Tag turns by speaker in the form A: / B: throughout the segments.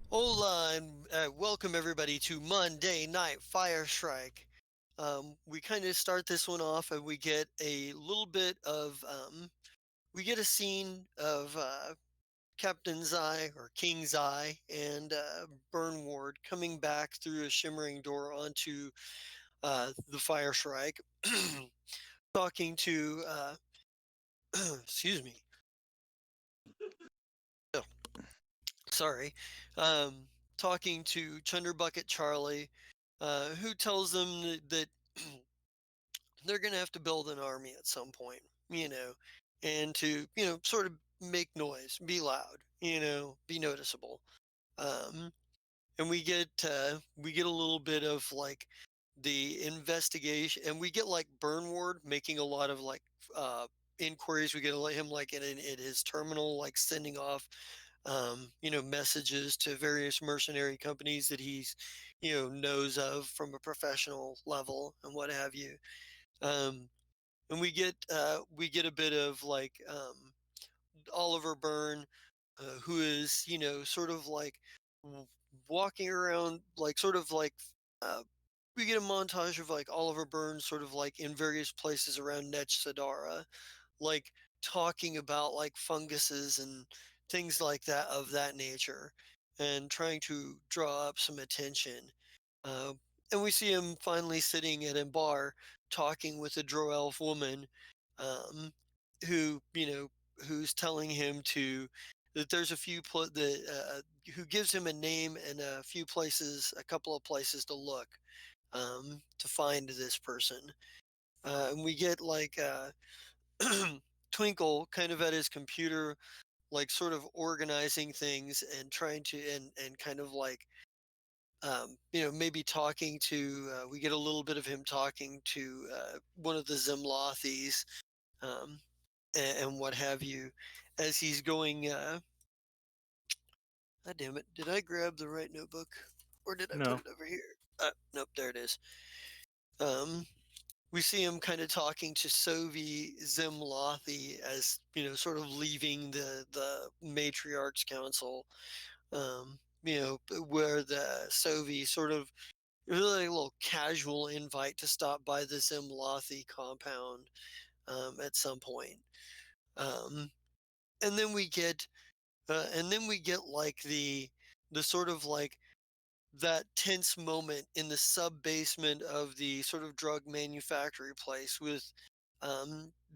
A: Hola and welcome everybody to Monday Night Fire Shrike. We kind of start this one off and we get a little bit of we get a scene of Captain's Eye or King's Eye and Burnward coming back through a shimmering door onto the Fire Shrike, talking to excuse me, oh, sorry, um, talking to Chunderbucket Charlie, who tells them that they're going to have to build an army at some point, and to, sort of make noise, be loud, be noticeable. Um, and we get a little bit of like the investigation, and we get like Burnward making a lot of like inquiries. We get him like in his terminal, like sending off messages to various mercenary companies that he's knows of from a professional level and what have you. um, and we get a bit of like Oliver Byrne, who is sort of like walking around, like sort of like uh, we get a montage of like Oliver Byrne sort of like in various places around Nech Sadara, like talking about like funguses and things like that of that nature, and trying to draw up some attention. Uh, and we see him finally sitting at a bar talking with a drow elf woman, um, who who's telling him to that there's a few who gives him a name and a couple of places to look, to find this person. And we get like Twinkle kind of at his computer, like sort of organizing things and trying to and kind of like maybe talking to. We get a little bit of him talking to one of the Zimlothies, um, and what have you, as he's going. God damn it! Did I grab the right notebook, or did I put
B: No.
A: it over here? Nope, there it is. Um, we see him kind of talking to Sovi Zimlothi as sort of leaving the matriarch's council. Where the Sovi sort of really a little casual invite to stop by the Zimlothi compound at some point. Um, and then we get like the sort of like that tense moment in the sub basement of the sort of drug manufactory place with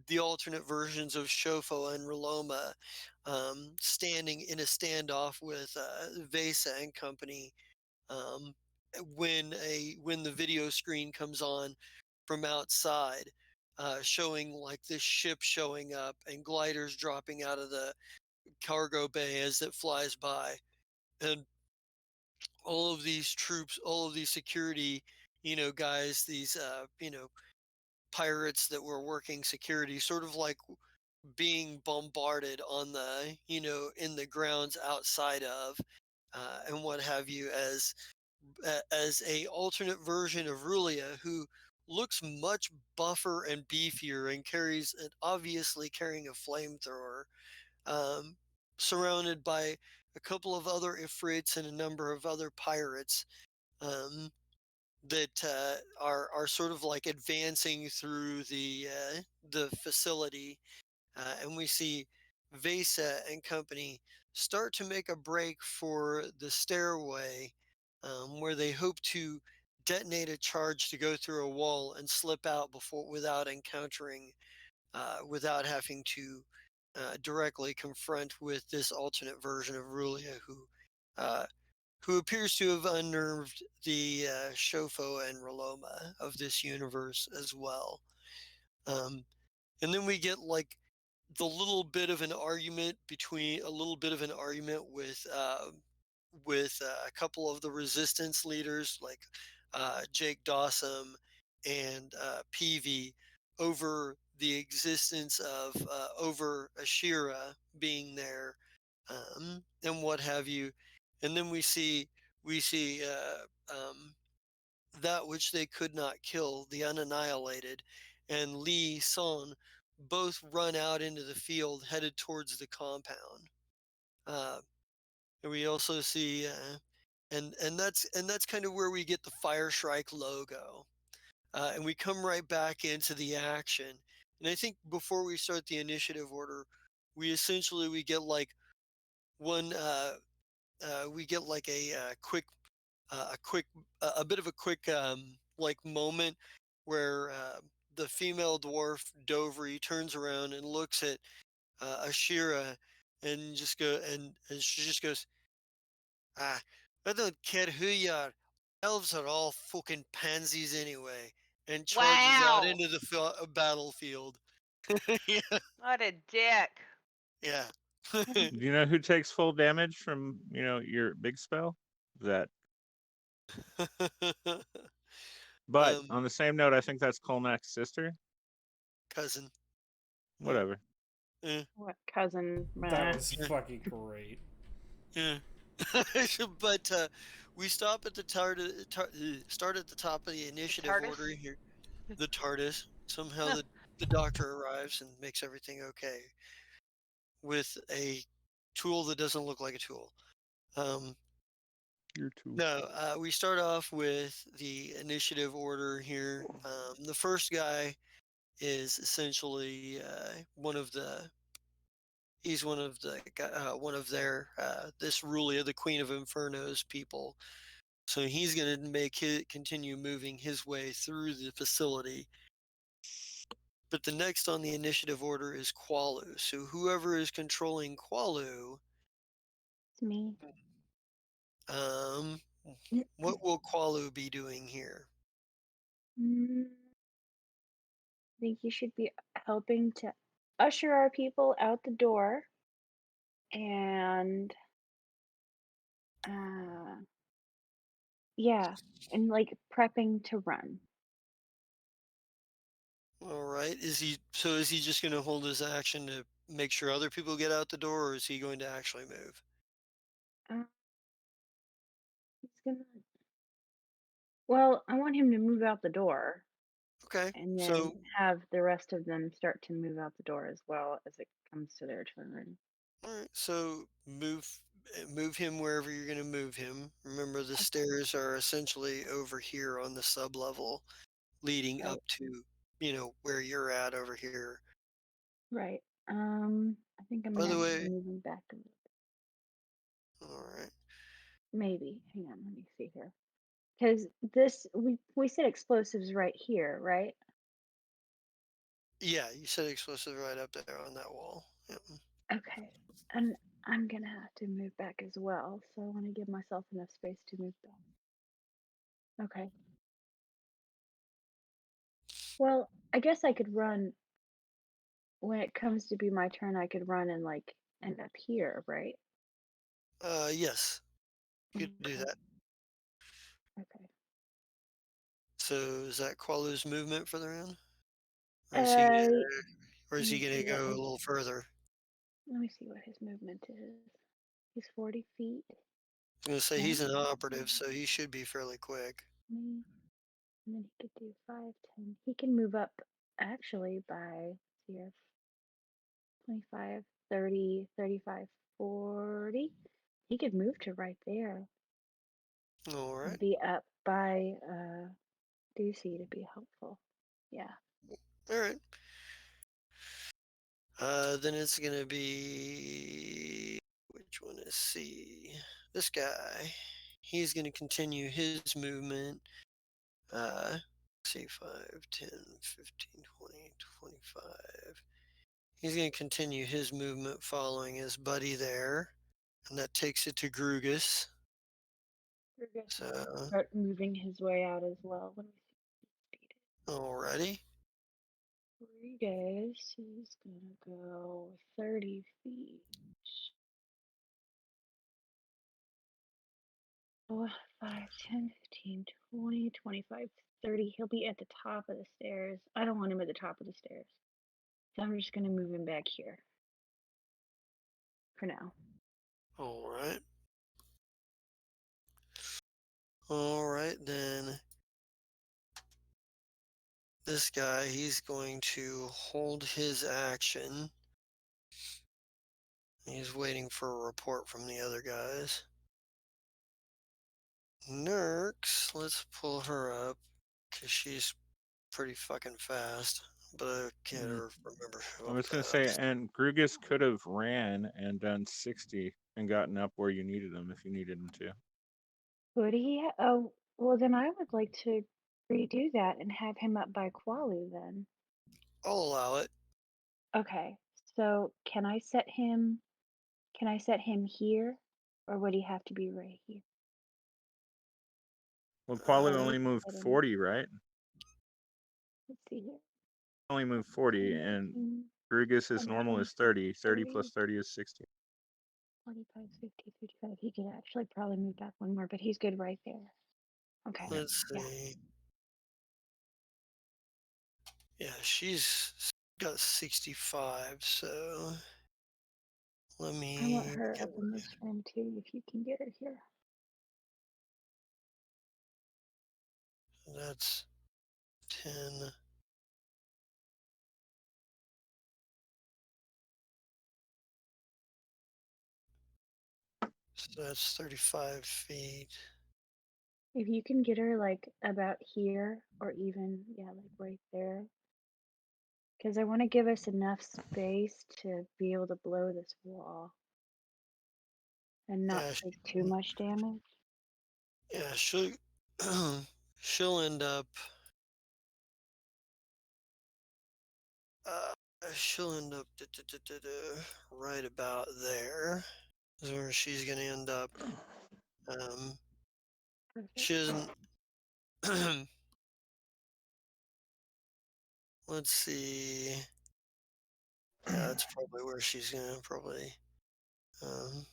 A: the alternate versions of Shofo and Roloma, standing in a standoff with Vesa and company, um, when the video screen comes on from outside, showing like this ship showing up and gliders dropping out of the cargo bay as it flies by, and all of these troops, all of these security, guys, these pirates that were working security, sort of like being bombarded on the in the grounds outside of, and what have you, as a alternate version of Rulia, who looks much buffer and beefier and carries obviously carrying a flamethrower, um, surrounded by a couple of other Ifrits and a number of other pirates, um, that are sort of like advancing through the facility, and we see Vesa and company start to make a break for the stairway, where they hope to detonate a charge to go through a wall and slip out before without having to directly confront with this alternate version of Rulia, uh, who appears to have unnerved the Shofo and Roloma of this universe as well. Um, and then we get like a little bit of an argument with a couple of the resistance leaders, like Jake Dawson and Peavy, over the existence of over Ashira being there, and what have you. And then we see that which they could not kill, the unannihilated, and Lee Son both run out into the field headed towards the compound. Uh, and we also see, and that's kind of where we get the Fire Shrike logo. And we come right back into the action. And I think before we start the initiative order, we get like one we get like a quick a bit of a quick like moment where the female dwarf Dovry turns around and looks at Ashira and she just goes, ah, I don't care who you are. Elves are all fucking pansies anyway, and charges out
B: Wow.
A: into the battlefield. Yeah,
B: What a dick.
A: yeah.
C: Do you know who takes full damage from your big spell? That. But
A: um,
C: on the same note, I think that's Kolmak's sister.
A: cousin. Uh,
C: Whatever.
A: eh,
D: What cousin?
E: That
D: Meh.
E: was
A: yeah,
E: fucking great.
A: yeah. But we stop at the start at the top of the
B: The
A: initiative order
B: TARDIS?
A: here. The TARDIS. Somehow the doctor arrives and makes everything okay with a tool that doesn't look like a tool. Um,
C: You're too.
A: no, we start off with the initiative order here. The first guy is essentially he's one of their this Rulia, the Queen of Inferno's people. So he's going to continue moving his way through the facility. But the next on the initiative order is Qualu. So whoever is controlling Qualu,
D: It's me.
A: um, what will Qualu be doing here?
D: I think you should be helping to usher our people out the door and uh yeah, and like prepping to run.
A: All right. Is he just going to hold his action to make sure other people get out the door, or is he going to actually move?
D: Uh, he's gonna well, I want him to move out the door
A: Okay.
D: and then
A: So,
D: have the rest of them start to move out the door as well as it comes to their turn.
A: all right. So move him wherever you're going to move him. Remember, the stairs are essentially over here on the sub level, leading
D: Right,
A: up to where you're at over here.
D: right. I think I'm
A: By
D: gonna
A: the
D: have to
A: way,
D: move him back a little.
A: all right.
D: Maybe. Hang on, let me see here. Because this we said explosives right here, right?
A: Yeah, you said explosive right up there on that wall. Yep.
D: Okay. And I'm gonna have to move back as well, so I want to give myself enough space to move back. Okay. Well, I guess I could run when it comes to be my turn. I could run and like end up here, right?
A: Yes, you could do
D: Okay.
A: that.
D: Okay.
A: So is that Qualu's movement for the round, or is he
D: Uh,
A: or
D: let
A: is he
D: me
A: gonna
D: see what
A: go a
D: his
A: little further?
D: movement is. He's 40 feet.
A: I was gonna say
D: Ten.
A: he's an operative, so he should be fairly quick.
D: Me. And then he could do 5, 10. He can move up actually by let's see here, 25, 30, 35, 40. He could move to right there
A: All
D: and
A: right.
D: be up by DC to be helpful. Yeah.
A: All right. Then it's gonna be which one is C? This guy. He's gonna continue his movement. See 5, 10, 15, 20, 25. He's gonna continue his movement following his buddy there, and that takes it to Grugus.
D: Fergus is gonna
A: So,
D: start moving his way out as well. Let me see what his speed
A: alrighty.
D: is. Fergus is gonna go 30 feet. Oh, 5, 10, 15, 20, 25, 30. He'll be at the top of the stairs. I don't want him at the top of the stairs. So I'm just going to move him back here for now.
A: All right. All right, then this guy, he's going to hold his action He's waiting for a report from the other guys. Nurks, let's pull her up because she's pretty fucking fast, but I can't
C: Mm.
A: remember who
C: I
A: I'm
C: was gonna
A: fast.
C: say, and Grugus could have ran and done 60 and gotten up where you needed him if you needed him to.
D: Would he? Oh, well, then I would like to redo that and have him up by Qualu then.
A: I'll allow it.
D: Okay, so can I set him here, or would he have to be right here?
C: Well, Qualu
D: How do
A: Uh,
D: we
C: only moved
D: set him?
C: 40, right?
D: Let's see here.
C: Only moved 40,
D: 10,
C: and
D: 15,
C: Grugus's
D: 10,
C: normal
D: 20,
C: is 30. 30
D: 30,
C: plus 30 is 60.
D: 45, 50, 55. He could actually probably move back one more, but he's good right there. Okay,
C: Yeah.
A: let's
D: yeah.
A: see. Yeah, she's got 65, so let
D: I want
A: me
D: her
A: get
D: up in this room too, if you can get her here.
A: that's 10. So that's 35 feet.
D: If you can get her like about here, or even, yeah, like right there. Because I want to give us enough space to be able to blow this wall and not
A: Yeah,
D: take too much damage.
A: yeah, she'll end up uh she'll end up right about there is where she's gonna end up. Um,
D: Perfect.
A: she doesn't. Let's see. Yeah, that's probably where she's gonna probably. Um,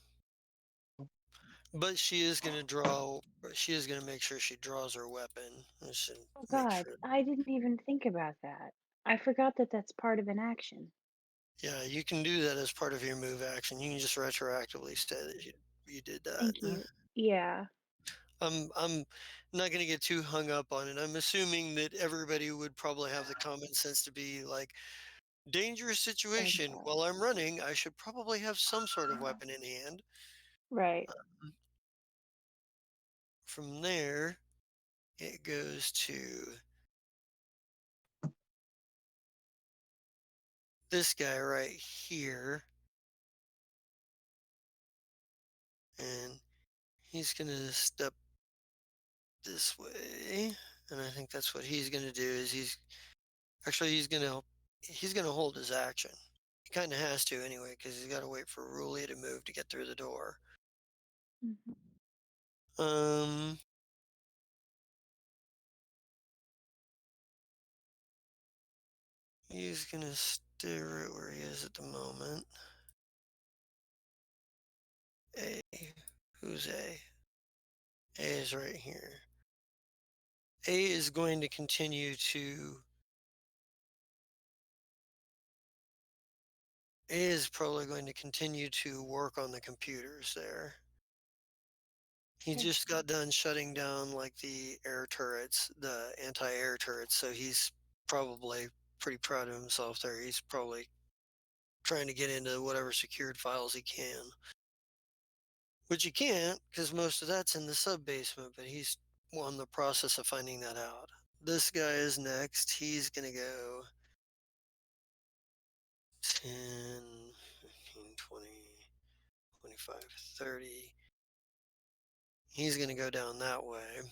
A: but she is gonna draw. She is gonna make sure she draws her weapon. I should
D: Oh
A: make
D: God,
A: sure.
D: I didn't even think about that. I forgot that that's part of an action.
A: Yeah, you can do that as part of your move action. You can just retroactively say that you did that.
D: Thank you. Yeah,
A: I'm not gonna get too hung up on it. I'm assuming that everybody would probably have the common sense to be like, dangerous situation. While I'm running, I should probably have some sort of weapon in hand.
D: right.
A: From there, it goes to this guy right here, and he's gonna step this way, and I think that's what he's gonna do. Is he's gonna hold his action. He kind of has to anyway, because he's got to wait for Rulia to move to get through the door.
D: Mhm.
A: Um, he's gonna stay right where he is at the moment. A, who's A? A is right here. A is going to continue to. A is probably going to continue to work on the computers there. He
D: Okay.
A: just got done shutting down like the air turrets, the anti-air turrets, so he's probably pretty proud of himself there. He's probably trying to get into whatever secured files he can. Which he can't, because most of that's in the sub basement, but he's on the process of finding that out. This guy is next. He's gonna go 10, 15, 20, 25, 30. He's gonna go down that way.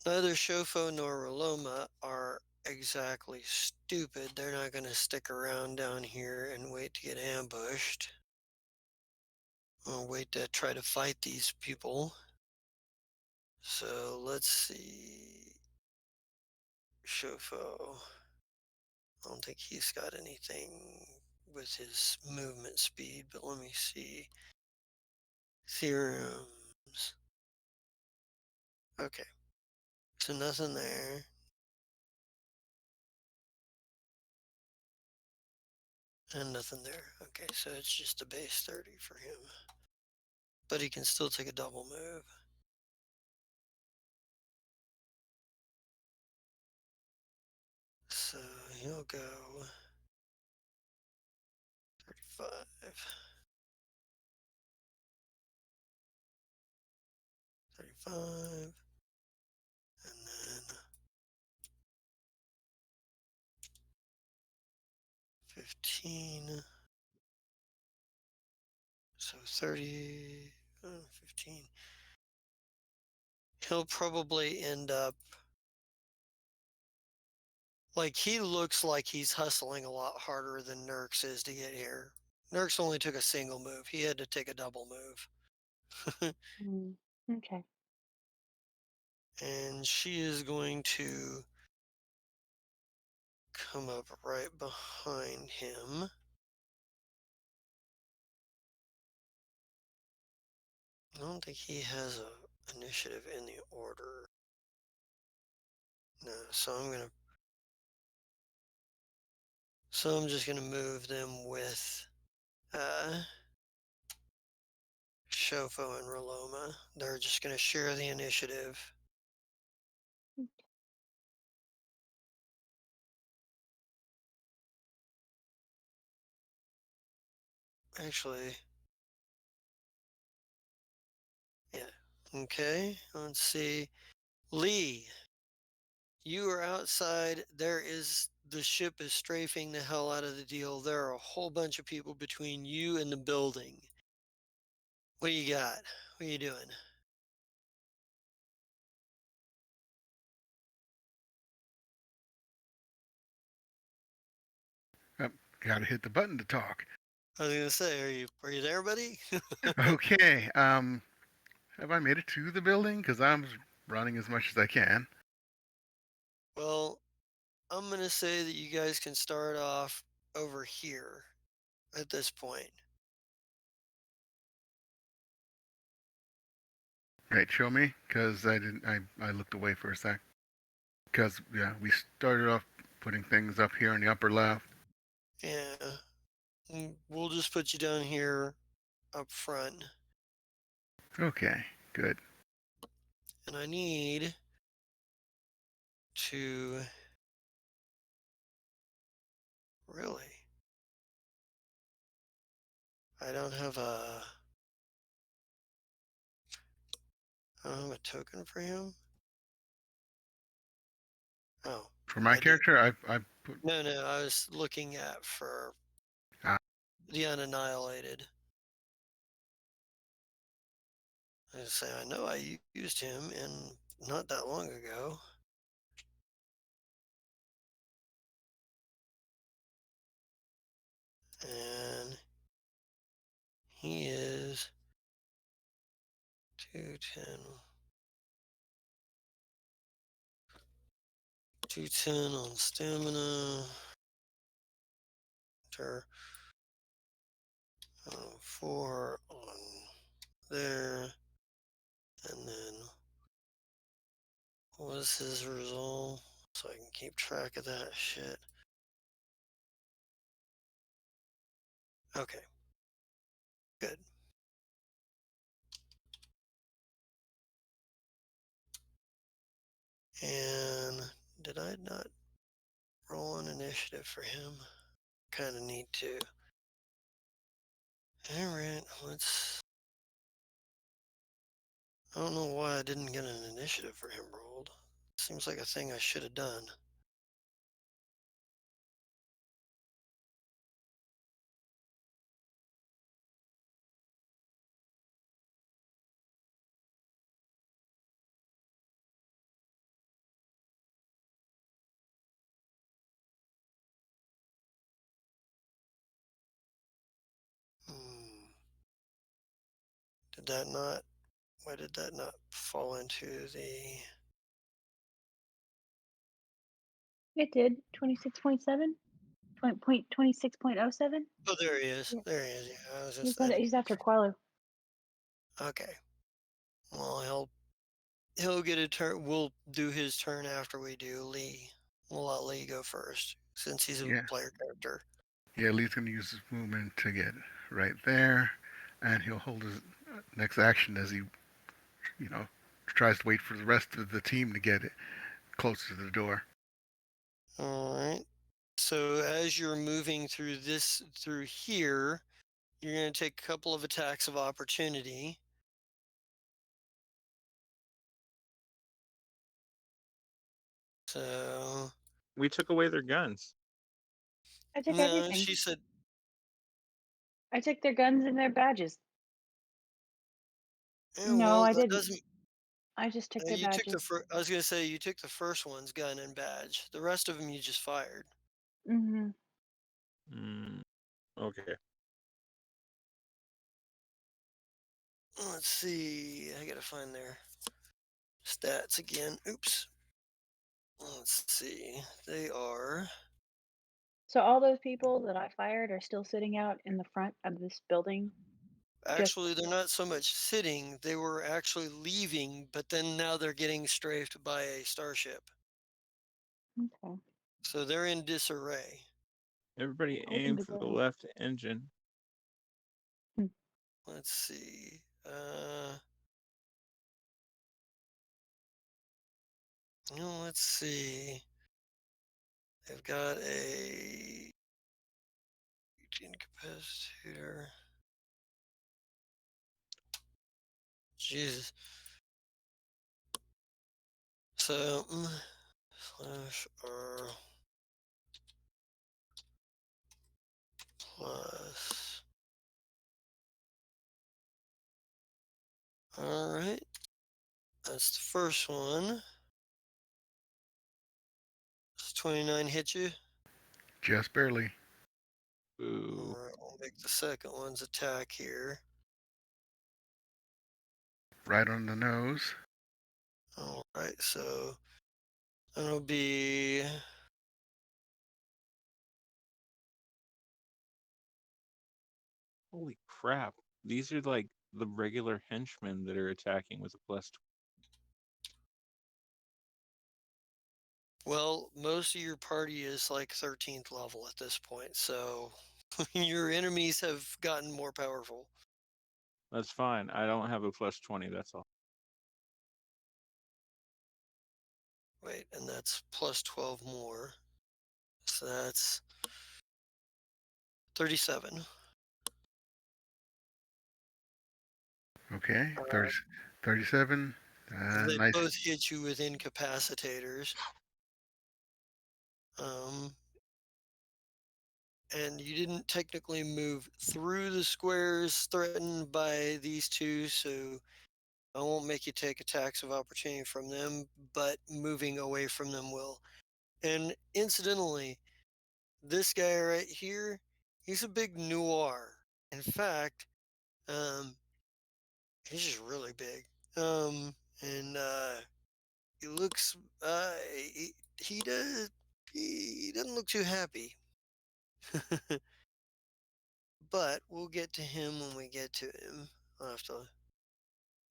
A: Neither Shofo nor Roloma are exactly stupid. They're not gonna stick around down here and wait to get ambushed. Or wait to try to fight these people. So let's see. Shofo. I don't think he's got anything with his movement speed, but let me see. Theorems. Okay, so nothing there. And nothing there. Okay, so it's just a base 30 for him. But he can still take a double move. So he'll go 35, 35, and then 15. So 30, 15. He'll probably end up like he looks like he's hustling a lot harder than Nurx is to get here. Nurx only took a single move. He had to take a double move.
D: Mm, okay.
A: And she is going to come up right behind him. I don't think he has a initiative in the order. No, so I'm just gonna move them with Shofo and Roloma. They're just gonna share the initiative. Actually, yeah. Okay, let's see. Lee, you are outside. The ship is strafing the hell out of the deal. There are a whole bunch of people between you and the building. What you got? What are you doing?
B: Oh, gotta hit the button to talk.
A: I was gonna say, are you there, buddy?
B: Okay. Have I made it to the building? Because I'm running as much as I can.
A: Well, I'm gonna say that you guys can start off over here at this point.
B: Right, show me, because I didn't. I looked away for a sec. Because yeah, we started off putting things up here in the upper left.
A: Yeah, we'll just put you down here up front,
B: Okay, good.
A: and I need to really. I don't have a. I don't have a token for him. Oh,
B: For my
A: I do.
B: character, I put.
A: No, no, I was looking at for
B: Ah,
A: the unannihilated. I say I know I used him in not that long ago, and he is 210. 210 on stamina. Enter 4 on there. And then what was his result? So I can keep track of that shit. Okay, good. And did I not roll an initiative for him? Kind of need to. Alright, let's. I don't know why I didn't get an initiative for him rolled. Seems like a thing I should have done. Hmm. Did that not? Why did that not fall into the?
D: It did. 26.7? 26.07?
A: Oh, there he is.
D: Yeah.
A: There he is. Yeah, I was just. I
D: He's after Qualu.
A: Okay. Well, he'll get a turn. We'll do his turn after we do Lee. We'll let Lee go first since he's a
B: yeah,
A: player character.
B: yeah. Lee's gonna use his movement to get right there, and he'll hold his next action as he, you know, tries to wait for the rest of the team to get it closer to the door.
A: All right. So as you're moving through here, you're going to take a couple of attacks of opportunity. So
C: We took away their guns.
D: I took
A: no,
D: everything.
A: she said,
D: I took their guns and their badges. No,
A: well,
D: I
A: that
D: didn't.
A: doesn't.
D: I just took their
A: You took the
D: badges.
A: first. I was going to say you took the first one's gun and badge. The rest of them you just fired.
D: Mm-hmm.
C: Mm, okay.
A: Let's see. I got to find their stats again. Oops. Let's see. They are
D: So all those people that I fired are still sitting out in the front of this building. Just
A: actually, they're not so much sitting, they were actually leaving, but then now they're getting strafed by a starship.
D: okay.
A: So they're in disarray.
C: Everybody
D: Open
C: aim
D: the
C: for the
D: door.
C: left engine.
D: Hmm.
A: Let's see. Let's see. They've got a incapacitator. Jesus. So slash R plus. All right. That's the first one. Does 29 hit you?
B: Just barely.
C: Boo.
A: All right. We'll make the second one's attack here.
B: Right on the nose.
A: All right. So that'll be.
C: Holy crap. These are like the regular henchmen that are attacking with a plus.
A: Well, most of your party is like 13th level at this point. So your enemies have gotten more powerful.
C: That's fine. I don't have a plus 20. That's all.
A: Wait, and that's plus 12 more. So that's 37.
B: Okay.
A: Uh,
B: 30, 37.
A: they
B: Nice.
A: both hit you with incapacitators. Um, and you didn't technically move through the squares threatened by these two, so I won't make you take attacks of opportunity from them, but moving away from them will. And incidentally, this guy right here, he's a big noir. In fact, um, he's just really big. And he looks, he does, he doesn't look too happy. But we'll get to him when we get to him. I'll have to,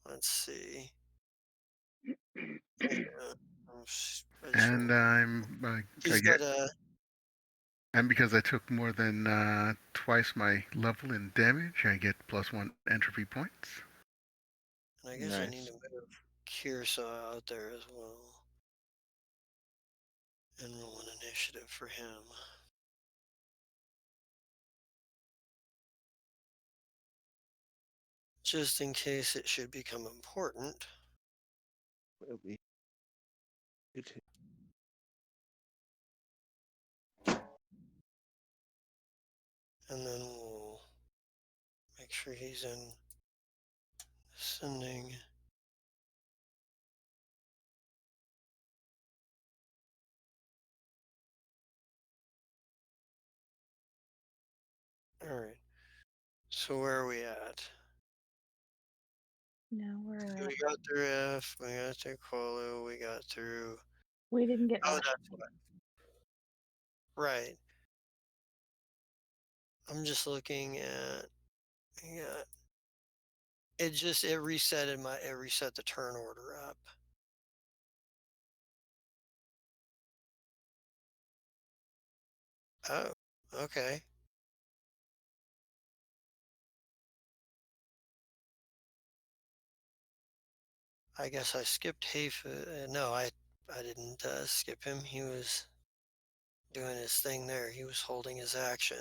A: let's see. Yeah, I just
B: And
A: want,
B: I
A: he's
B: get,
A: got a,
B: and because I took more than twice my level in damage, I get +1 entropy points.
A: and I guess I need
C: Nice.
A: to move Kearsaw out there as well. And roll an initiative for him. Just in case it should become important.
C: Will be. It,
A: And then we'll make sure he's in sending. All right. So where are we at?
D: Now we're at.
A: We got through F. We got through Qualo. We got through.
D: We didn't get
A: Oh,
D: Washington.
A: that's what. Right. I'm just looking at. Yeah. It reset the turn order up. Oh. Okay. I guess I skipped Hayf. No, I didn't skip him. He was doing his thing there. He was holding his action.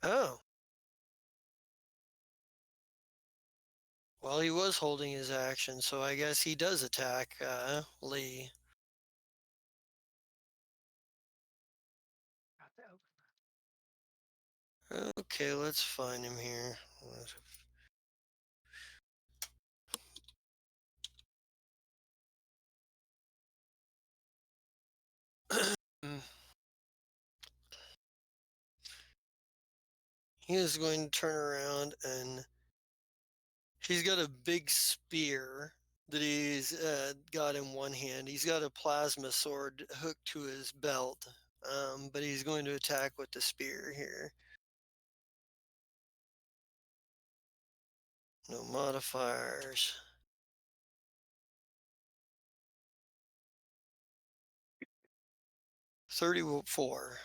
A: Oh, well, he was holding his action, so I guess he does attack Lee. Okay, let's find him here. He is going to turn around and he's got a big spear that he's got in one hand. He's got a plasma sword hooked to his belt, but he's going to attack with the spear here. No modifiers. 34.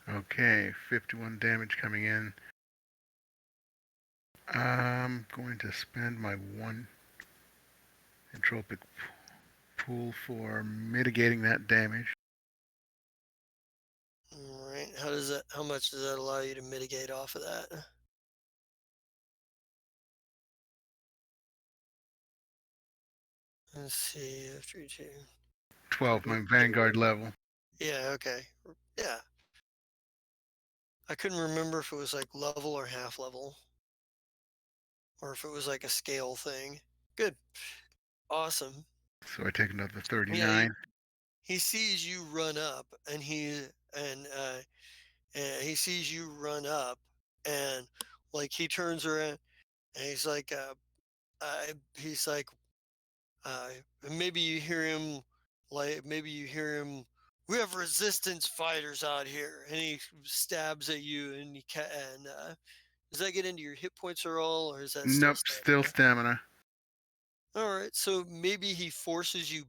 B: Okay, 51 damage coming in. I'm going to spend my one entropic pool for mitigating that damage.
A: All right. How does that? How much does that allow you to mitigate off of that? Let's see. After two.
B: 12, my Vanguard level.
A: Yeah. Okay. Yeah. I couldn't remember if it was like level or half level, or if it was like a scale thing. Good. Awesome.
B: So I take another
A: Yeah.
B: 39.
A: He sees you run up, and he sees you run up, and like he turns around, and he's like, maybe you hear him, we have resistance fighters out here, and he stabs at you, and does that get into your hit points at all, or is that still
B: Nope, still
A: stamina?
B: stamina.
A: All right, so maybe he forces you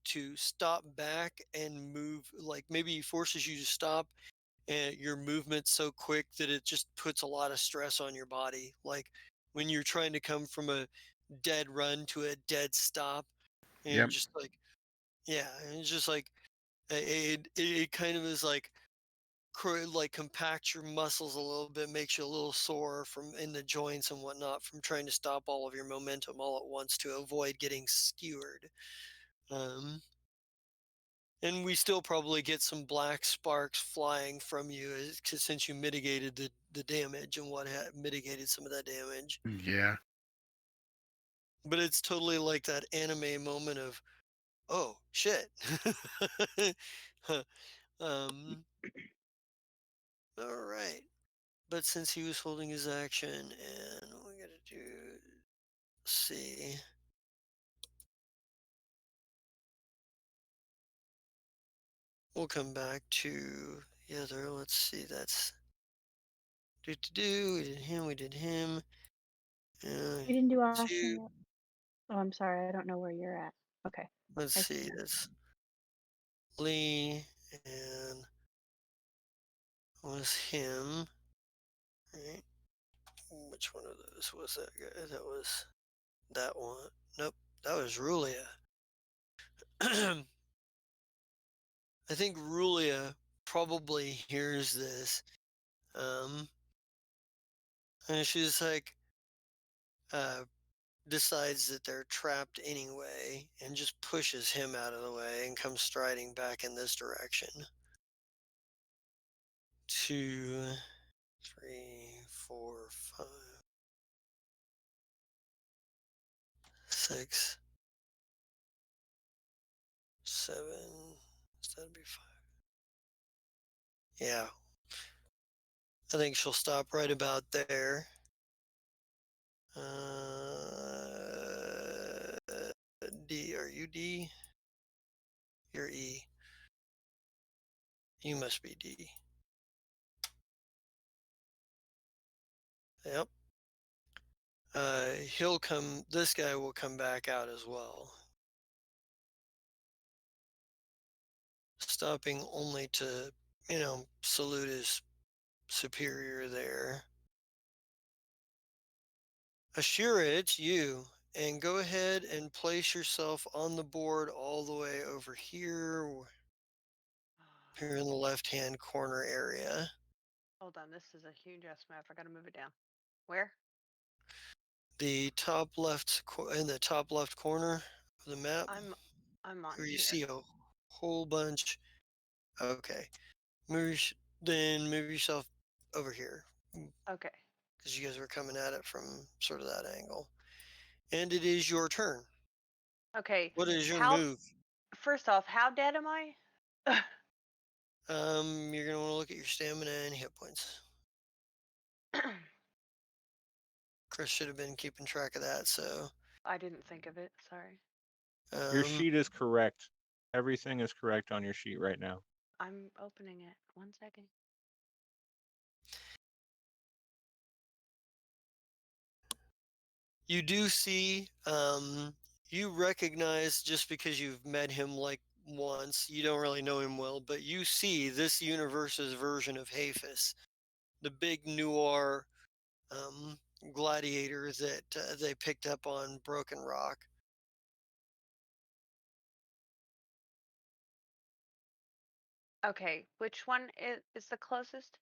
A: to stop back and move. Like maybe he forces you to stop, and your movement's so quick that it just puts a lot of stress on your body. Like when you're trying to come from a dead run to a dead stop, and you're
B: Yep,
A: just like, yeah, and it's just like it kind of is like like compacts your muscles a little bit, makes you a little sore from in the joints and whatnot from trying to stop all of your momentum all at once to avoid getting skewered. Um, and we still probably get some black sparks flying from you since you mitigated the damage and mitigated some of that damage.
B: yeah.
A: But it's totally like that anime moment of, oh shit. um, all right. But since he was holding his action, and we gotta do, see, we'll come back to the other. Let's see. That's do. We did him. We did him.
D: We didn't do Austin
A: Two.
D: yet. Oh, I'm sorry. I don't know where you're at. Okay.
A: Let's
D: I see
A: see.
D: now.
A: That's Lee, and was him. Right. Which one of those was that guy? That was that one. Nope. That was Rulia. I think Rulia probably hears this. Um, and she's like, uh, decides that they're trapped anyway and just pushes him out of the way and comes striding back in this direction. 2, 3, 4, 5, 6, 7. That'd be 5. Yeah, I think she'll stop right about there. D, are you D? You're E. You must be D. Yep. This guy will come back out as well. Stopping only to, salute his superior there. Ashura, it's you. and go ahead and place yourself on the board all the way over here, here in the left-hand corner area.
E: Hold on, this is a huge ass map. I gotta move it down. Where?
A: The top left in the top left corner of the map,
E: I'm on
A: where you
E: here.
A: see a whole bunch. Okay, then move yourself over here
E: Okay.
A: because you guys were coming at it from sort of that angle. And it is your turn.
E: Okay.
A: What is your
E: How
A: move?
E: first off, how dead am I?
A: You're gonna want to look at your stamina and hit points. Chris should have been keeping track of that. So,
E: I didn't think of it. Sorry.
C: Your
A: um,
C: sheet is correct. Everything is correct on your sheet right now.
E: I'm opening it. 1 second.
A: you do see, you recognize just because you've met him like once, you don't really know him well, but you see this universe's version of Hafis, the big noir um, gladiator that they picked up on Broken Rock.
E: Okay, which one is the closest?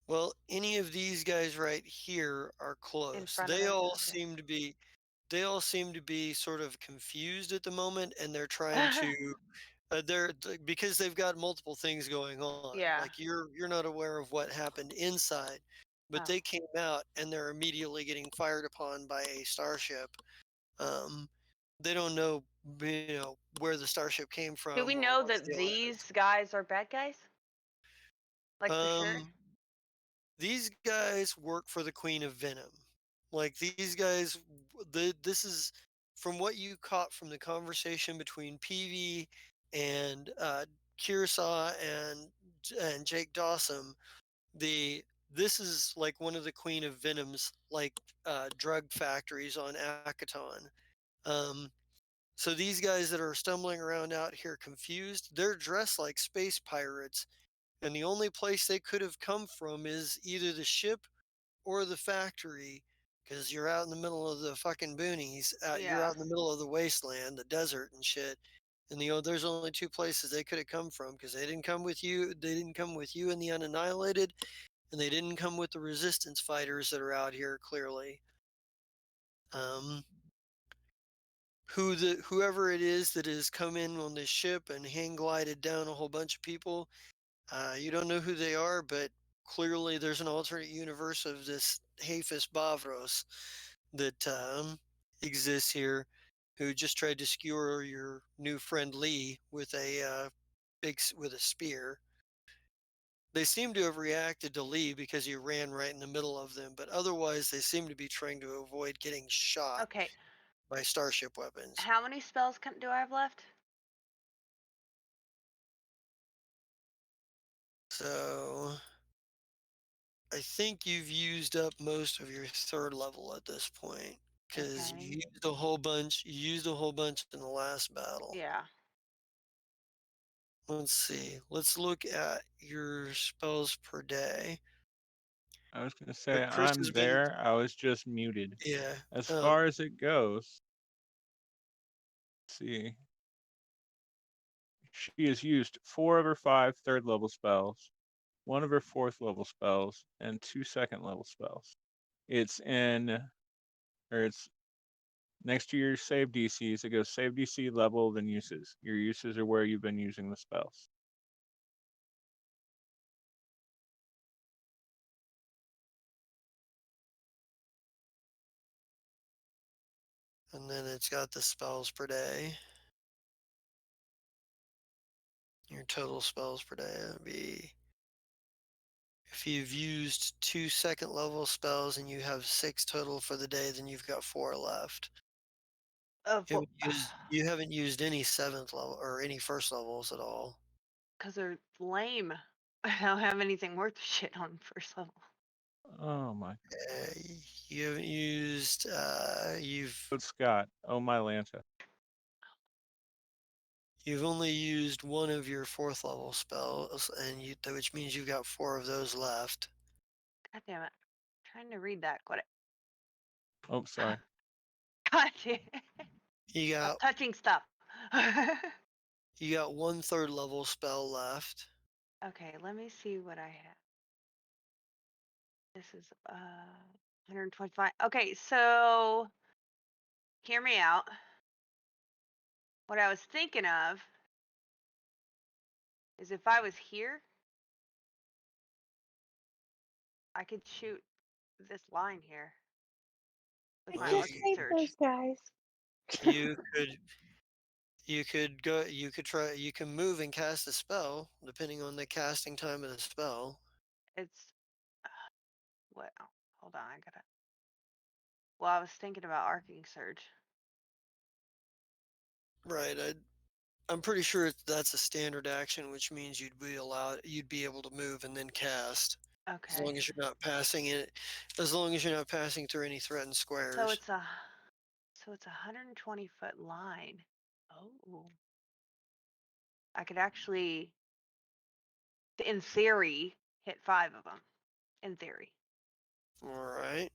A: Well, any of these guys right here are
E: In
A: close.
E: front of us? Okay.
A: They all seem to be sort of confused at the moment, and they're trying to because they've got multiple things going on.
E: Yeah.
A: Like you're not aware of what happened inside, but
E: Oh.
A: they came out and they're immediately getting fired upon by a starship. Um, they don't know, where the starship came
E: Do we
A: from or
E: know
A: what's
E: that
A: dealing
E: these guys are bad guys?
A: with.
E: Like for sure?
A: These guys work for the Queen of Venom. Like these guys, this is from what you caught from the conversation between PV and Kearsarge and Jake Dawson. The This is like one of the Queen of Venom's like drug factories on Akaton. Um, so these guys that are stumbling around out here confused, they're dressed like space pirates, and the only place they could have come from is either the ship or the factory, because you're out in the middle of the fucking boonies. You're
E: Yeah.
A: out in the middle of the wasteland, the desert and shit. And there's only two places they could have come from because they didn't come with you. They didn't come with you and the Unannihilated, and they didn't come with the resistance fighters that are out here. Clearly, um, whoever it is that has come in on this ship and hang glided down a whole bunch of people, you don't know who they are, but clearly there's an alternate universe of this Hafis Bavros that exists here, who just tried to skewer your new friend Lee with a with a spear. They seem to have reacted to Lee because he ran right in the middle of them, but otherwise they seem to be trying to avoid getting shot
E: Okay.
A: by starship weapons.
E: How many spells do I have left?
A: So I think you've used up most of your third level at this point because
E: Okay.
A: you used a whole bunch. You used a whole bunch in the last battle.
E: Yeah.
A: Let's see. Let's look at your spells per day.
C: I was going to say,
A: Chris
C: I'm
A: has been,
C: there. I was just muted.
A: yeah.
C: As
A: Um,
C: far as it goes, let's see. She has used 4 of her 5 third level spells, 1 of her fourth level spells, and 2 second level spells. It's it's next to your save DCs. It goes save DC level, then uses. Your uses are where you've been using the spells.
A: and then it's got the spells per day. Your total spells per day would be, if you've used 2 second level spells and you have 6 total for the day, then you've got 4 left.
E: Well,
A: You haven't used any 7th level or any first levels at all.
E: because they're lame. I don't have anything worth a shit on first level.
C: Oh my
A: Uh, you haven't used.
C: God, Scott. Oh my Lanta.
A: You've only used one of your 4th level spells, which means you've got 4 of those left.
E: God damn it. I'm trying to read that. Got it.
C: Oh, sorry.
E: God damn.
A: You
E: Stop
A: got
E: touching stuff.
A: you got one third level spell left.
E: Okay, let me see what I have. This is 125. Okay, so hear me out. What I was thinking of is if I was here, I could shoot this line here with
D: I
E: my
A: Well,
D: just
E: arcing
D: hate
E: surge.
D: those guys.
A: you could go. You could try. You can move and cast a spell depending on the casting time of the spell.
E: It's what? Oh, hold on, I gotta. Well, I was thinking about arcing surge.
A: Right. I'm pretty sure that's a standard action, which means you'd be able to move and then cast, as long
E: Okay,
A: as you're not passing it, as long as you're not passing through any threatened
E: so
A: squares.
E: it's a 120-foot line. Oh, I could actually, in theory, hit 5 of them. In theory,
A: All right.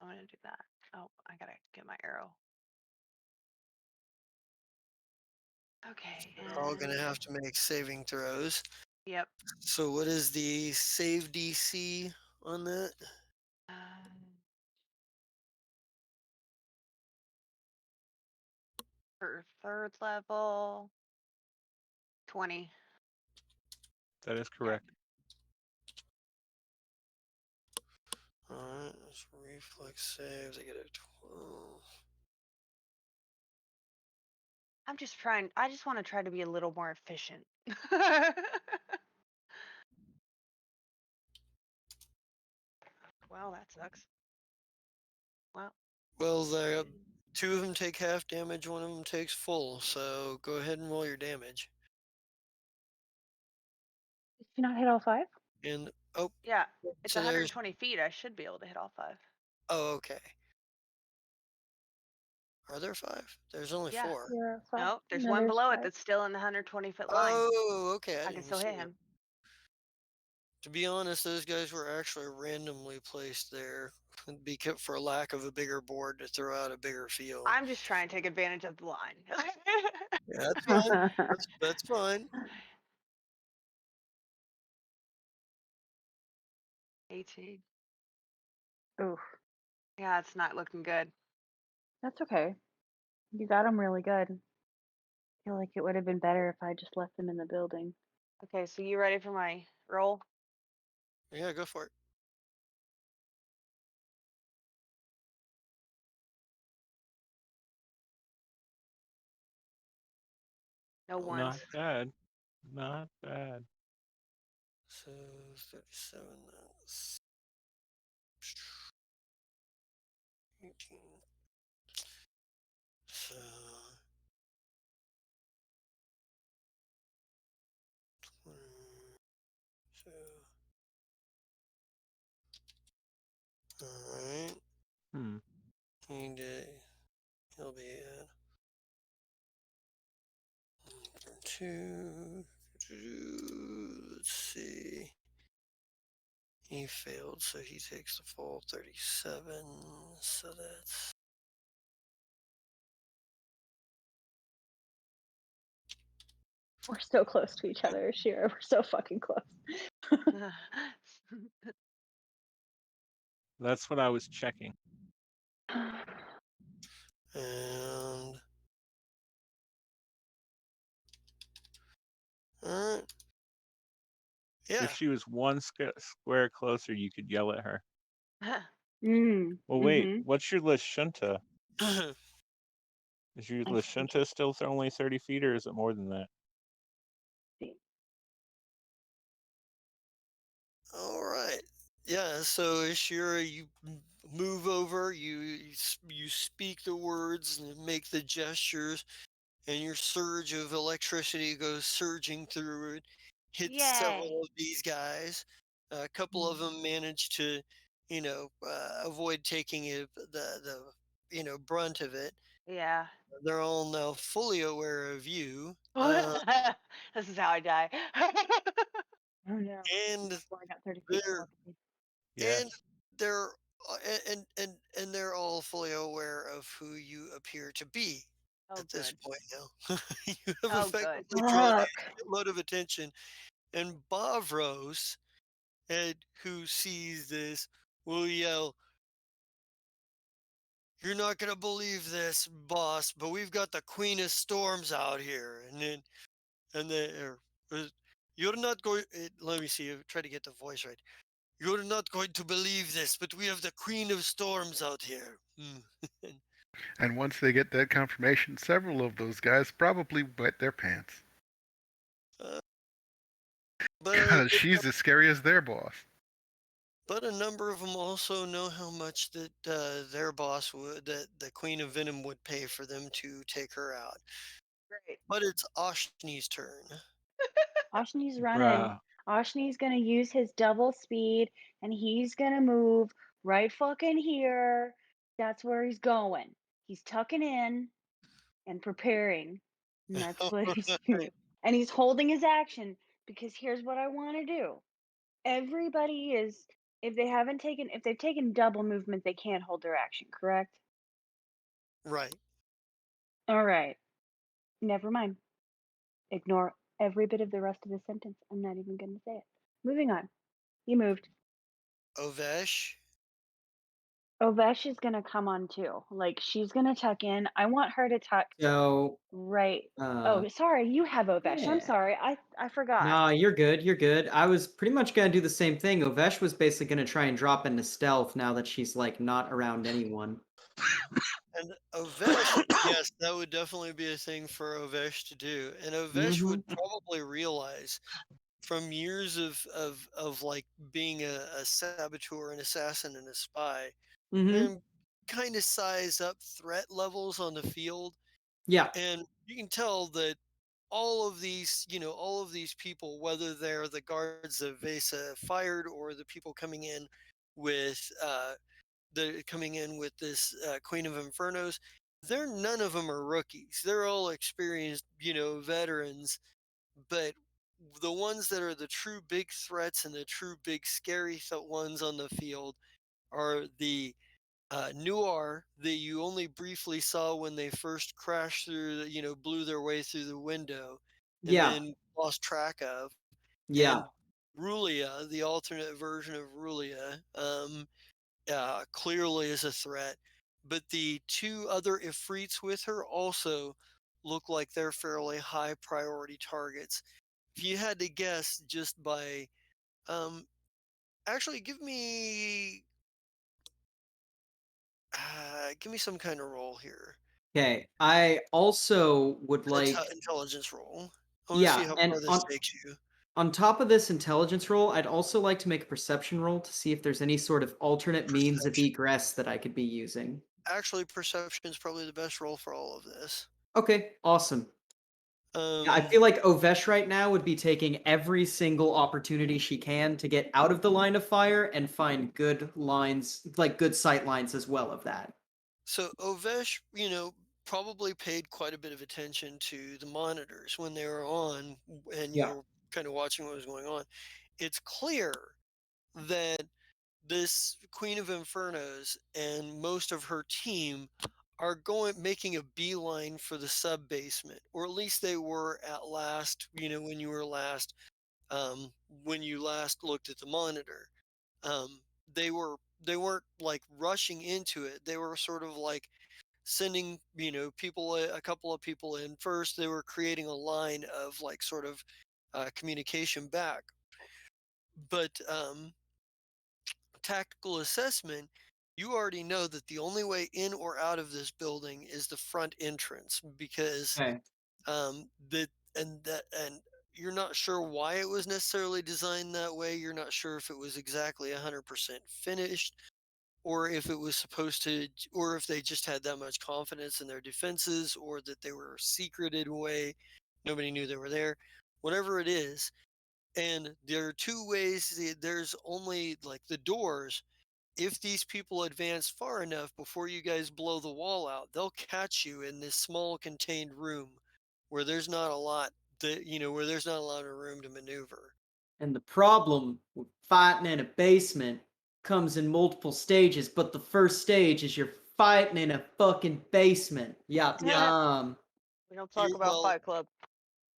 E: I'm gonna do that. Oh, I gotta get my arrow. Okay,
A: They're all gonna
E: and
A: have to make saving throws.
E: yep.
A: So what is the save DC on that?
E: Um, for third level, 20.
C: That is
E: Yeah.
C: correct.
A: All right. That's reflex saves. I get a 12.
E: I just want to try to be a little more efficient. Well, that sucks. Well,
A: Well, there. Two of them take half damage. One of them takes full. So go ahead and roll your damage.
D: Did you not hit all 5?
A: And oh,
E: yeah, it's
A: so there's.
E: 120 feet. I should be able to hit all 5.
A: Oh, okay. Are there 5? There's only
E: Yeah.
A: 4.
D: 0, 5.
E: No, there's
D: No,
E: one
D: there's
E: below it
D: 5.
E: that's still in the 120-foot line.
A: Oh, okay. I
E: I can
A: didn't
E: still
A: see
E: hit
A: him.
E: him.
A: To be honest, those guys were actually randomly placed there for lack of a bigger board to throw out a bigger field.
E: I'm just trying to take advantage of the line.
A: Yeah, that's fine. That's fine.
E: 18.
D: Oof.
E: Yeah, it's not looking good.
D: That's okay. You got them really good. I feel like it would have been better if I just left them in the building.
E: Okay, so you ready for my roll?
A: Yeah, go for it.
E: No ones.
C: Not bad. Not bad.
A: So 37, that's 18. So 20. So, all right.
C: Hmm.
A: He'll be at 2. Let's see. He failed, so he takes the full 37. So that's.
D: We're so close to each other, Shira. We're so fucking close.
C: That's what I was checking.
A: And. Alright. Yeah.
C: If she was one square closer, you could yell at her. Well, wait.
D: Mm-hmm.
C: What's your Lashunta? Is your
D: I think
C: Lashunta still only 30 feet, or is it more than that?
A: All right. Yeah, so Ashira, you move over, you speak the words and make the gestures, and your surge of electricity goes surging through it, hits several
E: Yay.
A: of these guys. A couple of them manage to, avoid taking brunt of it.
E: Yeah.
A: They're all now fully aware of you,
E: This is how I die.
D: Oh no.
A: and
D: That's why I got 30 feet
A: they're
D: telepathy.
A: and
C: Yes.
A: they're and they're all fully aware of who you appear to be
E: Oh,
A: at this
E: good.
A: point now. You have
E: Oh, good.
A: effectively drawn
D: Fuck.
A: a lot of attention, and Bavros, and who sees this, will yell, "You're not gonna believe this, boss, but we've got the Queen of Storms out here." And then you're not going. Let me see. Try to get the voice right. "You're not going to believe this, but we have the Queen of Storms out here." And,
B: And once they get that confirmation, several of those guys probably wet their pants.
A: uh, but a
B: Because
A: good
B: she's as scary as their boss.
A: But a number of them also know how much that their boss would, that the Queen of Venom would pay for them to take her out.
E: Great.
A: But it's Oshni's turn.
D: Oshni's running.
C: Bruh.
D: Oshni's gonna use his double speed and he's gonna move right fucking here. That's where he's going. He's tucking in and preparing. And that's what he's doing. And he's holding his action because here's what I want to do. Everybody is, if they've taken double movement, they can't hold their action, correct?
A: Right.
D: All right. Never mind. Ignore every bit of the rest of the sentence. I'm not even going to say it. Moving on. You moved.
A: Ovesh.
D: Ovesh is going to come on too. Like, she's going to tuck in. I want her to tuck
F: So,
D: right.
F: uh,
D: Oh, sorry. You have Ovesh. I'm
F: yeah.
D: sorry. I forgot.
F: Nah, you're good. You're good. I was pretty much gonna do the same thing. Ovesh was basically gonna try and drop into stealth now that she's like not around anyone.
A: And Ovesh, yes, that would definitely be a thing for Ovesh to do. And Ovesh
F: Mm-hmm.
A: would probably realize from years of like being a saboteur, an assassin, and a spy,
F: Mm-hmm.
A: and kind of size up threat levels on the field.
F: Yeah.
A: And you can tell that all of these people, whether they're the guards that Vesa fired or the people coming in with this Queen of Infernos, none of them are rookies. They're all experienced, veterans. But the ones that are the true big threats and the true big scary ones on the field are the Noir that you only briefly saw when they first crashed through, blew their way through the window and
F: Yeah.
A: then lost track of,
F: Yeah.
A: and Rulia, the alternate version of Rulia, clearly is a threat. But the two other Ifrits with her also look like they're fairly high priority targets. If you had to guess just by, um, actually, give me some kind of roll here.
F: Okay. I also would
A: An
F: like,
A: intelligence roll. I want to see
F: yeah,
A: how
F: and
A: far this takes you.
F: on top of this intelligence roll, I'd also like to make a perception roll to see if there's any sort of alternate means of
A: Perception.
F: egress that I could be using.
A: Actually, perception is probably the best roll for all of this.
F: Okay, awesome. Yeah, I
A: Um,
F: feel like Ovesh right now would be taking every single opportunity she can to get out of the line of fire and find good lines, like good sight lines as well of that.
A: so Ovesh, probably paid quite a bit of attention to the monitors when they were on, and you
F: Yeah.
A: were kind of watching what was going on. It's clear that this Queen of Infernos and most of her team are making a beeline for the sub basement, or at least they were at last. When you last looked at the monitor, they weren't like rushing into it. They were sort of like sending people, a couple of people in first. They were creating a line of like sort of communication back. But tactical assessment, you already know that the only way in or out of this building is the front entrance, because
F: Okay.
A: that and that and you're not sure why it was necessarily designed that way. You're not sure if it was exactly 100% finished, or if it was supposed to, or if they just had that much confidence in their defenses, or that they were secreted away, nobody knew they were there, whatever it is. And there are two ways. There's only like the doors. If these people advance far enough before you guys blow the wall out, they'll catch you in this small contained room where there's not a lot where there's not a lot of room to maneuver.
F: And the problem with fighting in a basement comes in multiple stages, but the first stage is you're fighting in a fucking basement. Yeah.
A: Yeah,
E: We don't talk
A: you're
E: about Fight Club.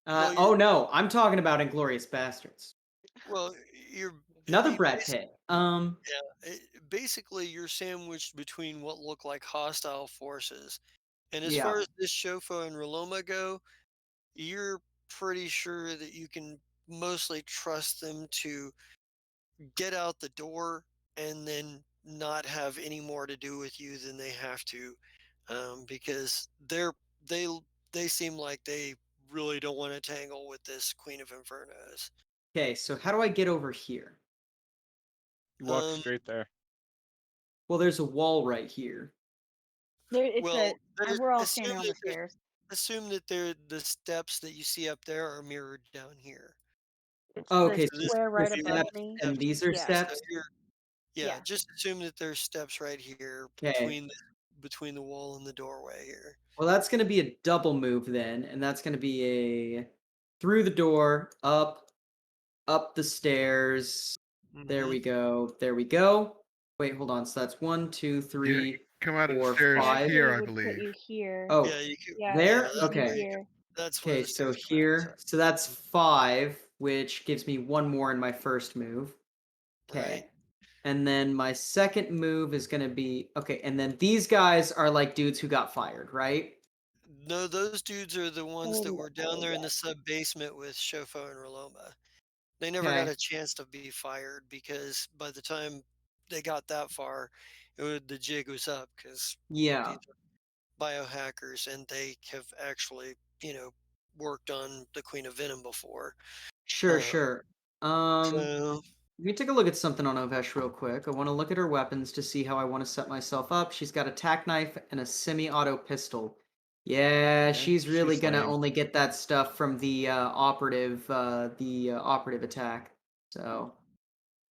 A: well,
F: Oh
A: you're
F: no, I'm talking about Inglorious Bastards.
A: well, you're. I
F: Another
A: mean,
F: Brad Pitt.
A: basically, you're sandwiched between what look like hostile forces. And as
F: Yeah.
A: far as this Shofo and Roloma go, you're pretty sure that you can mostly trust them to get out the door and then not have any more to do with you than they have to, because they they seem like they really don't want to tangle with this Queen of Infernos.
F: Okay, so how do I get over here?
C: You walk
A: Um,
C: straight there.
F: Well, there's a wall right here.
D: There, it's
A: well,
D: a.
A: there's,
D: We're all standing on the stairs.
A: assume that the steps that you see up there are mirrored down here.
D: It's
F: Oh,
D: the
F: okay,
A: So
F: so
A: this
D: square
F: the
D: right
A: these
D: above
A: are
F: steps
D: me.
F: and
A: steps.
F: these are
D: Yeah,
A: So
F: steps.
A: you're yeah,
D: yeah.
A: just assume that there's steps right here
F: Okay.
A: between the wall and the doorway here.
F: Well, that's going to be a double move then, and that's going to be a through the door, up the stairs. There
A: Hmm.
F: we go. There we go. Wait, hold on. So that's one, two,
B: You
F: three,
B: come out of the
F: four,
B: stairs
D: It
F: five.
B: here,
D: actually
B: I
D: would put
B: believe.
D: you here.
F: Oh,
A: Yeah, you could.
D: Yeah, it
A: Yeah,
F: there?
D: puts
A: that's
D: you
A: where
F: Okay.
A: you
D: here.
A: that's where
F: Okay,
A: the
F: so
A: stairs come out.
F: here. So that's five, which gives me one more in my first move.
A: Right.
F: Okay. And then my second move is going to be okay. And then these guys are like dudes who got fired, right?
A: No, those dudes are the ones that were down there in the
D: Yes.
A: sub basement with Shofo and Roloma. They never got
F: Okay.
A: a chance to be fired because by the time they got that far, the jig was up because
F: Yeah.
A: these are biohackers and they have actually, worked on the Queen of Venom before.
F: Sure,
A: Uh,
F: sure. Um,
A: so
F: Let me take a look at something on Ovesh real quick. I want to look at her weapons to see how I want to set myself up. She's got a tack knife and a semi-auto pistol. Yeah,
C: Okay.
F: she's really
C: She's
F: gonna
C: lame.
F: only get that stuff from the operative attack. So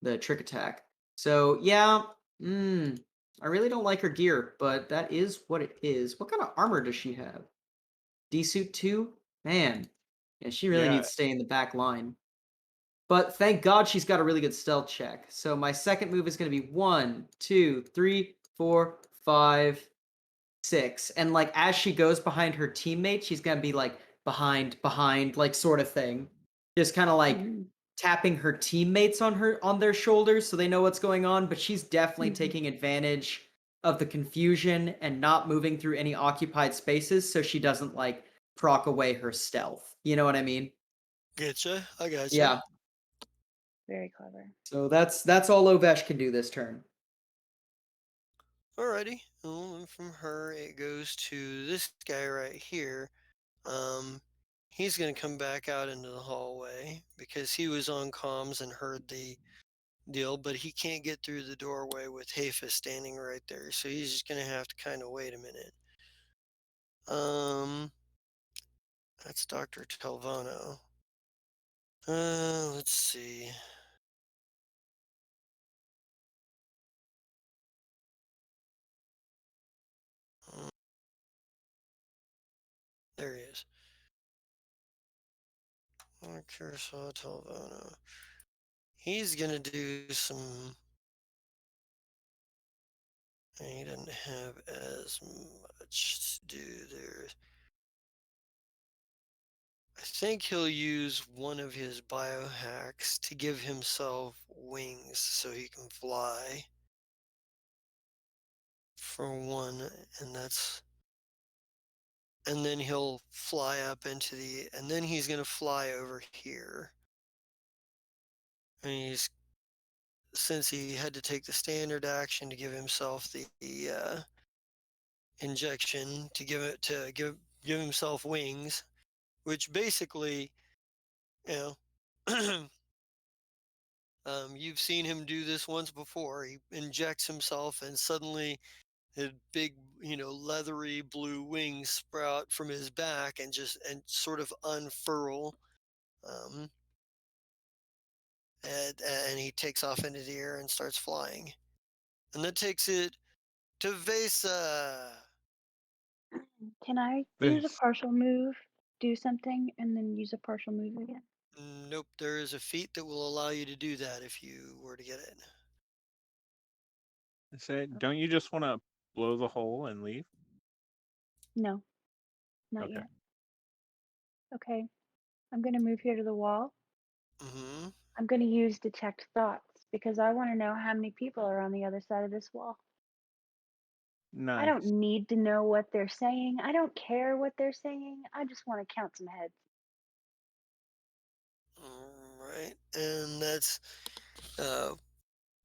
F: the trick attack. So yeah, I really don't like her gear, but that is what it is. What kind of armor does she have? D-suit 2? Man, yeah, she really
C: Yeah.
F: needs to stay in the back line. But thank God she's got a really good stealth check. So my second move is going to be 1, 2, 3, 4, 5, 6. And like as she goes behind her teammate, she's going to be like behind, like sort of thing. Just kind of like
D: Mhm.
F: tapping her teammates on their shoulders so they know what's going on, but she's definitely
D: Mhm.
F: taking advantage of the confusion and not moving through any occupied spaces so she doesn't like proc away her stealth. You know what I mean?
A: getcha. I gotcha.
F: Yeah.
D: Very clever.
F: So that's all Ovesh can do this turn.
A: Alrighty. Well, and from her, it goes to this guy right here. Um, he's going to come back out into the hallway because he was on comms and heard the deal, but he can't get through the doorway with Hafa standing right there. So he's just going to have to kind of wait a minute. Um, that's Dr. Telvano. Let's see. Uh, there he is. Curacao Telvano. He's going to do some. He doesn't have as much to do there. I think he'll use one of his biohacks to give himself wings so he can fly for one, and then he'll fly up and then he's gonna fly over here. And since he had to take the standard action to give himself the injection to give himself wings, which basically, you know, you've seen him do this once before. He injects himself, and suddenly his big, leathery blue wings sprout from his back and sort of unfurl. Um, and he takes off into the air and starts flying. And that takes it to Vesa.
D: Can I use a
C: This.
D: partial move, do something, and then use a partial move again?
A: Nope, there is a feat that will allow you to do that if you were to get it.
C: Say, don't you just want to blow the hole and leave?
D: No, not
C: Okay.
D: yet. Okay, I'm gonna move here to the wall.
A: Mm-hmm.
D: I'm gonna use detect thoughts because I want to know how many people are on the other side of this wall. I don't
C: Nice.
D: need to know what they're saying. I don't care what they're saying. I just want to count some heads.
A: All right, and that's uh,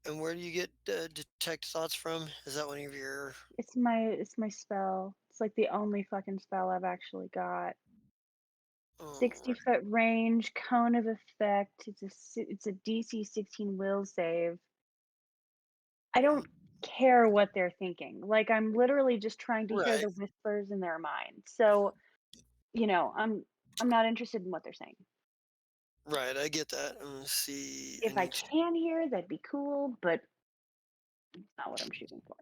A: and where do you get detect thoughts from? Is that one of your?
D: It's my spell. It's like the only fucking spell I've actually got.
A: All
D: 60-foot range, cone of effect. It's a DC 16 will save. I don't care what they're thinking. Like I'm literally just trying to hear
A: right,
D: the whispers in their mind. So, I'm not interested in what they're saying.
A: right. I get that. I'm gonna see. I
D: If I
A: need to
D: can hear, that'd be cool, but it's not what I'm shooting for.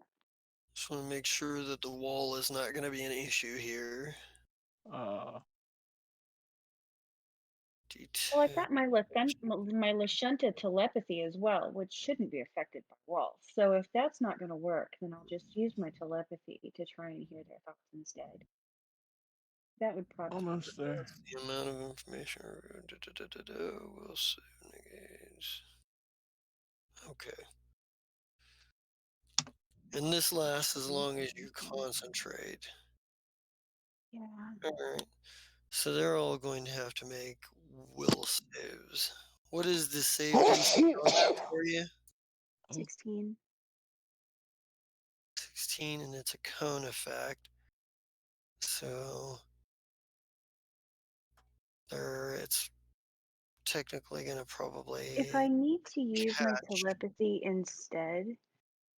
A: just want to make sure that the wall is not going to be an issue here.
C: Uh,
D: Well, I've
A: Detect.
D: got my Lashunta telepathy as well, which shouldn't be affected by walls. So if that's not going to work, then I'll just use my telepathy to try and hear their thoughts instead. That would probably be
C: almost there.
A: What's the amount of information? We'll see. Negate. Okay. And this lasts as long as you concentrate.
D: yeah,
A: All right. So they're all going to have to make will saves. What is the save DC on that for you?
D: 16.
A: 16, and it's a cone effect. So it's technically going to
D: If I
A: probably
D: need to use my
A: catch.
D: telepathy instead,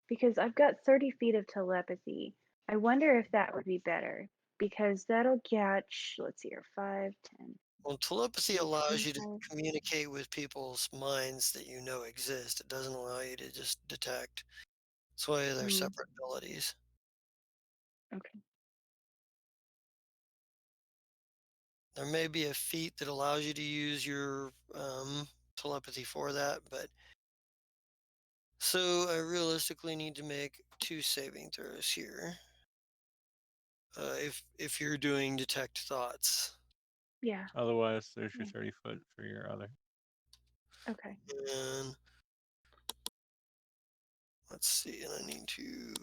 D: because I've got 30 feet of telepathy, I wonder if that would be better. Because that'll catch, let's see here, 5, 10,
A: Well, telepathy
D: 15,
A: allows you to
D: 25.
A: communicate with people's minds that you know exist. It doesn't allow you to just detect. That's why they're
D: Mm,
A: separate abilities.
D: okay.
A: There may be a feat that allows you to use your telepathy for that, but so I realistically need to make 2 saving throws here. If you're doing detect thoughts,
D: Yeah.
C: Otherwise, there's your
D: Yeah.
C: 30 foot for your other.
D: Okay.
A: and let's see, and I need to.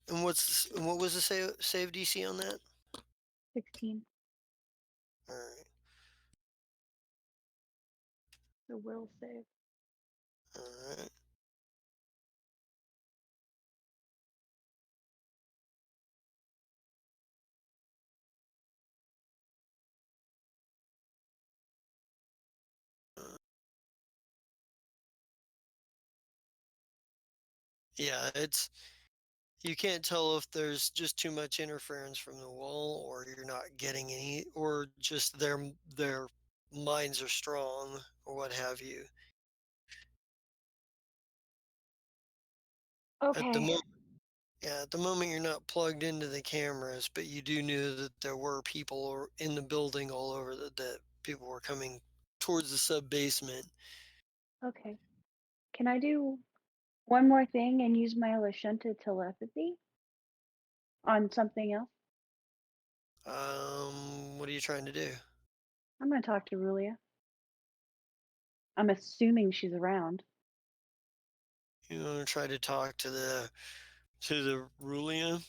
A: And what was the save DC on that?
D: 16.
A: All right,
D: The will save.
A: all right. Uh, yeah, it's you can't tell if there's just too much interference from the wall, or you're not getting any, or just their minds are strong, or what have you. At the
D: Okay.
A: moment, yeah, at the moment you're not plugged into the cameras, but you do know that there were people in the building all over that people were coming towards the sub basement.
D: Okay. Can I do one more thing and use my Lashunta telepathy on something else?
A: What are you trying to do?
D: I'm going to talk to Rulia. I'm assuming she's around.
A: You want to try to talk to the Rulia?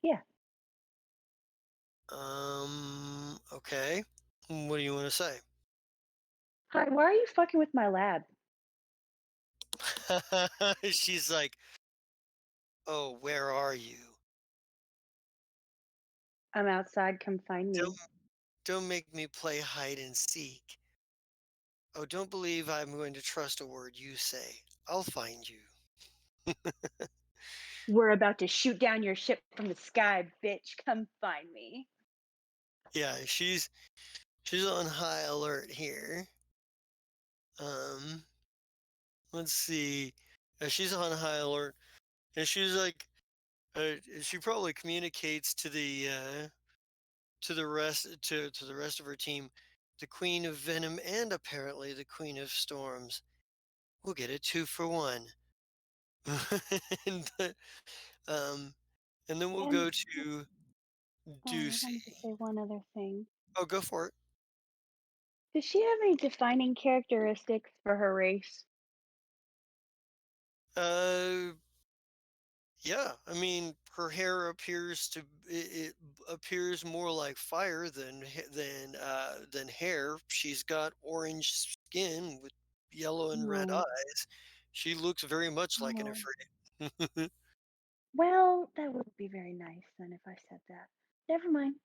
D: Yeah.
A: Okay. What do you want to say?
D: Hi, why are you fucking with my lab?
A: She's like, "Oh, where are you?
D: I'm outside. Come find
A: Don't
D: me.
A: don't make me play hide and seek. Oh, don't believe I'm going to trust a word you say. I'll find you."
D: We're about to shoot down your ship from the sky, bitch. Come find me.
A: Yeah, she's on high alert here. Um, let's see. She's on high alert, and she's like, she probably communicates to the rest of her team, the Queen of Venom and apparently the Queen of Storms. We'll get a 2 for 1. and, um, and then we'll
D: And
A: go to
D: oh, I
A: Ducey.
D: wanted to say one other thing.
A: Oh, go for it.
D: Does she have any defining characteristics for her race?
A: Uh, yeah. I mean, her hair appears to it appears more like fire than hair. She's got orange skin with yellow and red
D: No.
A: eyes. She looks very much like an
D: Oh.
A: Ifrit.
D: Well, that would be very nice then if I said that. Never mind.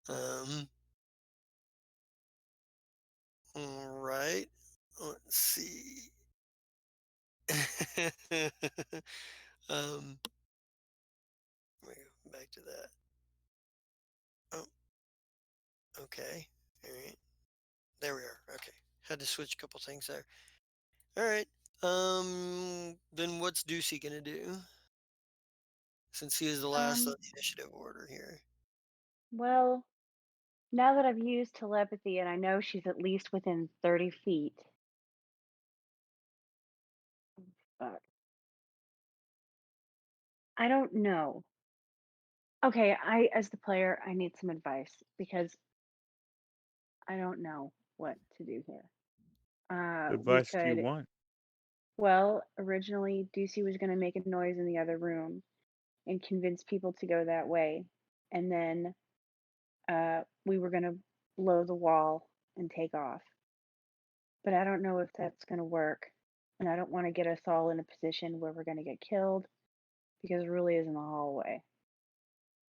A: um, all right. Let's see. um, let me go back to that. Oh, okay. All right. There we are. Okay. Had to switch a couple things there. All right. Then what's Ducey gonna do? Since he is the last on
D: Um,
A: the initiative order here.
D: well, now that I've used telepathy and I know she's at least within 30 feet. Fuck. I don't know. Okay, as the player, I need some advice because I don't know what to do here.
C: What
D: We
C: advice do you
D: could,
C: want?
D: well, originally Ducey was going to make a noise in the other room and convince people to go that way. And then we were going to blow the wall and take off. But I don't know if that's going to work. And I don't want to get us all in a position where we're going to get killed because Ruli is in the hallway.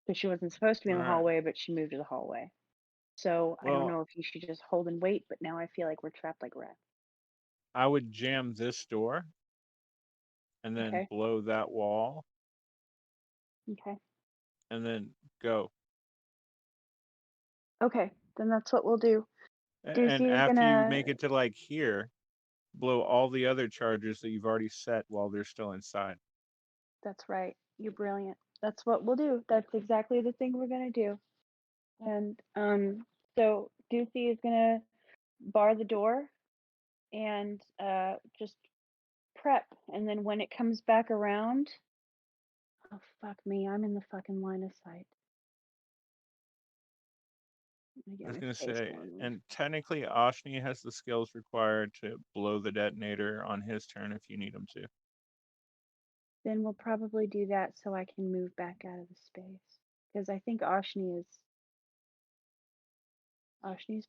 D: But she wasn't supposed to be
C: All
D: in the
C: right.
D: hallway, but she moved to the hallway. So I don't
C: Well,
D: know if you should just hold and wait, but now I feel like we're trapped like rats.
C: I would jam this door and then
D: Okay.
C: blow that wall
D: Okay.
C: and then go.
D: Okay. Then that's what we'll do.
C: And
D: Ducey is
C: after you
D: gonna.
C: make it to like here, blow all the other charges that you've already set while they're still inside.
D: That's right. You're brilliant. That's what we'll do. That's exactly the thing we're gonna do. And so Ducey is gonna bar the door and just prep. And then when it comes back around, oh fuck me, I'm in the fucking line of sight. Let me
C: I
D: get
C: was
D: my
C: going to
D: space
C: say,
D: normally.
C: and technically, Oshni has the skills required to blow the detonator on his turn if you need him to.
D: Then we'll probably do that so I can move back out of the space. Because I think Oshni's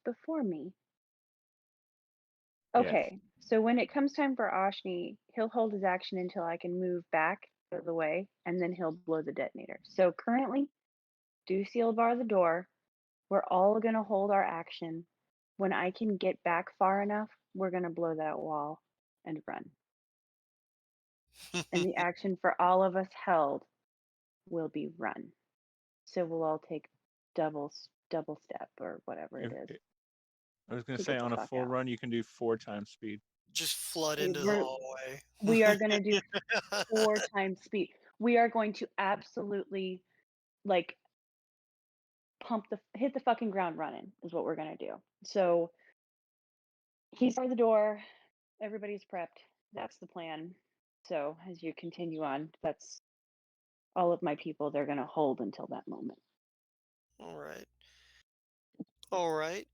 D: before me.
C: Yes.
D: Okay, so when it comes time for Oshni, he'll hold his action until I can move back out of the way, and then he'll blow the detonator. So currently, do seal bar the door. We're all gonna hold our action. When I can get back far enough, we're gonna blow that wall and run. And the action for all of us held will be run. So we'll all take double step or whatever it
C: If,
D: is
C: I was going to
D: to
C: say,
D: get the
C: on a
D: fuck
C: full
D: out.
C: run, you can do 4 times speed.
A: Just flood
D: We,
A: into the
D: we're
A: hallway.
D: we are gonna do 4 times speed. We are going to absolutely like hit the fucking ground running is what we're gonna do. So he's by the door, everybody's prepped. That's the plan. So as you continue on, that's all of my people they're gonna hold until that moment.
A: All right. All right.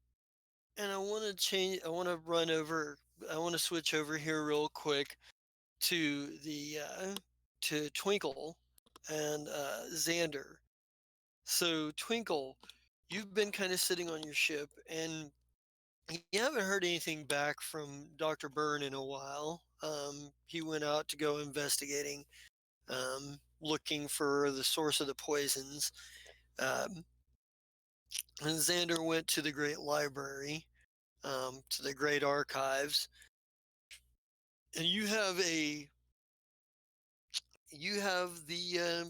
A: And I want to change. I want to run over. I want to switch over here real quick to the to Twinkle and Xander. So Twinkle, you've been kind of sitting on your ship, and you haven't heard anything back from Dr. Byrne in a while. He went out to go investigating, looking for the source of the poisons. Um, and Xander went to the Great Library, to the Great Archives, and you have the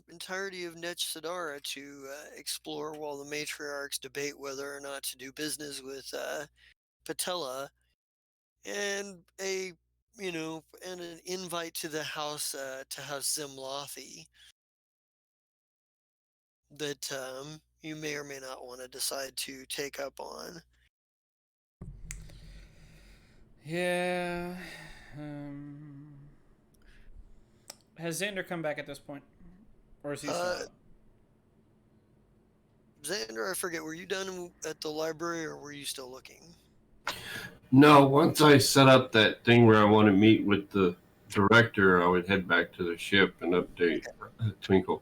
A: entirety of Nech Sadara to explore while the matriarchs debate whether or not to do business with Patella, and and an invite to the house to House Zimlothi that you may or may not want to decide to take up on.
G: Yeah. Has Xander come back at this point? Or is he still
A: Uh,
G: out?
A: Xander, I forget, were you done at the library or were you still looking?
H: No, once I set up that thing where I want to meet with the director, I would head back to the ship and update Twinkle.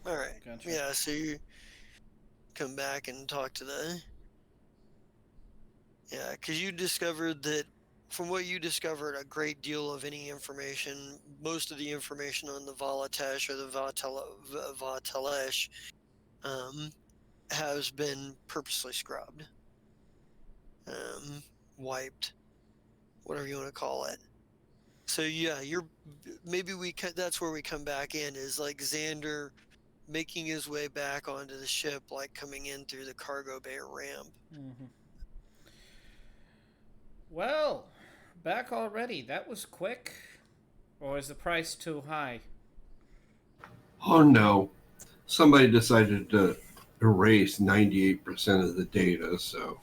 A: All right.
G: Gotcha.
A: Yeah, so you come back and talk to the. Yeah, because you discovered that, from what you discovered, a great deal of any information, most of the information on the Valatesh or the Vatalesh, um, has been purposely scrubbed, um, wiped, whatever you want to call it. So yeah, maybe that's where we come back in, is like Xander making his way back onto the ship, like coming in through the cargo bay ramp.
G: Mm-hmm. Well, back already. That was quick. Or is the price too high?
H: Oh no, somebody decided to erase 98% of the data, so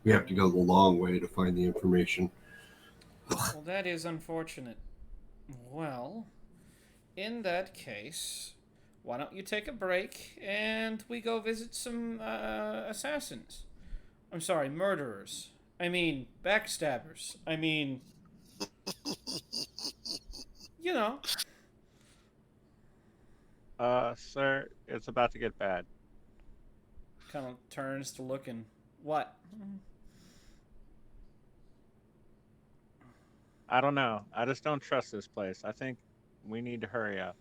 H: we have to go the long way to find the information.
G: Well, that is unfortunate. Well, in that case, why don't you take a break and we go visit some assassins? I'm sorry, murderers. I mean, backstabbers. I mean, you know.
C: Sir, it's about to get bad.
G: Kind of turns to looking. What?
C: I don't know. I just don't trust this place. I think we need to hurry up.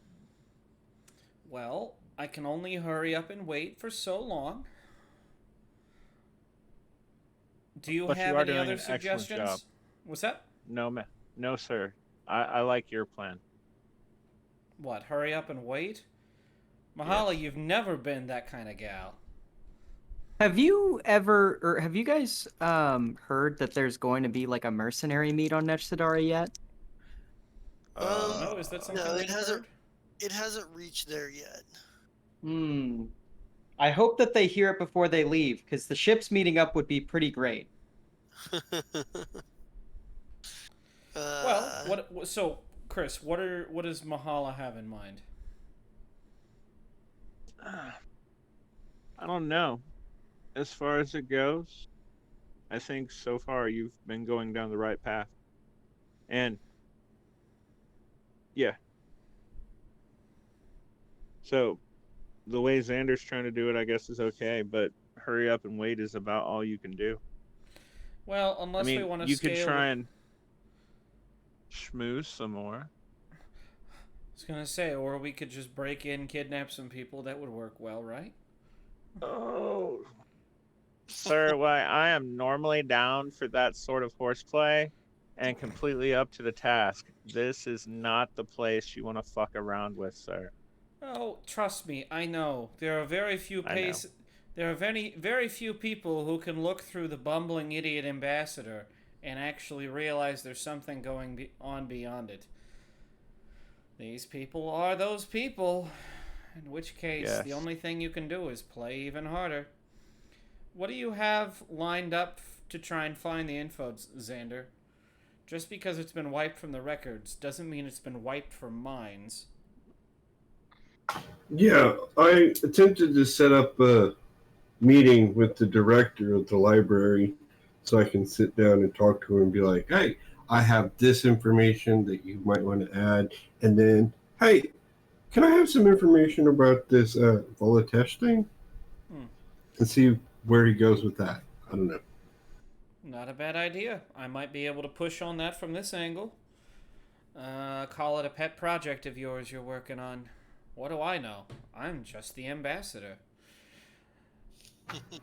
G: Well, I can only hurry up and wait for so long. Do you
C: But you
G: have
C: are
G: any
C: doing
G: other
C: an excellent job.
G: suggestions? What's that?
C: No, sir. I like your plan.
G: What, hurry up and wait? Mahala,
C: Yes.
G: you've never been that kind of gal.
F: Have you ever, or have you guys heard that there's going to be like a mercenary meet on Nextadara yet?
G: No, is that something
A: No,
G: that you've heard?
A: it hasn't reached there yet.
F: Hmm. I hope that they hear it before they leave, because the ships meeting up would be pretty great.
G: Well, what? So, Chris, what does Mahala have in mind?
C: I don't know. As far as it goes, I think so far you've been going down the right path. And yeah. So the way Xander's trying to do it, I guess, is okay, but hurry up and wait is about all you can do.
G: Well,
C: I
G: unless we
C: mean,
G: want to
C: you could
G: scale.
C: try and schmooze some more.
G: I was gonna say, or we could just break in, kidnap some people. That would work well, right?
C: Oh, sir, why I am normally down for that sort of horseplay and completely up to the task. This is not the place you want to fuck around with, sir.
G: Oh, trust me, I know. There are very few
C: I know.
G: There are very few people who can look through the bumbling idiot ambassador and actually realize there's something going on beyond it. These people are those people. In which case,
C: Yes.
G: the only thing you can do is play even harder. What do you have lined up to try and find the info, Xander? Just because it's been wiped from the records doesn't mean it's been wiped from minds.
H: Yeah, I attempted to set up a meeting with the director of the library so I can sit down and talk to him and be like, hey, I have this information that you might want to add. And then, hey, can I have some information about this Volatesh thing? And see where he goes with that. I don't know.
G: Not a bad idea. I might be able to push on that from this angle. Call it a pet project of yours you're working on. What do I know? I'm just the ambassador.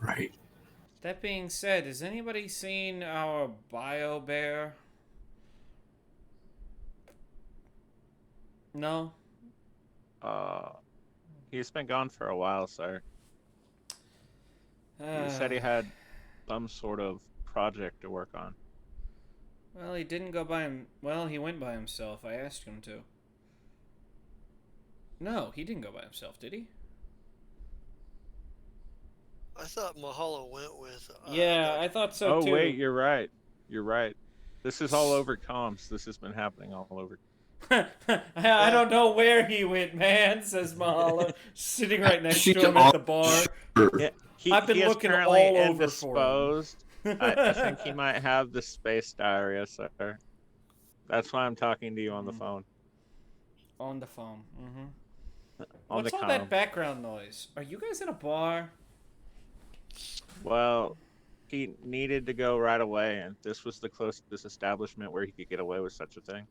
H: Right.
G: That being said, has anybody seen our bio bear? No?
C: He's been gone for a while, sir. He said he had some sort of project to work on.
G: Well, he didn't go by him. Well, he went by himself. I asked him to. No, he didn't go by himself, did he?
A: I thought Mahalo went with.
G: Yeah, I thought so
C: Oh,
G: too.
C: wait, you're right. You're right. This is all over comms. This has been happening all over.
G: I don't know where he went, man, says Mahala, sitting right next
H: She's
G: to him at the bar.
C: Yeah,
G: I've been
C: he is
G: looking
C: currently
G: all over
C: indisposed.
G: for him.
C: I think he might have the space diarrhea, sir. That's why I'm talking to you on the
G: Mm.
C: phone.
G: On the phone. Mm-hmm.
C: On
G: What's
C: the
G: all
C: comm.
G: that background noise? Are you guys in a bar?
C: Well, he needed to go right away, and this was the closest establishment where he could get away with such a thing.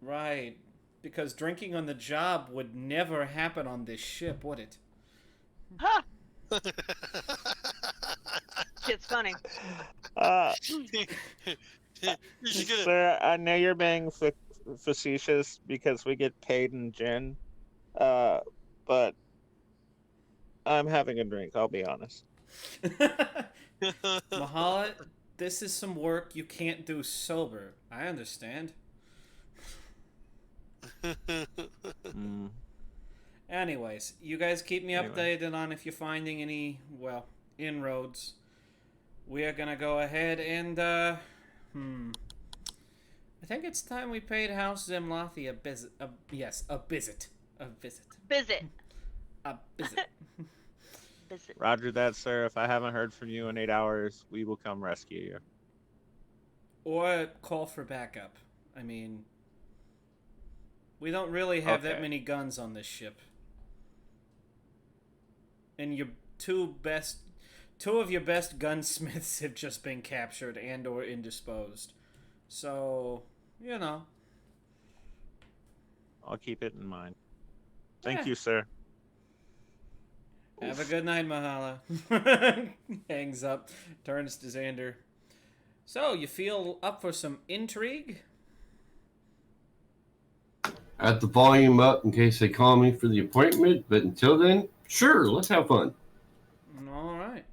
G: Right. Because drinking on the job would never happen on this ship, would it?
E: Ha! Shit's funny.
A: You should get
C: Sir, I know you're being facetious because we get paid in gin, but I'm having a drink, I'll be honest.
G: Mahala, this is some work you can't do sober. I understand.
C: Mm.
G: Anyways, you guys keep me
C: Anyway.
G: updated on if you're finding any, well, inroads. We are gonna go ahead and, I think it's time we paid House Zemlathi a visit. Yes, a visit. A visit.
E: Visit.
G: A visit.
E: Visit.
C: Roger that, sir. If I haven't heard from you in 8 hours, we will come rescue you.
G: Or call for backup. I mean, we don't really have that
C: Okay.
G: many guns on this ship. And your two of your best gunsmiths have just been captured and or indisposed. So, you know.
C: I'll keep it in mind. Thank
G: Yeah.
C: you, sir.
G: Have a good night, Mahala. Hangs up, turns to Xander. So, you feel up for some intrigue?
H: At the volume up in case they call me for the appointment, but until then, sure, let's have fun.
G: All right.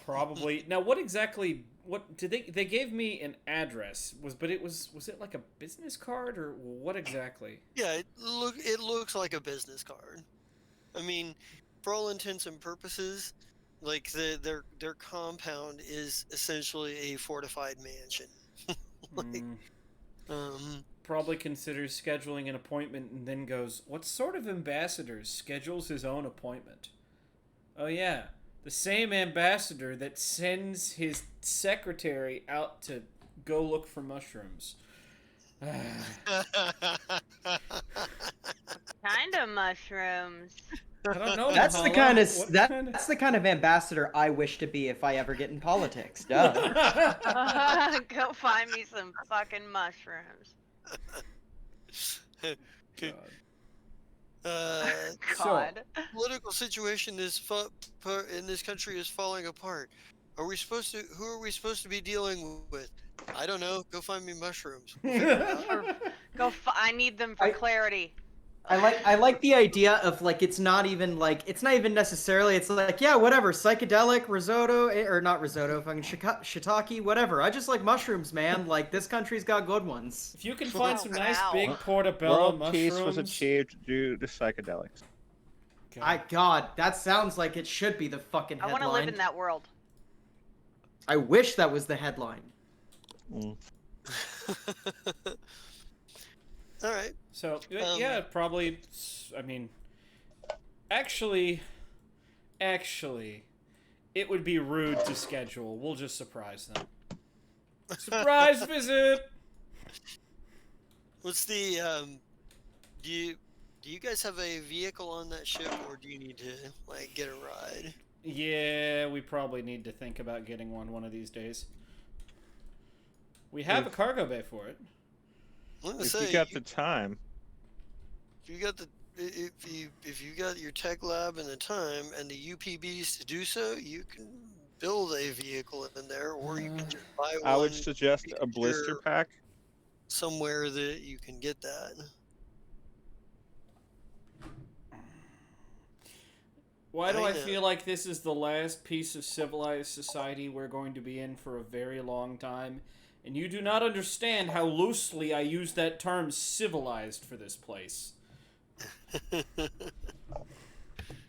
G: Probably. Now, what exactly? What did they gave me an address? Was it like a business card or what exactly?
A: Yeah, it looks like a business card. I mean, for all intents and purposes, like their compound is essentially a fortified mansion. Like,
G: Probably considers scheduling an appointment and then goes, "What sort of ambassador schedules his own appointment?" Oh yeah, the same ambassador that sends his secretary out to go look for mushrooms.
E: Kind of mushrooms.
G: I don't know.
F: That's the
G: Mahala.
F: kind of
G: What
F: that's the kind of ambassador I wish to be if I ever get in politics. Duh.
E: Go find me some fucking mushrooms.
G: God.
E: God.
A: Political situation in this country is falling apart. Who are we supposed to be dealing with? I don't know. Go find me mushrooms. We'll figure it out.
E: I need them for clarity.
F: I like the idea of like it's not even necessarily it's like yeah whatever psychedelic risotto or not risotto fucking shiitake whatever I just like mushrooms man like this country's got good ones.
G: If you can find some nice
E: wow.
G: big portobello
C: World peace
G: mushrooms.
C: was achieved due to psychedelics.
F: God, that sounds like it should be the fucking
E: I
F: headline.
E: want to live in that world.
F: I wish that was the headline.
C: Mm.
A: All right.
G: So yeah, probably. I mean, actually, it would be rude to schedule. We'll just surprise them. Surprise visit.
A: What's the do you guys have a vehicle on that ship, or do you need to like get a ride?
G: Yeah, we probably need to think about getting one of these days. We have a cargo bay for it.
C: If you got the time.
A: If you got your tech lab and the time and the UPBs to do so, you can build a vehicle in there, or you can just buy one.
C: I would suggest a blister pack.
A: Somewhere that you can get that.
G: Why do I feel like this is the last piece of civilized society we're going to be in for a very long time? And you do not understand how loosely I use that term civilized for this place.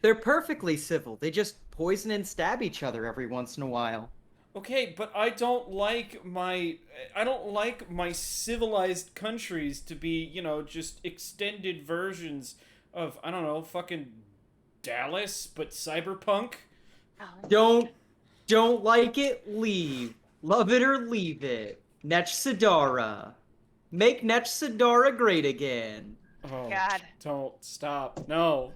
F: They're perfectly civil. They just poison and stab each other every once in a while.
G: Okay, but I don't like my civilized countries to be, just extended versions of, I don't know, fucking Dallas, but cyberpunk.
F: Don't like it, leave. Love it or leave it. Netch Make Netch great again.
G: Oh,
E: God.
G: don't stop. No.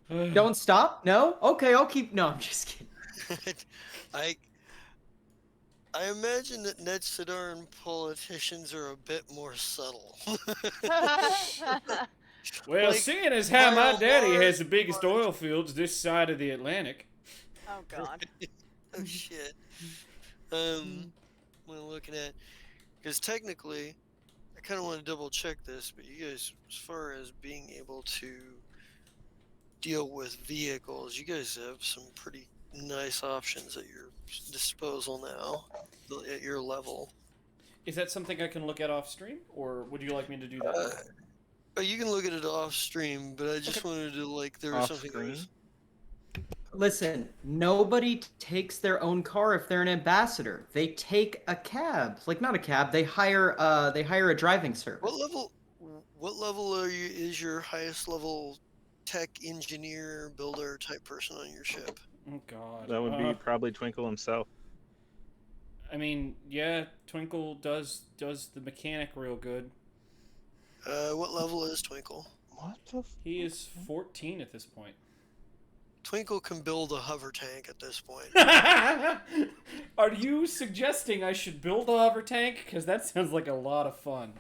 F: Don't stop? No? Okay, I'll keep. No, I'm just kidding.
A: I I imagine that Ned Sidoran politicians are a bit more subtle.
G: Well,
A: Like
G: seeing as how
A: by
G: my
A: a
G: daddy has
A: large
G: the biggest
A: margin.
G: oil fields this side of the Atlantic.
E: Oh God.
A: Oh shit. Um, when looking at, because technically, I kind of want to double check this, but you guys, as far as being able to deal with vehicles, you guys have some pretty nice options at your disposal now, at your level.
G: Is that something I can look at off stream, or would you like me to do that
A: Uh,
G: now?
A: but you can look at it off stream, but I
G: Okay.
A: just wanted to like there was
C: Off
A: something I was.
C: screen.
F: Listen, nobody takes their own car if they're an ambassador. They take a cab. Like not a cab, they hire a driving
A: What
F: service.
A: level? What level are you? Is your highest level tech engineer builder type person on your ship?
G: Oh God.
C: That would be probably Twinkle himself.
G: I mean, yeah, Twinkle does the mechanic real good.
A: What level is Twinkle?
C: What the?
G: He is 14 at this point.
A: Twinkle can build a hover tank at this point.
G: Are you suggesting I should build a hover tank? Because that sounds like a lot of fun.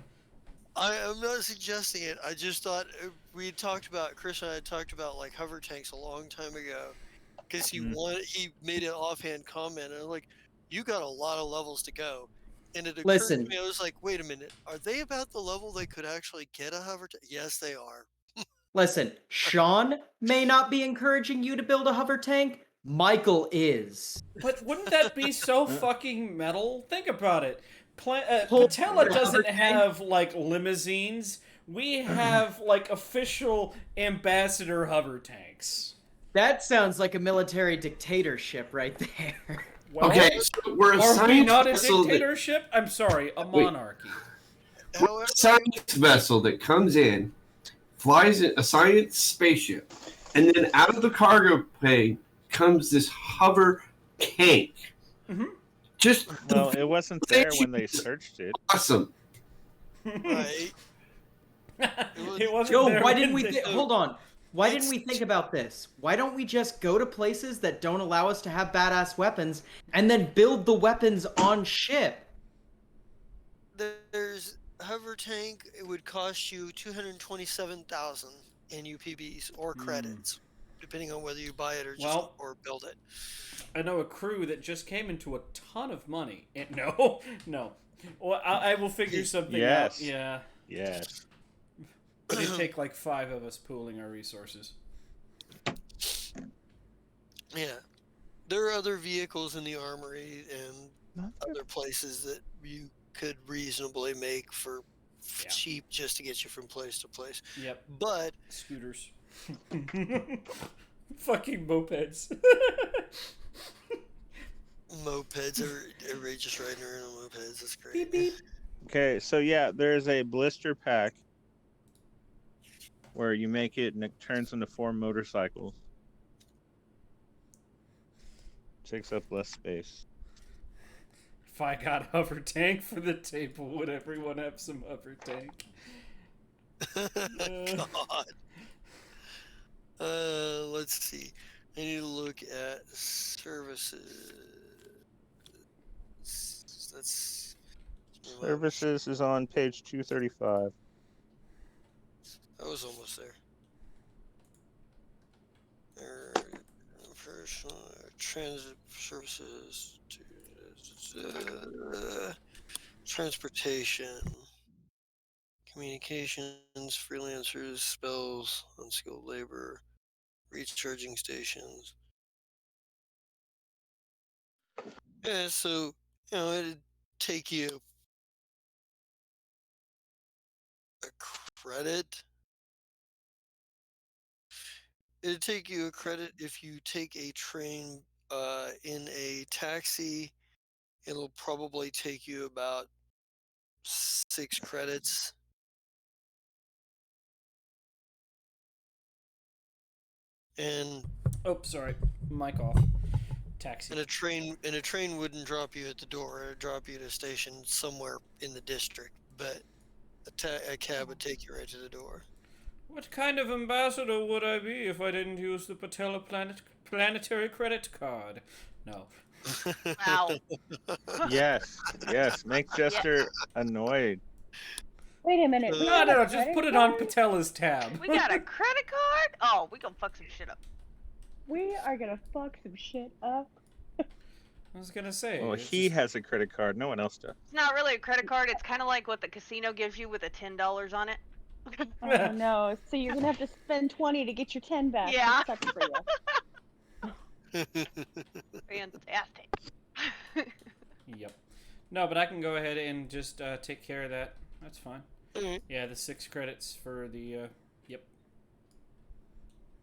A: I'm not suggesting it. I just thought we talked about Chris and I had talked about like hover tanks a long time ago because he made an offhand comment and I'm like, you got a lot of levels to go, and it occurred to
F: Listen,
A: me I was like, wait a minute, are they about the level they could actually get a hover tank? Yes, they are.
F: listen. Sean may not be encouraging you to build a hover tank. Michael is.
G: But wouldn't that be so fucking metal? Think about it.
F: Hold
G: Patella
F: your hover
G: doesn't
F: tank.
G: have like limousines. We have like official ambassador hover tanks.
F: That sounds like a military dictatorship right there.
G: Well,
H: Okay, so we're a
G: are we
H: science
G: not a
H: vessel that
G: dictatorship? I'm sorry, a
H: Wait.
G: monarchy.
H: we're
A: However,
H: a science vessel that comes in, flies in a science spaceship, and then out of the cargo bay comes this hover tank.
G: Mhm.
H: Just
C: Well,
H: the
C: it wasn't
H: thing
C: there when they searched it.
H: awesome.
A: right?
G: It wasn't
F: Yo,
G: there
F: why didn't
G: when
F: we
G: they-
F: hold on? Why didn't
A: Let's-
F: we think about this? Why don't we just go to places that don't allow us to have badass weapons and then build the weapons on ship?
A: There's hover tank. It would cost you 227,000 in UPBs or credits, depending on whether you buy it or just
G: Well-
A: or build it.
G: I know a crew that just came into a ton of money. And no, no. Well, I will figure something
C: Yes.
G: out. Yeah.
C: Yes.
G: It'd take like 5 of us pooling our resources.
A: Yeah, there are other vehicles in the armory and
C: Not
A: other places that you could reasonably make for
G: Yeah.
A: cheap just to get you from place to place.
G: Yep.
A: But
G: Scooters. Fucking mopeds.
A: mopeds, everybody just riding around on mopeds. That's great.
G: Beep beep.
C: Okay, so yeah, there's a blister pack where you make it and it turns into 4 motorcycles. Takes up less space.
G: If I got hover tank for the table, would everyone have some hover tank?
A: God. Let's see. I need to look at services. That's
C: Services is on page 235.
A: I was almost there. Personal transit services, transportation, communications, freelancers, spells, unskilled labor, recharging stations. Yeah, so it'd take you a credit. It'd take you a credit if you take a train in a taxi, it'll probably take you about 6 credits. And
G: Oh, sorry. Mic off. Taxi.
A: and a train wouldn't drop you at the door. It'd drop you at a station somewhere in the district, but a cab would take you right to the door.
G: What kind of ambassador would I be if I didn't use the planetary credit card? No.
E: Wow.
C: Yes, yes. Make
E: Yeah.
C: Jester annoyed.
D: Wait a minute. We
G: No,
D: have a
G: no, just
D: credit
G: put it on
D: card?
G: Patella's tab.
E: We got a credit card? Oh, we gonna fuck some shit up.
D: We are gonna fuck some shit up.
G: I was gonna say.
C: Well,
G: it's
C: he
G: just-
C: has a credit card. No one else does.
E: It's not really a credit card. It's kind of like what the casino gives you with a $10 on it.
D: Oh no! So you're gonna have to spend 20 to get your 10 back.
E: Yeah.
D: That sucks for you.
E: Fantastic.
G: Yep. No, but I can go ahead and just take care of that. That's fine.
A: Alright.
G: Yeah, the 6 credits for the. Yep.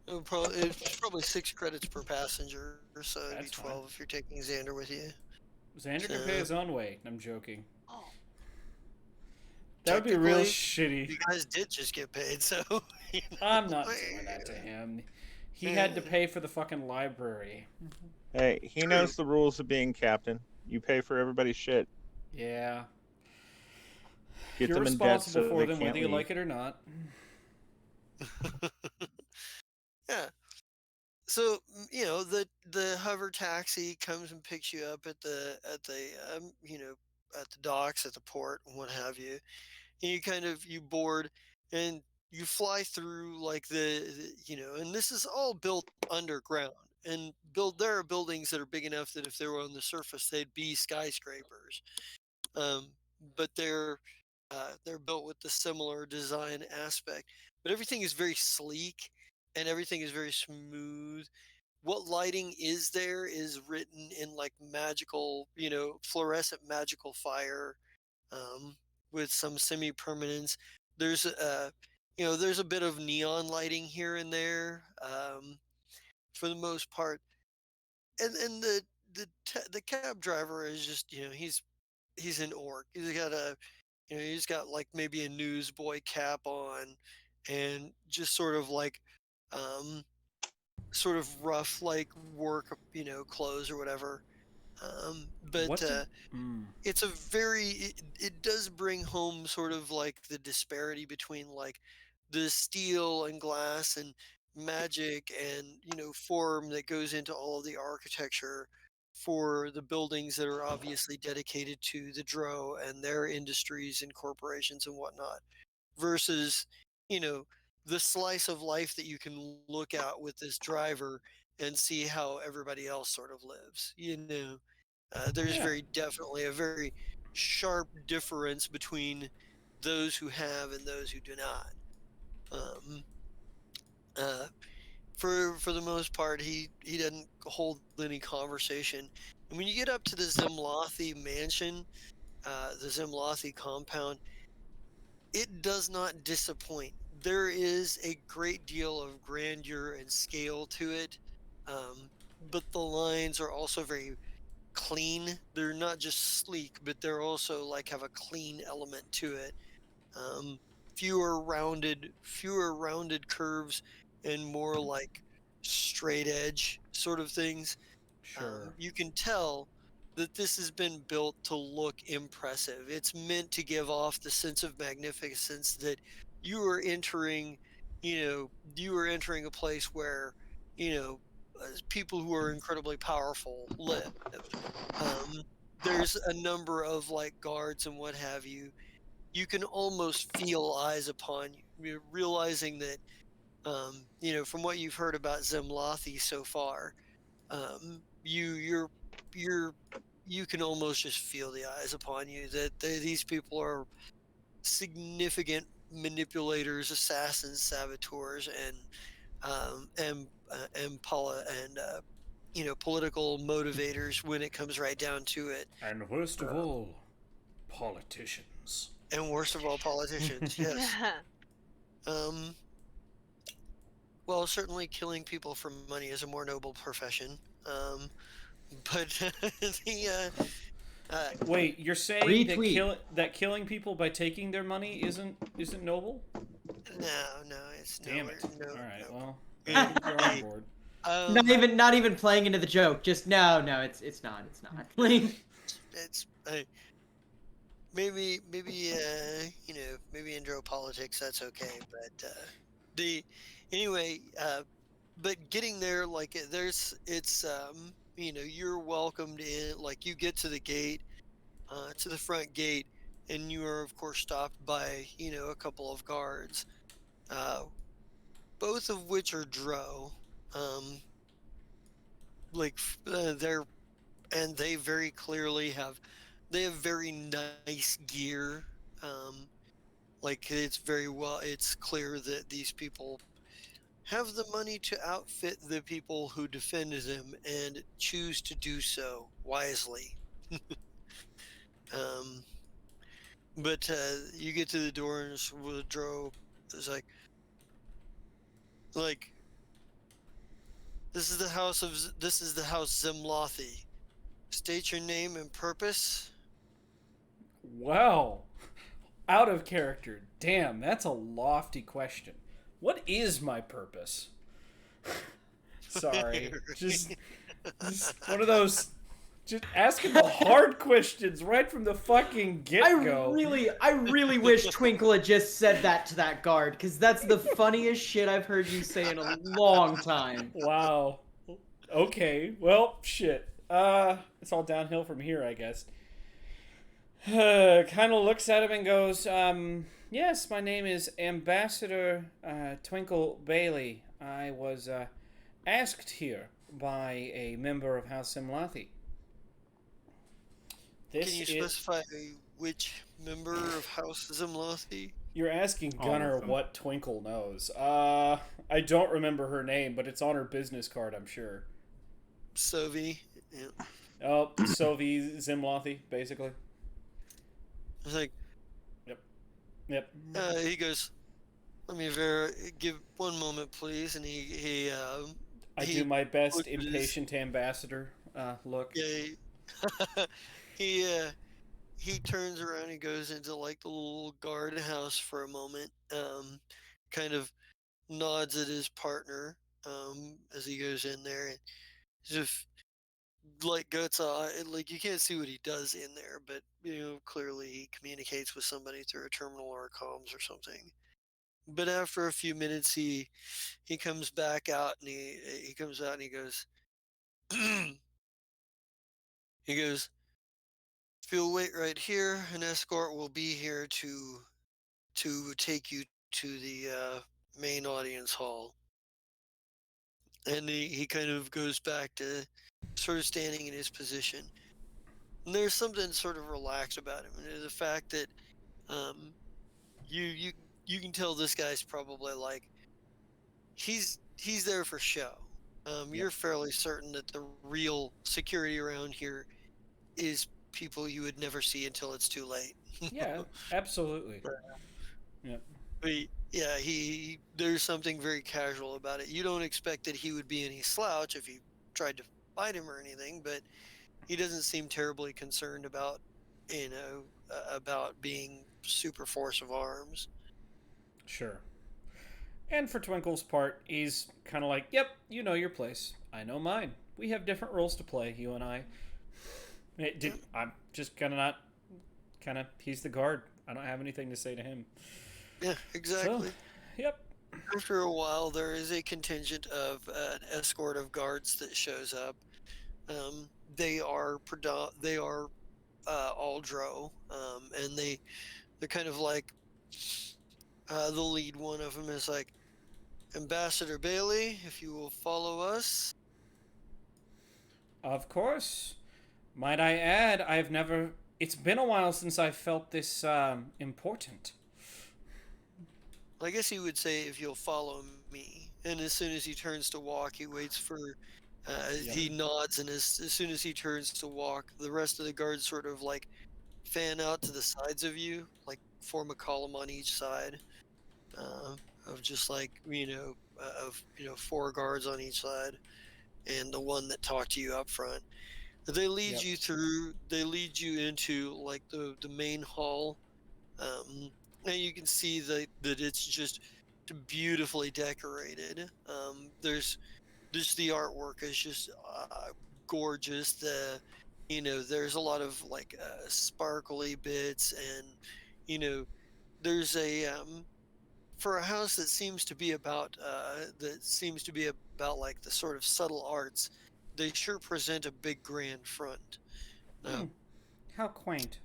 A: It's probably 6 credits per passenger, so it'd be
G: That's
A: 12
G: fine.
A: if you're taking Xander with you.
G: Xander can pay his own way. I'm joking.
E: Oh.
G: That would be real
A: Technically,
G: shitty.
A: You guys did just get paid, so.
G: I'm not doing that to him. He had to pay for the fucking library.
C: Hey, he knows the rules of being captain. You pay for everybody's shit.
G: Yeah.
C: Get
G: You're
C: them in debt
G: responsible
C: so
G: for
C: they
G: them
C: can't
G: whether you
C: leave.
G: like it or not.
A: Yeah. So the hover taxi comes and picks you up at the at the docks, at the port, and what have you. And you board, and you fly through like and this is all built underground. And there are buildings that are big enough that if they were on the surface, they'd be skyscrapers. Um, but they're built with the similar design aspect. But everything is very sleek, and everything is very smooth. What lighting is there is written in like magical, fluorescent magical fire, um, with some semi-permanence. There's there's a bit of neon lighting here and there, for the most part. And the cab driver is just, he's an orc. He's got like maybe a newsboy cap on, and just sort of like, um, sort of rough like work, clothes or whatever. But
G: What did. Mm.
A: it's it does bring home sort of like the disparity between like the steel and glass and magic and form that goes into all of the architecture for the buildings that are obviously dedicated to the Dro and their industries and corporations and whatnot, versus you know the slice of life that you can look at with this driver and see how everybody else sort of lives. There's
G: Yeah.
A: very definitely a very sharp difference between those who have and those who do not. Um, uh, for the most part, he doesn't hold any conversation. And when you get up to the Zimlothi mansion, the Zimlothi compound, it does not disappoint. There is a great deal of grandeur and scale to it, but the lines are also very clean. They're not just sleek, but they're also like have a clean element to it. Um, fewer rounded curves, and more like straight edge sort of things.
G: Sure.
A: You can tell that this has been built to look impressive. It's meant to give off the sense of magnificence that you are entering, you are entering a place where, people who are incredibly powerful live. Um, there's a number of like guards and what have you. You can almost feel eyes upon you. You're realizing that, from what you've heard about Zemlothi so far, you're you can almost just feel the eyes upon you that these people are significant manipulators, assassins, saboteurs, and political motivators when it comes right down to it.
G: And worst of all, politicians.
A: And worst of all, politicians. Yes. Um, well, certainly killing people for money is a more noble profession. Um, but the
G: Wait, you're saying that
F: Retweet.
G: killing people by taking their money isn't noble?
A: no, it's
G: Damn
A: nowhere.
G: it.
A: No,
G: All right,
A: no.
G: well, bad
A: Hey,
G: people are on
A: hey,
G: board.
F: Not even playing into the joke. Just no, it's not. It's not.
A: it's maybe maybe in politics that's okay, but the anyway but getting there like there's it's you're welcomed in, like you get to the gate, to the front gate, and you are of course stopped by a couple of guards, uh both of which are dro, um they're and they very clearly they have very nice gear, um like it's clear that these people have the money to outfit the people who defend them and choose to do so wisely. um but you get to the door and it's Woodrow is like this is the house Zimlothi. State your name and purpose.
G: Wow. Out of character. Damn, that's a lofty question. What is my purpose? Sorry. Just one of those. Just asking the hard questions right from the fucking get go.
F: I really wish Twinkle had just said that to that guard, because that's the funniest shit I've heard you say in a long time.
G: Wow. Okay. Well, shit. It's all downhill from here, I guess. Kind of looks at him and goes, yes, my name is Ambassador Twinkle Bailey. I was asked here by a member of House Simlathi.
A: Can you specify which member of House Zimlothi?
G: You're asking
C: All of
G: Gunnar
C: them.
G: what Twinkle knows. I don't remember her name, but it's on her business card, I'm sure.
A: Sovi. Yeah.
G: Oh, Sovi Zimlothi, basically.
A: It's like,
G: Yep.
A: he goes, let me give one moment, please. And
G: I
A: he
G: do my best
A: looks at his-
G: impatient ambassador look.
A: yeah, he he turns around and goes into like the little guard house for a moment, kind of nods at his partner, as he goes in there, and just like guts like you can't see what he does in there, but clearly he communicates with somebody through a terminal or comms or something. But after a few minutes, he comes back out, and he comes out and he goes, he goes, if you'll wait right here, an escort will be here to take you to the main audience hall. And he kind of goes back to sort of standing in his position. And there's something sort of relaxed about him, and the fact that um, you you can tell this guy's probably like he's there for show.
G: Yep.
A: You're fairly certain that the real security around here is people you would never see until it's too late.
G: Yeah, absolutely. Yep.
A: But yeah, there's something very casual about it. You don't expect that he would be any slouch if you tried to fight him or anything, but he doesn't seem terribly concerned about about being super force of arms.
G: Sure. And for Twinkle's part, he's kind of like, yep, you know your place. I know mine. We have different roles to play, you and I. I'm just kind of not. He's the guard. I don't have anything to say to him.
A: Yeah, exactly.
G: So, yep.
A: After a while, there is a contingent of an escort of guards that shows up. They are all dro, and they're kind of like the lead one of them is like, Ambassador Bailey, if you will follow us.
G: Of course. Might I add, I've never. It's been a while since I felt this important.
A: I guess he would say, if you'll follow me. And as soon as he turns to walk, he waits for.
G: Yep.
A: He nods, and as soon as he turns to walk, the rest of the guards sort of like fan out to the sides of you, like form a column on each side, uh, of just like four guards on each side, and the one that talked to you up front. They lead
G: Yep.
A: you through. They lead you into like the main hall. Um, and you can see that it's just beautifully decorated. There's the artwork is just gorgeous. There's a lot of like sparkly bits, and there's a for a house that seems to be about like the sort of subtle arts. They sure present a big grand front, uh,
G: Hmm. How quaint.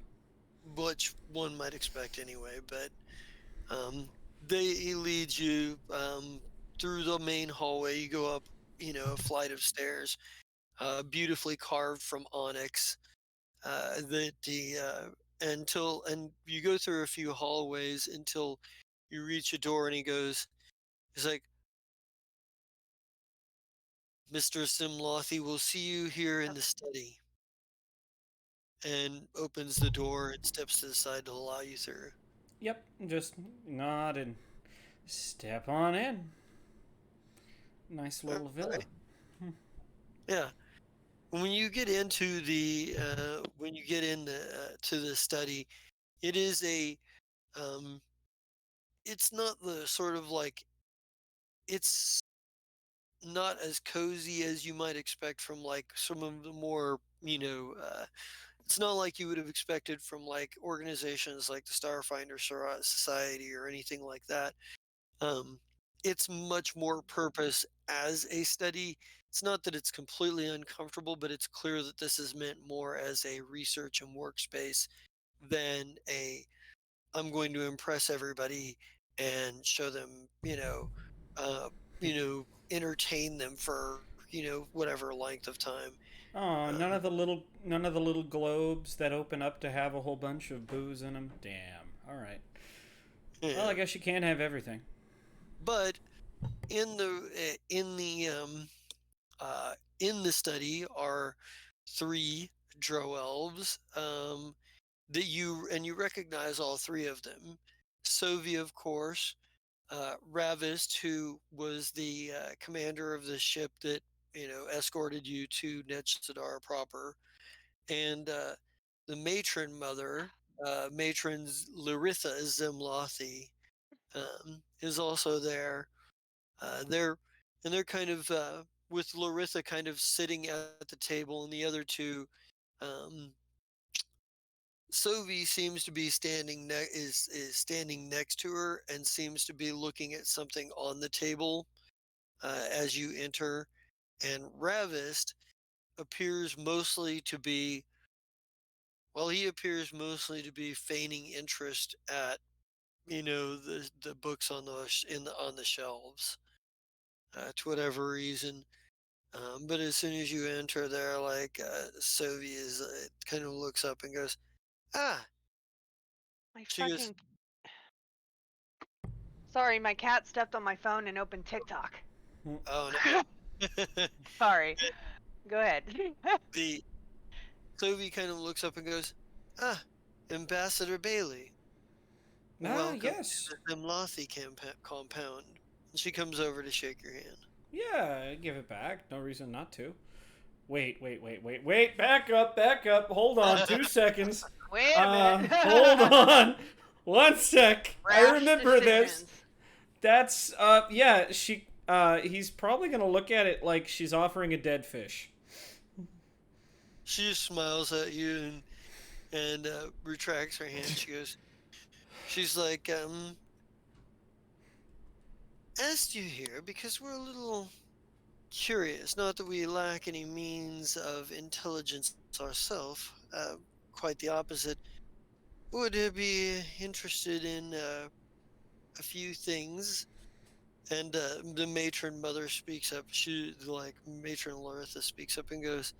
A: which one might expect anyway. But they he leads you through the main hallway. You go up, a flight of stairs, beautifully carved from onyx. That the and you go through a few hallways until you reach a door, and he's like, "Mr. Simlothy, we'll see you here in the study," and opens the door and steps to the side to allow you through.
G: Yep. Just nod and step on in. Nice
A: All
G: little villa.
A: right. Yeah. When you get in to the study, it is um it's not the sort of like it's not as cozy as you might expect from like some of the more it's not like you would have expected from like organizations like the Starfinder Society or anything like that. um it's much more purpose as a study. It's not that it's completely uncomfortable, but it's clear that this is meant more as a research and workspace than a I'm going to impress everybody and show them, entertain them for, whatever length of time.
G: Oh,
A: Um,
G: none of the little globes that open up to have a whole bunch of booze in them. Damn. All right. Well, I
A: yeah.
G: guess you can't have everything.
A: But in the in the study are three drow elves that you recognize all three of them. Sovi, of course, Ravist, who was the commander of the ship that escorted you to Netsadar proper, and the matron mother, matrons Laritha Zimlothi, is also there. They're and they're kind of with Laritha kind of sitting at the table, and the other two. Um, Sovi seems to be is standing next to her and seems to be looking at something on the table as you enter, and Ravist appears mostly to be he appears mostly to be feigning interest at the books on on the shelves to whatever reason. But as soon as you enter there, like Sovi is kind of looks up and goes, "Ah,"
E: My
A: she goes,
E: fucking. Sorry, my cat stepped on my phone and opened TikTok.
A: "Oh no."
E: Sorry. Go ahead.
A: The Sovi kind of looks up and goes, "Ah, Ambassador Bailey,
G: Ah,
A: welcome
G: yes.
A: to the Zimlothi compound." And she comes over to shake your hand.
G: Yeah, give it back. No reason not to. Wait. Back up, back up. Hold on. 2 seconds.
E: Wait a minute.
G: Hold on. 1 sec. I
E: Rash
G: remember this.
E: decisions.
G: That's, yeah, he's probably gonna look at it like she's offering a dead fish.
A: She just smiles at you and retracts her hand. She's like, asked you here because we're a little curious. Not that we lack any means of intelligence ourselves. Quite the opposite. Would be interested in a few things. And the matron mother speaks up. She, like, matron Laritha speaks up and goes,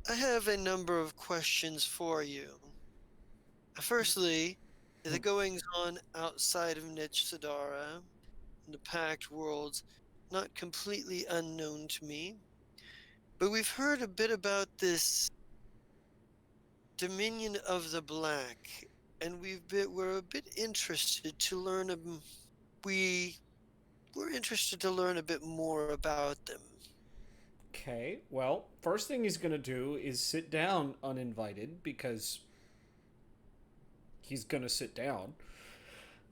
A: "I have a number of questions for you. Firstly, the goings on outside of Nich Sidara and the Pact Worlds, not completely unknown to me, but we've heard a bit about this Dominion of the Black, and we're a bit interested to learn we we're interested to learn a bit more about them."
G: Okay, well, first thing he's gonna do is sit down uninvited because he's gonna sit down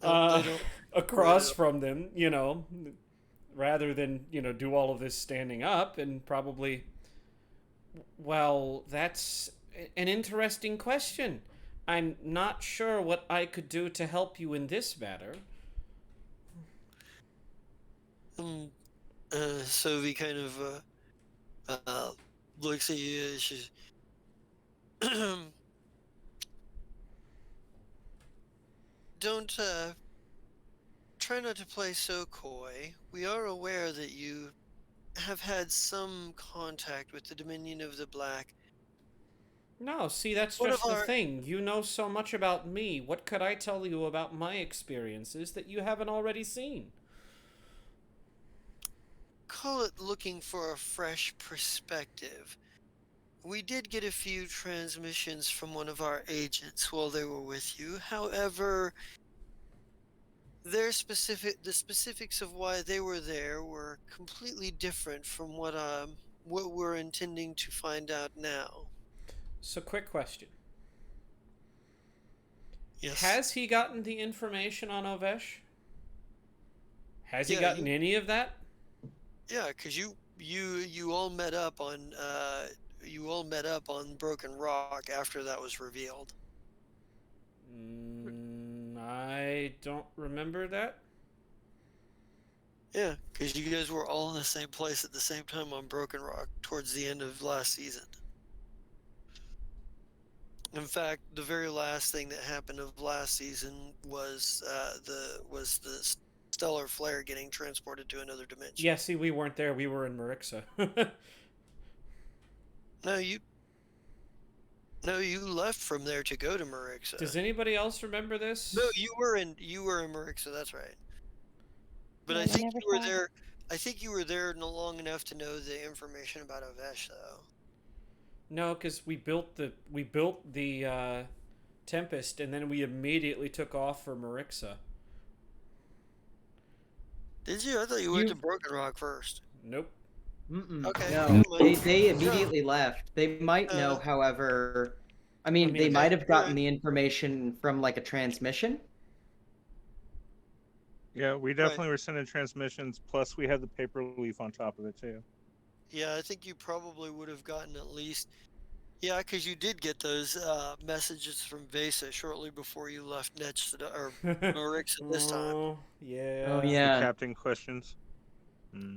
A: They
G: uh,
A: don't spread
G: across
A: it.
G: from them, rather than, do all of this standing up and probably. Well, that's an interesting question. I'm not sure what I could do to help you in this matter.
A: Um, Sylvie kind of looks at you. She's don't try not to play so coy. We are aware that you have had some contact with the Dominion of the Black.
G: No, see, that's
A: One of
G: just the
A: our
G: thing. You know so much about me. What could I tell you about my experiences that you haven't already seen?
A: call it looking for a fresh perspective. We did get a few transmissions from one of our agents while they were with you. However, the specifics of why they were there were completely different from what we're intending to find out now.
G: So, quick question.
A: Yes.
G: Has he gotten the information on Ovesh? Has he
A: Yeah,
G: gotten any of that?
A: because you all met up on Broken Rock after that was revealed.
G: I don't remember that.
A: Yeah, because you guys were all in the same place at the same time on Broken Rock towards the end of last season. In fact, the very last thing that happened of last season was the stellar flare getting transported to another dimension.
G: Yeah, see, we weren't there. We were in Marixa.
A: No, you left from there to go to Marixa.
G: Does anybody else remember this?
A: No, you were in Marixa. That's right. But
D: Yeah,
A: I
D: we
A: think
D: never
A: you were
D: saw.
A: there. I think you were there no long enough to know the information about Ovesh, though.
G: No, because we built the Tempest, and then we immediately took off for Marixa.
A: Did you? I thought you went to
F: You
A: Broken Rock first.
G: Nope.
A: Okay,
F: no,
A: never mind.
F: they
A: Yeah.
F: immediately left. They might know, however. I mean, they
G: mean,
F: might
A: Okay.
F: have gotten the information from like a transmission.
C: Yeah, we
A: Right.
C: definitely were sending transmissions. Plus, we had the paper leaf on top of it too.
A: Yeah, I think you probably would have gotten at least. Yeah, because you did get those messages from Vesa shortly before you left or Marixa this time.
G: Oh, yeah.
F: Oh
C: The
F: yeah.
C: captain questions.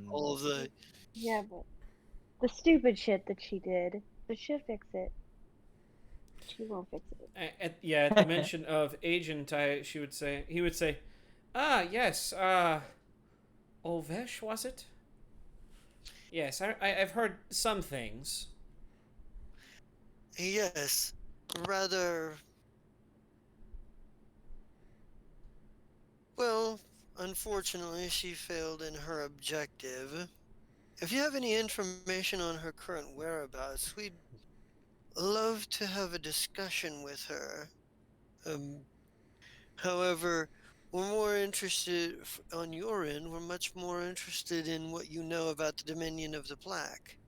A: All of the
D: Yeah, but the stupid shit that she did, but she'll fix it. She won't fix it.
G: At the mention of agent, he would say, "Ah, yes, Ovesh, was it? Yes, I've heard some things."
A: yes, rather well. Unfortunately, she failed in her objective. If you have any information on her current whereabouts, we'd love to have a discussion with her. Um, However, we're more interested on your end. We're much more interested in what you know about the Dominion of the Black.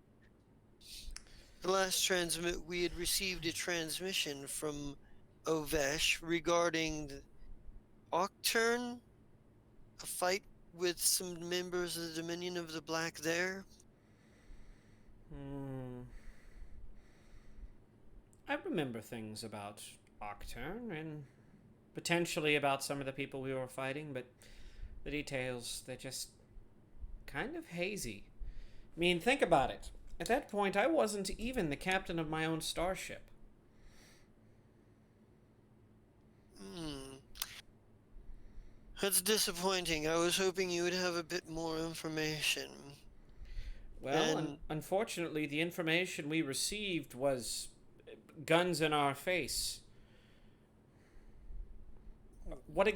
A: The last transmit we had received a transmission from Ovesh regarding the Octurn, a fight with some members of the Dominion of the Black there.
G: Hmm. I remember things about Octurn and potentially about some of the people we were fighting, but the details, they're just kind of hazy. I mean, think about it. At that point, I wasn't even the captain of my own starship.
A: Hmm. That's disappointing. I was hoping you would have a bit more information.
G: Well,
A: And
G: unfortunately, the information we received was guns in our face. What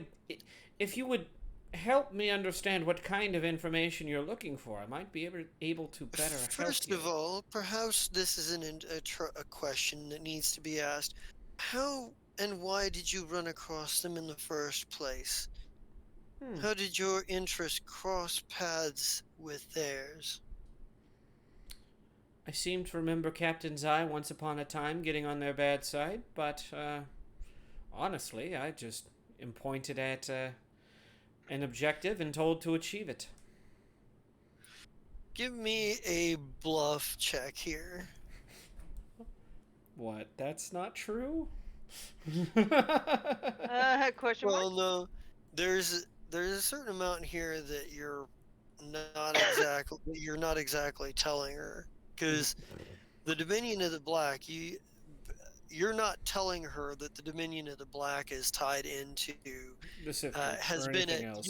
G: if you would help me understand what kind of information you're looking for, I might be able to better help
A: first
G: you.
A: of all, perhaps this isn't a question that needs to be asked. How and why did you run across them in the first place?
G: Hmm.
A: How did your interest cross paths with theirs?
G: I seem to remember Captain Zai once upon a time getting on their bad side, but honestly, I just am pointed at an objective and told to achieve it.
A: Give me a bluff check here.
G: What? That's not true?
E: Question mark?
A: Well, no, there's a certain amount here that you're not exactly telling her, because the Dominion of the Black, you're not telling her that the Dominion of the Black is tied into
G: The Sifter
A: has
G: or
A: been
G: anything
A: a
G: else.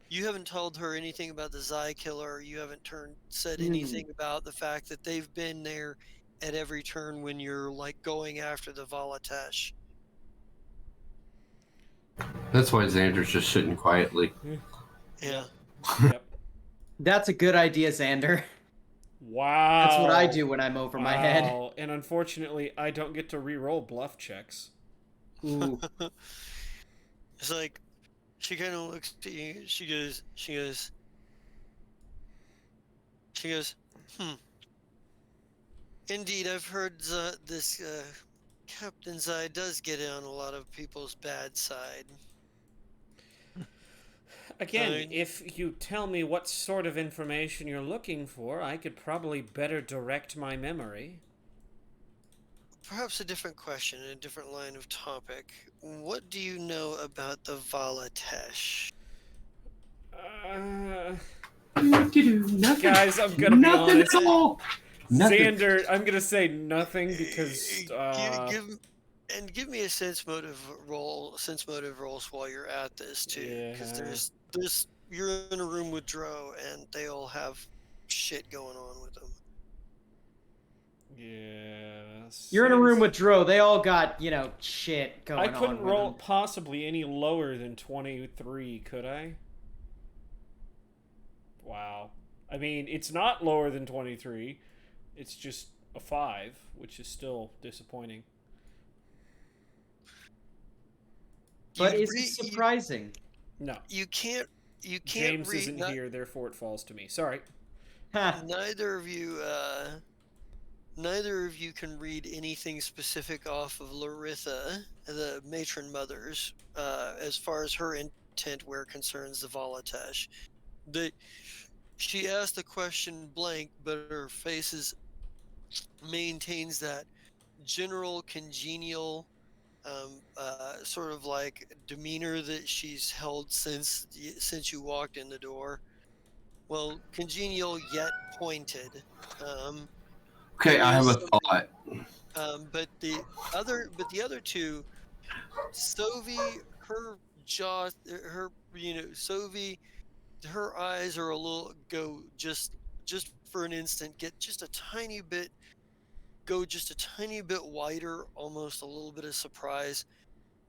A: you haven't told her anything about the Zai killer. You haven't said
F: Hmm.
A: anything about the fact that they've been there at every turn when you're like going after the Valatesh.
H: That's why Xander's just sitting quietly.
A: Yeah.
G: Yep.
F: That's a good idea, Xander.
G: Wow.
F: That's what I do when I'm over my head.
G: Wow. And unfortunately, I don't get to re-roll bluff checks.
F: Ooh.
A: It's like she kind of looks at you. She goes, Indeed, I've heard this Captain Zai does get on a lot of people's bad side.
G: Again, if you tell me what sort of information you're looking for, I could probably better direct my memory.
A: Perhaps a different question, a different line of topic. What do you know about the Valatesh?
H: Nothing.
G: Guys, I'm gonna be
H: Nothing
G: honest.
H: at all. Nothing.
G: Xander, I'm gonna say nothing because
A: give me a sense motive rolls while you're at this too, because
G: Yeah.
A: you're in a room with Dro and they all have shit going on with them.
G: Yeah.
F: You're in a room with Dro. They all got, shit going on.
G: I couldn't
F: with
G: roll
F: them.
G: possibly any lower than 23, could I? Wow. I mean, it's not lower than 23. It's just a 5, which is still disappointing.
F: But is it surprising?
G: No.
A: You can't
G: James
A: read.
G: isn't here, therefore it falls to me. Sorry.
A: Neither of you can read anything specific off of Laritha, the matron mother's, as far as her intent where concerns the Valatesh. She asked the question blank, but her face maintains that general congenial sort of like demeanor that she's held since you walked in the door. Well, congenial yet pointed.
H: Okay, I have a thought.
A: But the other two, Sovi, her jaw, Sovi, her eyes are a little just for an instant, go just a tiny bit wider, almost a little bit of surprise.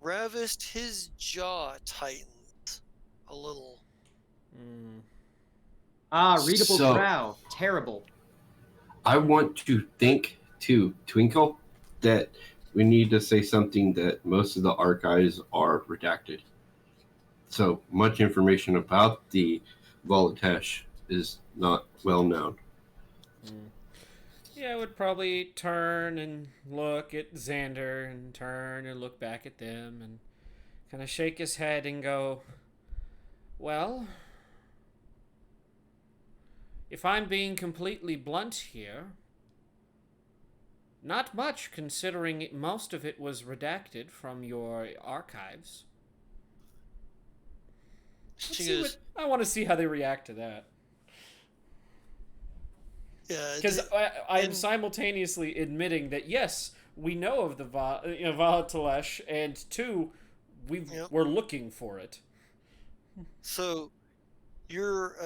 A: Ravist, his jaw tightens a little.
F: Readable brow. Terrible.
H: I want to think to Twinkle that we need to say something that most of the archives are redacted. So much information about the Valatesh is not well known.
G: Yeah, I would probably turn and look at Xander and turn and look back at them and kind of shake his head and go, well, if I'm being completely blunt here, not much, considering most of it was redacted from your archives. I want to see how they react to that.
A: Yeah,
G: because I am simultaneously admitting that yes, we know of the Valatesh, and two, we're looking for it.
A: So, you're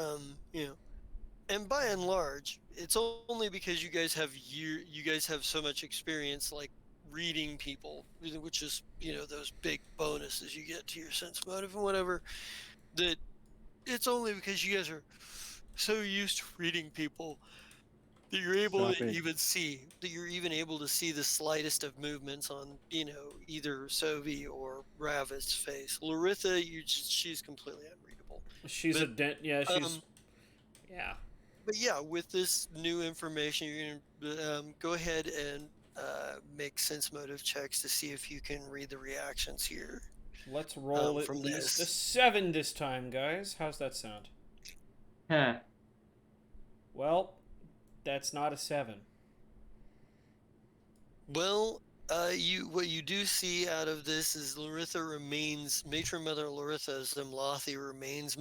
A: and by and large, it's only because you guys have so much experience, like reading people, which is those big bonuses you get to your sense motive and whatever. That it's only because you guys are so used to reading people that you're able to even see the slightest of movements on either Sovi or Ravist's face. Laritha, she's completely unreadable.
G: She's yeah.
A: but yeah, with this new information, you're gonna go ahead and make sense motive checks to see if you can read the reactions here
G: Let's roll at
A: from
G: least a
A: this.
G: 7 this time, guys. How's that sound?
F: Huh.
G: Well, that's not a 7.
A: Well, you what you do see out of this is Laritha remains Matron Mother Laritha Zimlothi remains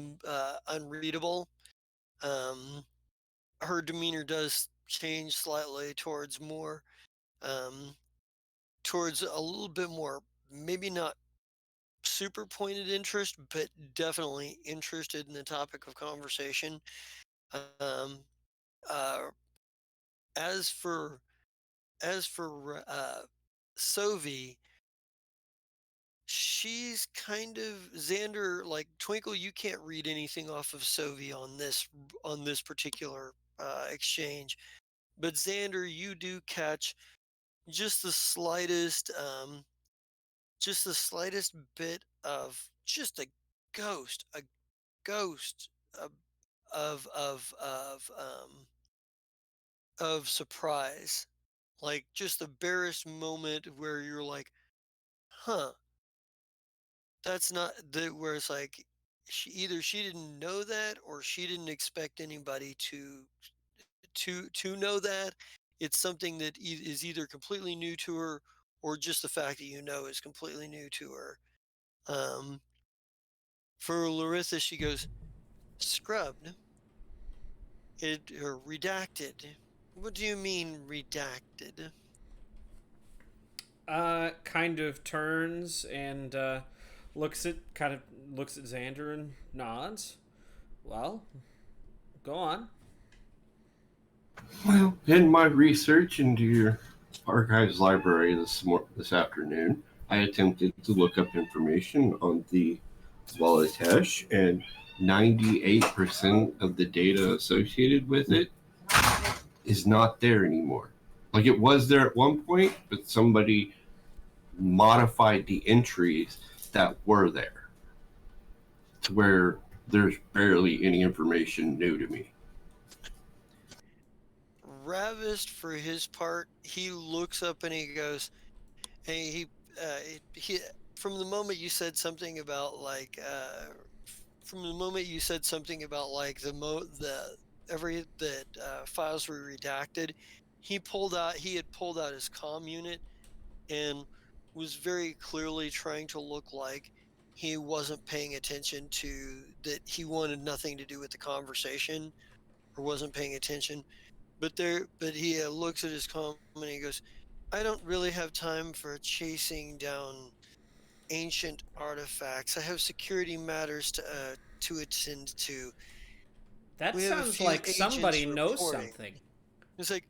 A: unreadable. Um, her demeanor does change slightly towards more um, towards a little bit more, maybe not super pointed interest, but definitely interested in the topic of conversation. Um, uh, as for Sovi, she's kind of Xander, like Twinkle. You can't read anything off of Sovi on this particular exchange, but Xander, you do catch just the slightest just the slightest bit of just a ghost of of surprise, like just the barest moment where you're like, huh, that's not the where it's like she didn't know that or she didn't expect anybody to know that. It's something that is either completely new to her or just the fact that you know is completely new to her. um for Larissa, she goes, scrubbed it or redacted. What do you mean redacted?
G: Kind of turns and looks at Xander and nods. Well, go on.
H: Well, in my research into your archives library this afternoon, I attempted to look up information on the Walatesh, and 98% of the data associated with it is not there anymore. Like it was there at one point, but somebody modified the entries that were there to where there's barely any information new to me.
A: Ravished for his part, he looks up and he goes, hey, he from the moment you said something about like from the moment you said something about like the every that files were redacted, he had pulled out his comm unit and was very clearly trying to look like he wasn't paying attention to that he wanted nothing to do with the conversation or wasn't paying attention. But he looks at his comm and he goes, I don't really have time for chasing down ancient artifacts. I have security matters to attend to.
G: That
A: We have a
G: sounds
A: few
G: like somebody
A: agents
G: knows
A: reporting.
G: something.
A: It's like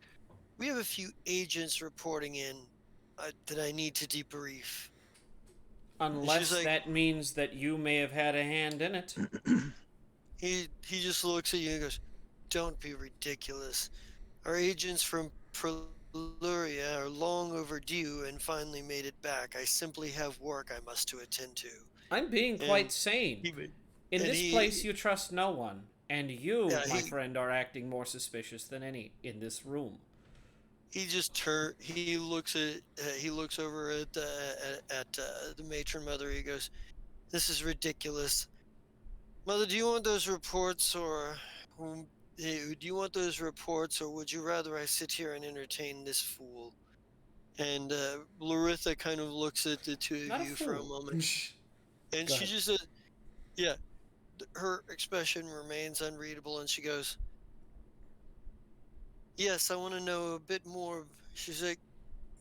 A: we have a few agents reporting in that I need to debrief. And she's
G: Unless
A: like,
G: that means that you may have had a hand in it.
A: he just looks at you and goes, "Don't be ridiculous. Our agents from Preluria are long overdue and finally made it back. I simply have work I must to attend to."
G: I'm being quite
A: And
G: sane.
A: he
G: In
A: and
G: this place, you trust no one, and you,
A: yeah,
G: my friend, are acting more suspicious than any in this room.
A: he just he looks over at the matron mother. He goes, "This is ridiculous. Mother, do you want those reports do you want those reports or would you rather I sit here and entertain this fool?" And Laritha kind of looks at the two of
G: Not a
A: you for a
G: fool.
A: moment, and
G: Go
A: she
G: ahead.
A: just yeah, her expression remains unreadable, and she goes, "Yes, I want to know a bit more." She's like,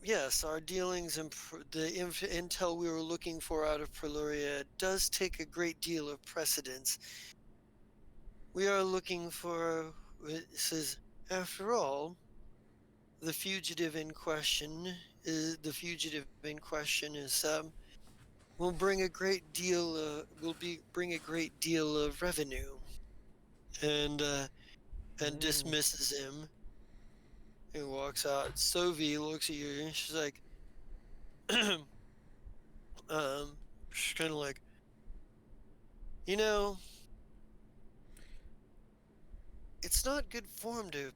A: "Yes, our dealings and the intel we were looking for out of Preluria does take a great deal of precedence. We are looking for," it says, "after all, the fugitive in question is will bring a great deal of revenue," and
G: Mm.
A: dismisses him and walks out. Sovi looks at you and she's like, she's kind of like, you know, it's not good form to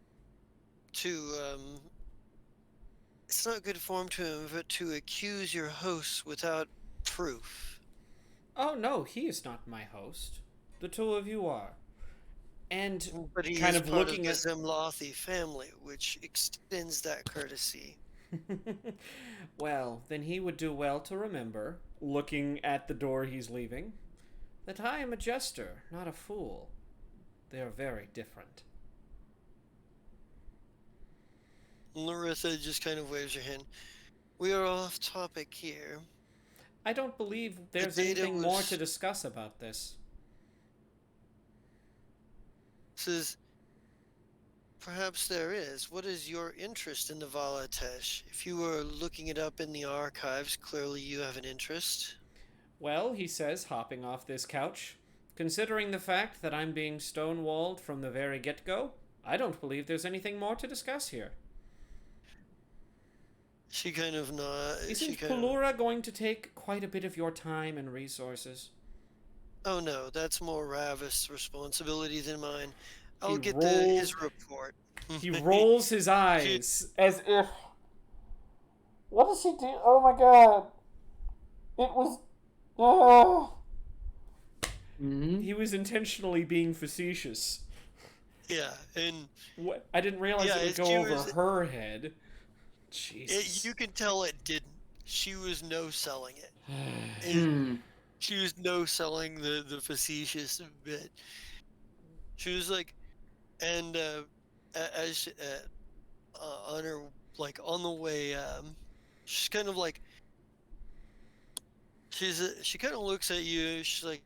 A: it's not good form to accuse your host without proof.
G: Oh no, he is not my host. The two of you are. And
A: But he
G: kind
A: is
G: of
A: part of
G: looking
A: the
G: at.
A: Zemlothi family, which extends that courtesy.
G: Well, then he would do well to remember, looking at the door he's leaving, that I am a jester, not a fool. They are very different.
A: Larissa just kind of waves her hand. We are off topic here.
G: I don't believe
A: The
G: there's
A: data
G: anything more to
A: was
G: discuss about this.
A: says perhaps there is. What is your interest in the Valatesh? If you were looking it up in the archives, clearly you have an interest.
G: Well, he says, hopping off this couch, considering the fact that I'm being stonewalled from the very get go, I don't believe there's anything more to discuss here.
A: She kind of nods. She
G: Isn't
A: kind of.
G: Pelura going to take quite a bit of your time and resources?
A: Oh no, that's more Ravis' responsibility than mine.
G: He
A: I'll get his
G: rolls
A: report.
G: he rolls his
A: She,
G: eyes as if. What does he do? Oh my god. It was. Oh.
F: Mm-hmm.
G: He was intentionally being facetious.
A: yeah, and
G: What? I didn't realize
A: yeah,
G: it would
A: she
G: go over
A: was.
G: her head. Jesus.
A: You can tell it didn't. She was no selling it. And
F: Hmm.
A: she was no selling the facetious bit. She was like, and as she, on her like on the way, she's kind of like she kind of looks at you. She's like,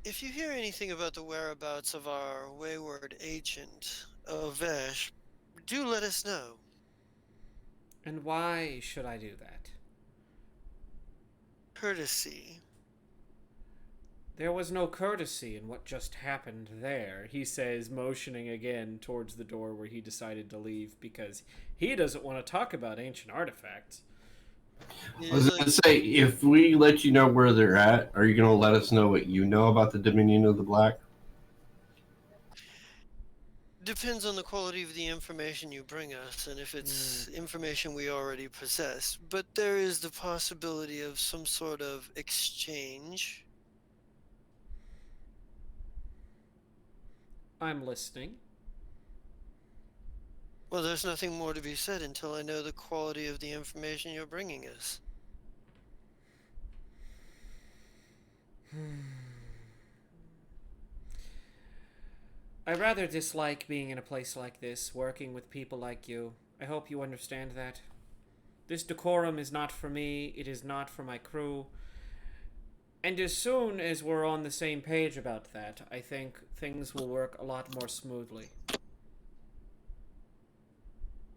A: if you hear anything about the whereabouts of our wayward agent, Vesh, do let us know.
G: And why should I do that?
A: Courtesy.
G: There was no courtesy in what just happened there, he says, motioning again towards the door where he decided to leave because he doesn't want to talk about ancient artifacts.
H: I was
A: He's
H: going
A: like,
H: to say, if we let you know where they're at, are you going to let us know what you know about the Dominion of the Black?
A: depends on the quality of the information you bring us and if it's information we already possess. But there is the possibility of some sort of exchange.
G: I'm listening.
A: Well, there's nothing more to be said until I know the quality of the information you're bringing us.
G: I rather dislike being in a place like this, working with people like you. I hope you understand that. This decorum is not for me, it is not for my crew. And as soon as we're on the same page about that, I think things will work a lot more smoothly.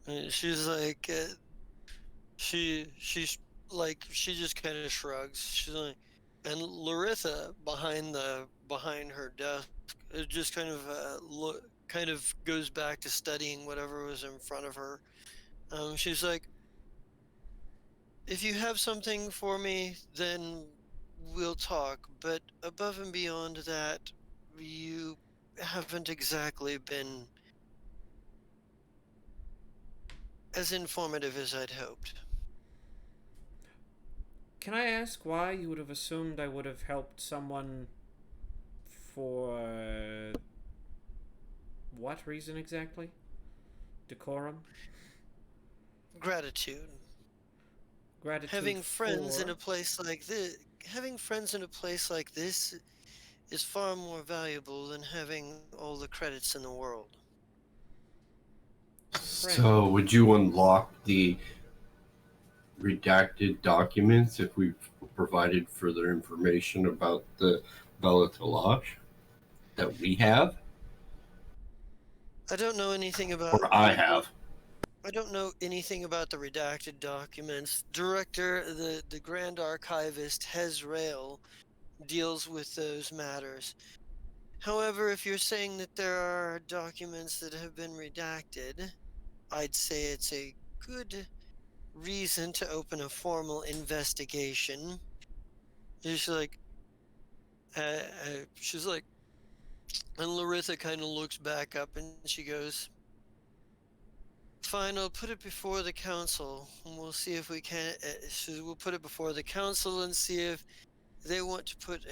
A: And she's like, she's like, she just kind of shrugs. She's like, and Laritha behind her desk, just kind of kind of goes back to studying whatever was in front of her. She's like, if you have something for me, then we'll talk. But above and beyond that, you haven't exactly been as informative as I'd hoped.
G: Can I ask why you would have assumed I would have helped someone for what reason exactly? Decorum?
A: Gratitude.
G: Gratitude
A: Having friends in
G: for.
A: a place like this, having friends in a place like this is far more valuable than having all the credits in the world.
G: Friend.
H: So, would you unlock the redacted documents if we've provided further information about the Bella Talage that we have,
A: I don't know anything about
H: or I have?
A: I don't know anything about the redacted documents. Director, the Grand Archivist Hezrael deals with those matters. However, if you're saying that there are documents that have been redacted, I'd say it's a good reason to open a formal investigation. She's like, she's like, And Laritha kind of looks back up and she goes, "Fine, I'll put it before the council, and we'll see if we can. So we'll put it before the council and see if they want to put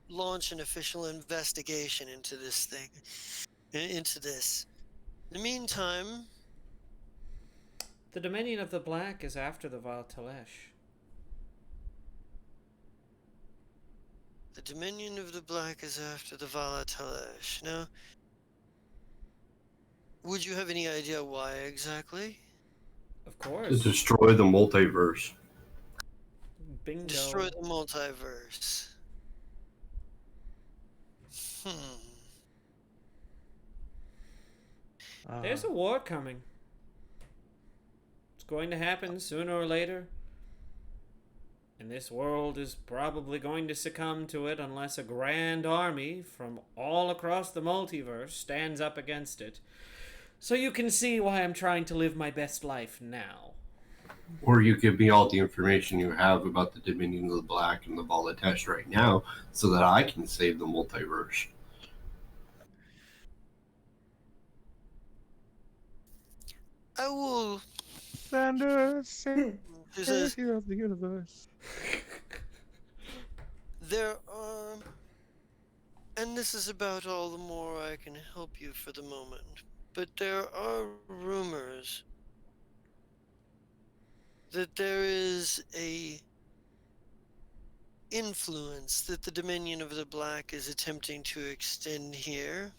A: launch an official investigation into this thing, into this. In the meantime,
G: The Dominion of the Black is after the Val Telesh.
A: the Dominion of the Black is after the Valatelesh. Now, would you have any idea why exactly?
G: Of
H: To
G: course.
H: destroy the multiverse.
A: Destroy
G: Bingo.
A: the multiverse. Hmm.
G: There's a war coming. It's going to happen sooner or later. And this world is probably going to succumb to it unless a grand army from all across the multiverse stands up against it. So you can see why I'm trying to live my best life now.
H: Or you give me all the information you have about the Dominion of the Black and the Volatash right now so that I can save the multiverse.
A: I will.
C: Thunder,
A: She says,
C: savior of the universe.
A: there are. And this is about all the more I can help you for the moment. But there are rumors that there is a influence that the Dominion of the Black is attempting to extend here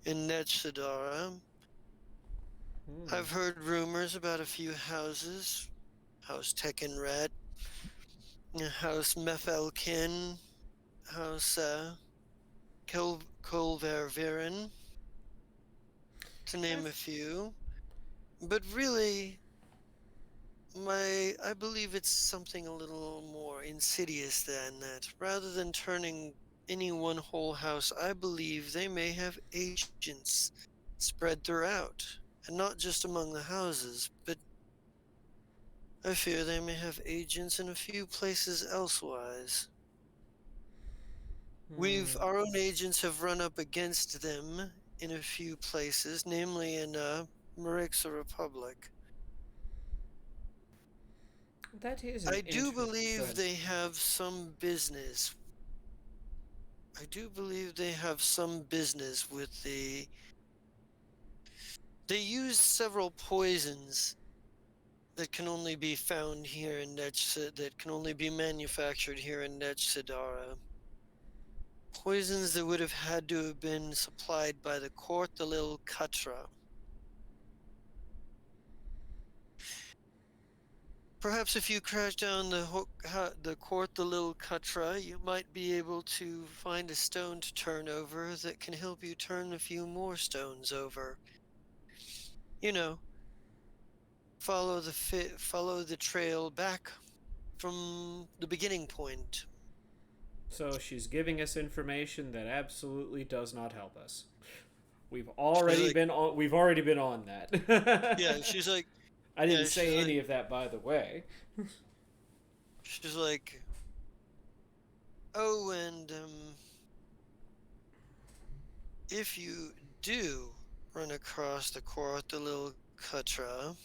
A: in Netshadara. I've heard rumors about a few houses. House Tekenret, House Mefelkin, House Kolverviren, to name a few. But really, I believe it's something a little more insidious than that. Rather than turning any one whole house, I believe they may have agents spread throughout, and not just among the houses, but I fear they may have agents in a few places elsewise. Our own agents have run up against them in a few places, namely in Marixa Republic.
G: That is
A: I
G: an
A: do
G: interesting.
A: believe they have some business. I do believe they have some business with the. They use several poisons that can only be found here in that can only be manufactured here in Netshadara. Poisons that would have had to have been supplied by the Court the Lil Katra. Perhaps if you crash down the Court the Lil Katra, you might be able to find a stone to turn over that can help you turn a few more stones over. You know, follow the trail back from the beginning point.
G: So she's giving us information that absolutely does not help us. We've
A: She's
G: already
A: like,
G: been on. We've already been on
A: yeah,
G: that.
A: she's like,
G: I didn't
A: yeah,
G: say any of that, by the way.
A: she's like, oh, and if you do run across the Court the Lil Katra,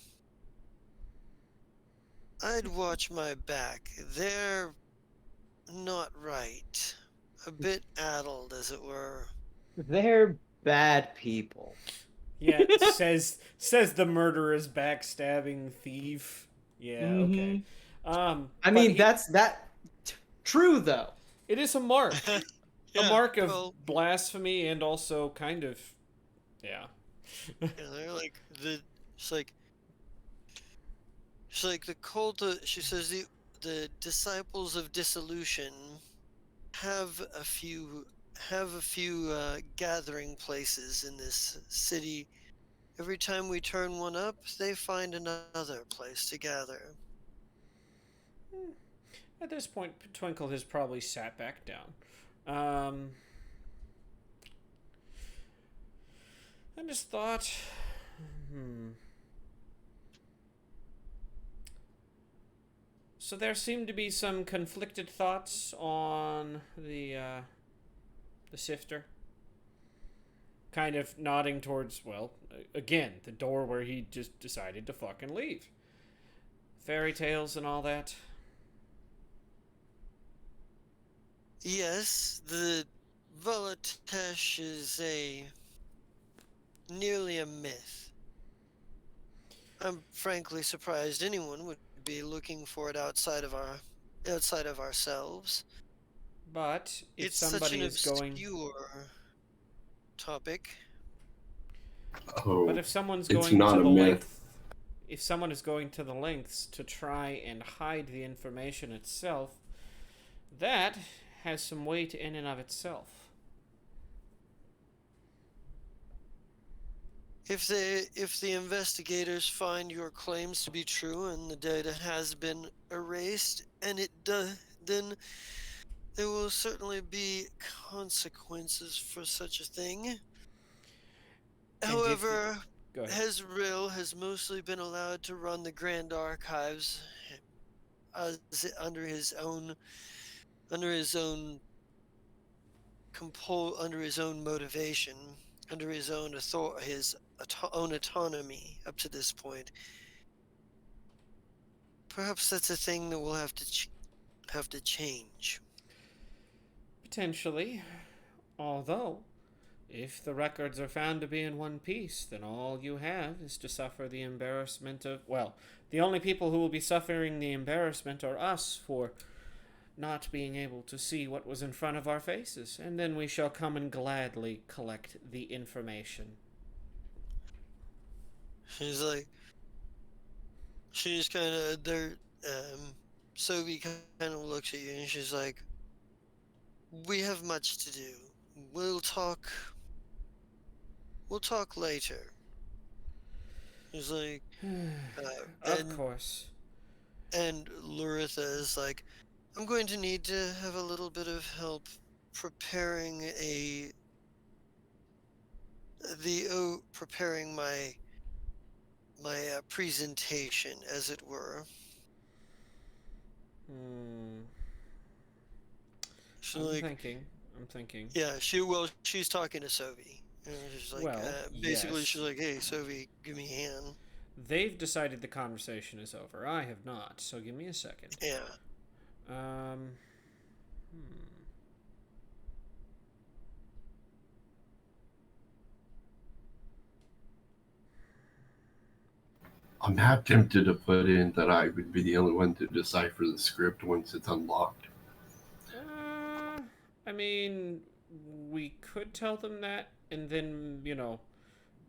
A: I'd watch my back. They're not right. A bit addled, as it were.
F: They're bad people.
G: Yeah, says the murderous backstabbing thief. Yeah, okay.
F: I
G: but
F: mean, that's true though.
G: it is a mark. A
A: Yeah,
G: mark of
A: well,
G: blasphemy and also kind of yeah.
A: yeah, they're like it's like it's like the cult. She says the disciples of dissolution have a few gathering places in this city. Every time we turn one up, they find another place to gather.
G: At this point, Twinkle has probably sat back down. Um, I just thought, So there seem to be some conflicted thoughts on the the sifter. Kind of nodding towards, well, again, the door where he just decided to fucking leave. Fairy tales and all that.
A: Yes, the Volatesh is nearly a myth. I'm frankly surprised anyone would be looking for it outside of ourselves.
G: But if
A: It's such an
G: somebody is going,
A: obscure topic.
G: but
H: Oh,
G: if someone's
H: it's
G: going to
H: not a
G: the
H: myth.
G: length, if someone is going to the lengths to try and hide the information itself, that has some weight in and of itself.
A: If the investigators find your claims to be true and the data has been erased, and it does, then there will certainly be consequences for such a thing.
G: And if the,
A: However,
G: go ahead.
A: Hezril has mostly been allowed to run the Grand Archives as under his own under his own motivation, under his own own autonomy up to this point. Perhaps that's a thing that we'll have to change.
G: Potentially. Although, if the records are found to be in one piece, then all you have is to suffer the embarrassment of, well, the only people who will be suffering the embarrassment are us for not being able to see what was in front of our faces, and then we shall come and gladly collect the information.
A: She's like, she's kind of there. Sophie kind of looks at you and she's like, "We have much to do. We'll talk. We'll talk later." He's like,
G: Of course.
A: and Luritha is like, "I'm going to need to have a little bit of help preparing preparing my presentation, as it were." She's
G: I'm
A: like,
G: thinking. I'm thinking.
A: yeah, she's talking to Sophie. And she's like,
G: Well,
A: basically,
G: yes.
A: she's like, "Hey, Sophie, give me a hand."
G: They've decided the conversation is over. I have not, so give me a second.
A: Yeah.
G: Hmm.
H: I'm half tempted to put in that I would be the only one to decipher the script once it's unlocked.
G: I mean, we could tell them that, and then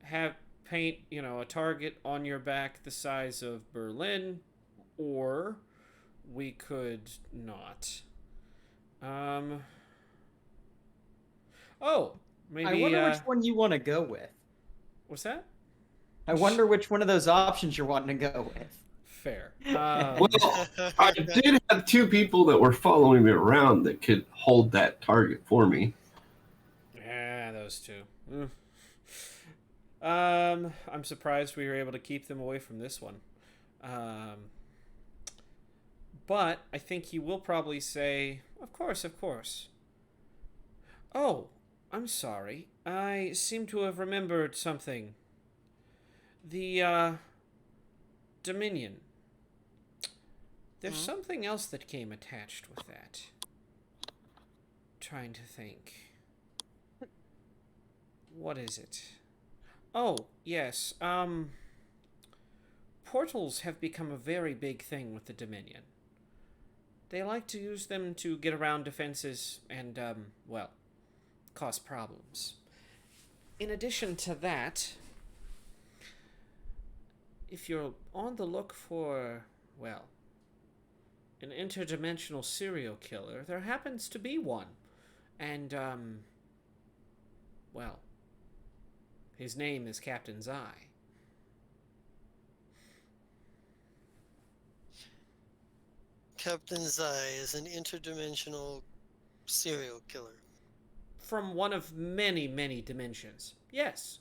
G: have paint a target on your back the size of Berlin, or we could not. Oh, maybe.
F: I wonder which one you want to go with.
G: What's that?
F: I wonder which one of those options you're wanting to go with.
G: Fair.
H: Well, I did have two people that were following me around that could hold that target for me.
G: Yeah, those two. I'm surprised we were able to keep them away from this one. But I think he will probably say, "Of course, of course." Oh, I'm sorry. I seem to have remembered something. The, Dominion. There's something else that came attached with that. Trying to think. What is it? Oh, yes. Portals have become a very big thing with the Dominion. They like to use them to get around defenses and, well, cause problems. In addition to that, if you're on the look for, well, an interdimensional serial killer, there happens to be one. And, well, his name is Captain Zai.
A: Captain Zai is an interdimensional serial killer.
G: From one of many, many dimensions. Yes.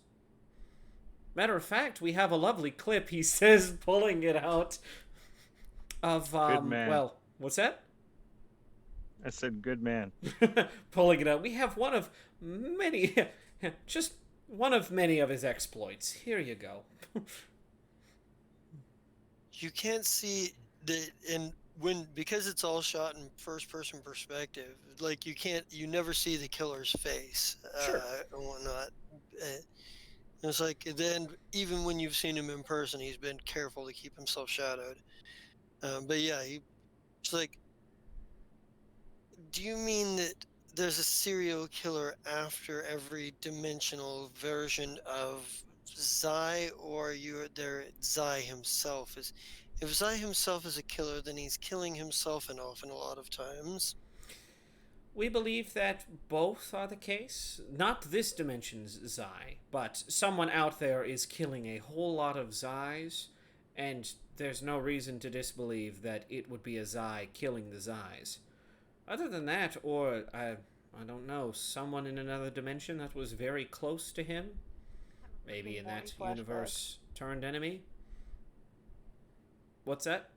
G: Matter of fact, we have a lovely clip, he says, pulling it out of,
C: Good man.
G: well, what's that?
C: I said good man.
G: Pulling it out. We have one of many, just one of many of his exploits. Here you go.
A: You can't see the and when because it's all shot in first person perspective, like you never see the killer's face
G: Sure.
A: and whatnot. Uh, it's like then even when you've seen him in person, he's been careful to keep himself shadowed. But yeah, it's like, do you mean that there's a serial killer after every dimensional version of Zai, or you're there? Zai himself is. If Zai himself is a killer, then he's killing himself and often a lot of times.
G: We believe that both are the case. Not this dimension's Zai, but someone out there is killing a whole lot of Zais, and there's no reason to disbelieve that it would be a Zai killing the Zais. Other than that, or I don't know, someone in another dimension that was very close to him, maybe in that universe turned enemy. What's that?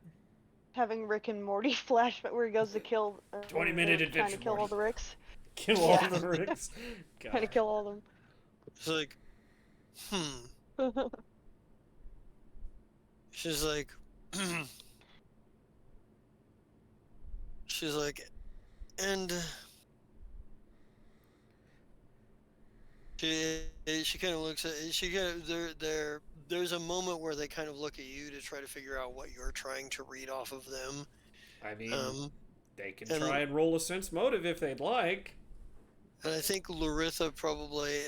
E: Having Rick and Morty flashback where he goes to kill
G: 20-minute adventure.
E: trying to kill all the Ricks.
G: Kill all the Ricks.
E: Trying to kill all of them.
A: It's like, she's like, she's like, and she kind of looks at she kind of there's a moment where they kind of look at you to try to figure out what you're trying to read off of them.
G: I mean, they can
A: and
G: try and roll a sense motive if they'd like.
A: And I think Laritha probably,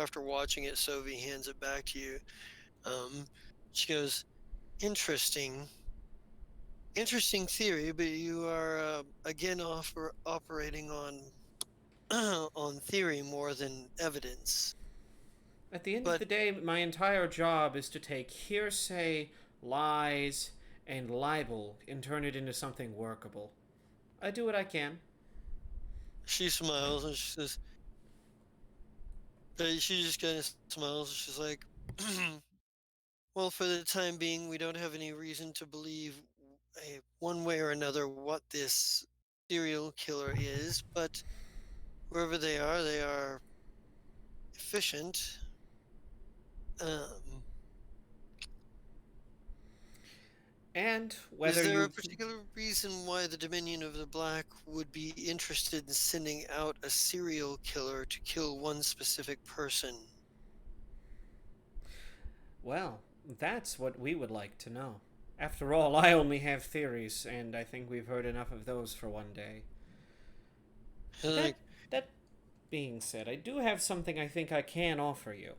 A: after watching it, Sovi hands it back to you. She goes, interesting theory, but you are again operating on on theory more than evidence.
G: At the end of the day, my entire job is to take hearsay, lies, and libel and turn it into something workable. I do what I can.
A: She smiles and she says, she just kind of smiles. She's like, well, for the time being, we don't have any reason to believe one way or another what this serial killer is, but wherever they are efficient.
G: And whether
A: is there a particular reason why the Dominion of the Black would be interested in sending out a serial killer to kill one specific person?
G: Well, that's what we would like to know. After all, I only have theories, and I think we've heard enough of those for one day. That being said, I do have something I think I can offer you.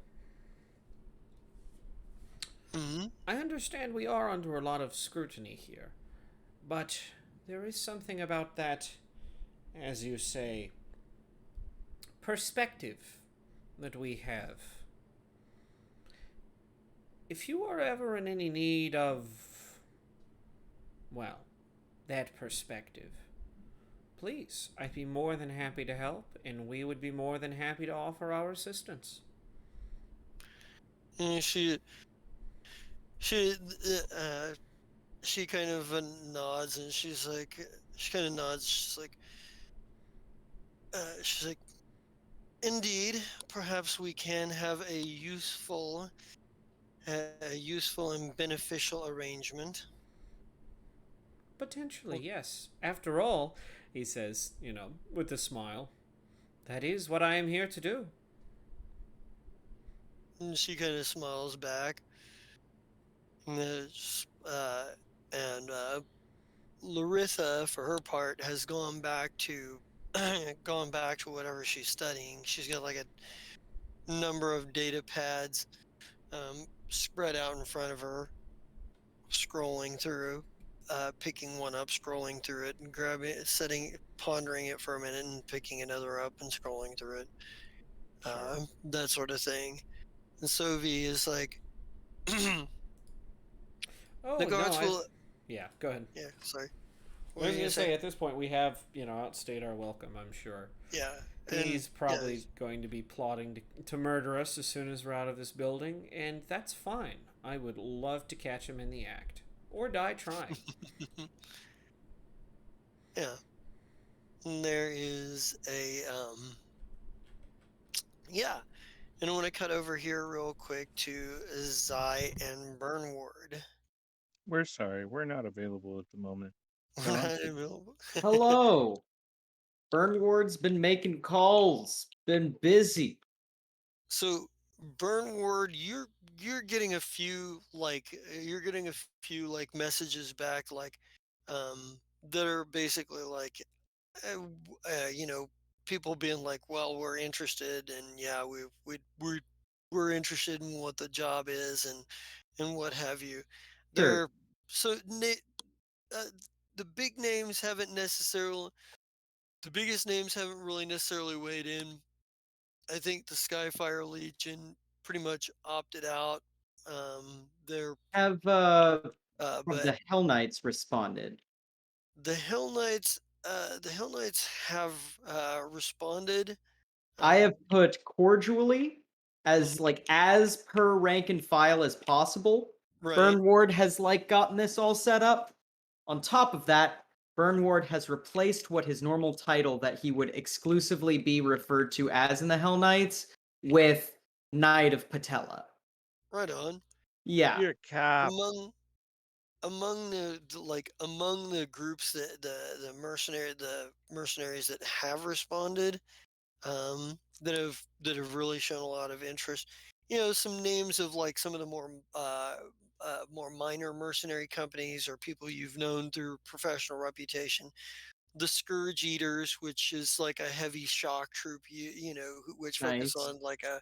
G: I understand we are under a lot of scrutiny here, but there is something about that, as you say, perspective that we have. If you are ever in any need of, well, that perspective, please, I'd be more than happy to help, and we would be more than happy to offer our assistance.
A: She kind of nods, and she kind of nods. She's like, indeed, perhaps we can have a useful and beneficial arrangement.
G: Potentially, yes. After all, he says, with a smile, that is what I am here to do.
A: And she kind of smiles back. And Laritha, for her part, has gone back to whatever she's studying. She's got like a number of data pads spread out in front of her, scrolling through, picking one up, scrolling through it, and grabbing it, pondering it for a minute, and picking another up and scrolling through it. That sort of thing. And Sovi is like,
G: oh,
A: the guards will.
G: Yeah, go ahead.
A: Yeah, sorry.
G: I was going to say, at this point, we have, outstayed our welcome, I'm sure.
A: Yeah.
G: He's probably going to be plotting to murder us as soon as we're out of this building, and that's fine. I would love to catch him in the act. Or die trying.
A: Yeah. And there is yeah. And I want to cut over here real quick to Zai and Burnward.
C: We're sorry, we're not available at the moment.
A: We're
C: John?
A: not available.
F: Hello. Burnward's been making calls. Been busy.
A: So Burnward, you're getting a few you're getting a few like messages back that are basically like you know, people being like, well, we're interested, and yeah, we're interested in what the job is, and what have you.
F: Sure.
A: They're so uh, the big names haven't necessarily the biggest names haven't really necessarily weighed in. I think the Skyfire Legion pretty much opted out. They're
F: Have
A: but
F: the Hell Knights responded?
A: the Hell Knights have responded.
F: I
A: Um,
F: have put cordially as
A: mhm,
F: like as per rank and file as possible.
A: right,
F: Burnward has like gotten this all set up. On top of that, Burnward has replaced what his normal title that he would exclusively be referred to as in the Hell Knights with Knight of Patella.
A: right on.
F: Yeah,
C: You're cap.
A: Among among the groups that the mercenaries that have responded, that have really shown a lot of interest. You know, some names of like some of the more minor mercenary companies or people you've known through professional reputation. The Scourge Eaters, which is like a heavy shock troop, which focus
F: nice.
A: on like a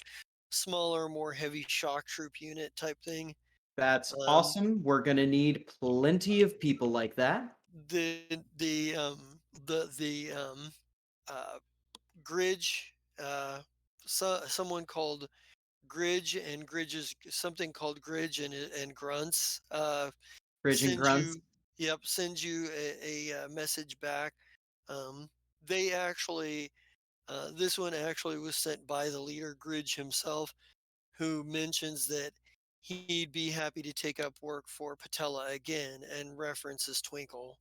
A: smaller, more heavy shock troop unit type thing.
F: That's
A: Um,
F: awesome. We're gonna need plenty of people like that.
A: the uh, Gridge, someone called Gridge, and Gridge is something called Gridge and Grunts.
F: Bridging
A: Send
F: grunts.
A: you, yep, send you a message back. Um, they actually, this one actually was sent by the leader Gridge himself, who mentions that he'd be happy to take up work for Patella again, and references Twinkle.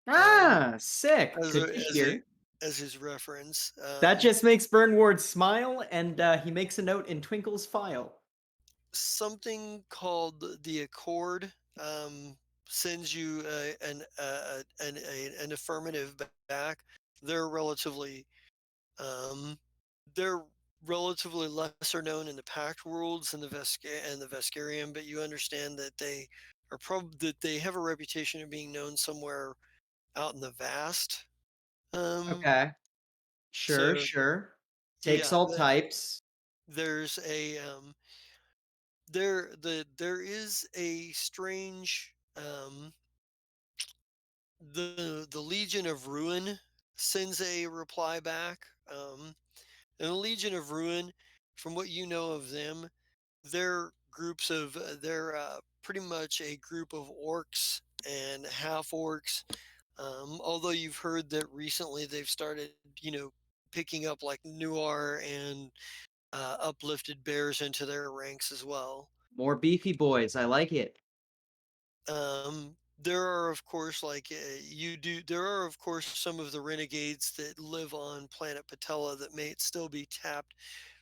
A: Um,
F: Ah, sick.
A: as
F: Good
A: a
F: to
A: as a
F: hear.
A: as his reference.
F: That just makes Burnward smile, and he makes a note in Twinkle's file.
A: Something called the Accord sends you an affirmative back. They're relatively um, they're relatively lesser known in the Pact worlds and the Veskarium, but you understand that they have a reputation of being known somewhere out in the vast. Um,
F: Okay. Sure,
A: so
F: sure. Takes
A: yeah,
F: all types.
A: there's a there is a strange the Legion of Ruin sends a reply back. And the Legion of Ruin, from what you know of them, they're pretty much a group of orcs and half orcs. Although you've heard that recently they've started, picking up like Nuar and uplifted bears into their ranks as well.
F: More beefy boys. I like it.
A: There are of course there are of course some of the renegades that live on planet Patella that may still be tapped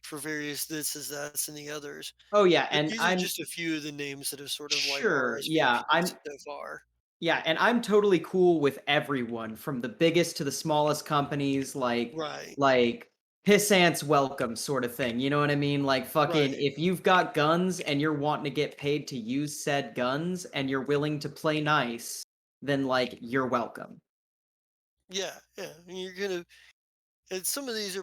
A: for various this is that's and the others.
F: Oh yeah,
A: But
F: and
A: these are
F: I'm
A: just a few of the names that have sort of like
F: sure.
A: RSVP'd so far.
F: Yeah, and I'm totally cool with everyone from the biggest to the smallest companies,
A: Right,
F: like pissants welcome sort of thing. You know what I mean? Like fucking
A: right.
F: if you've got guns and you're wanting to get paid to use said guns and you're willing to play nice, then like you're welcome.
A: Yeah, yeah. And you're gonna and some of these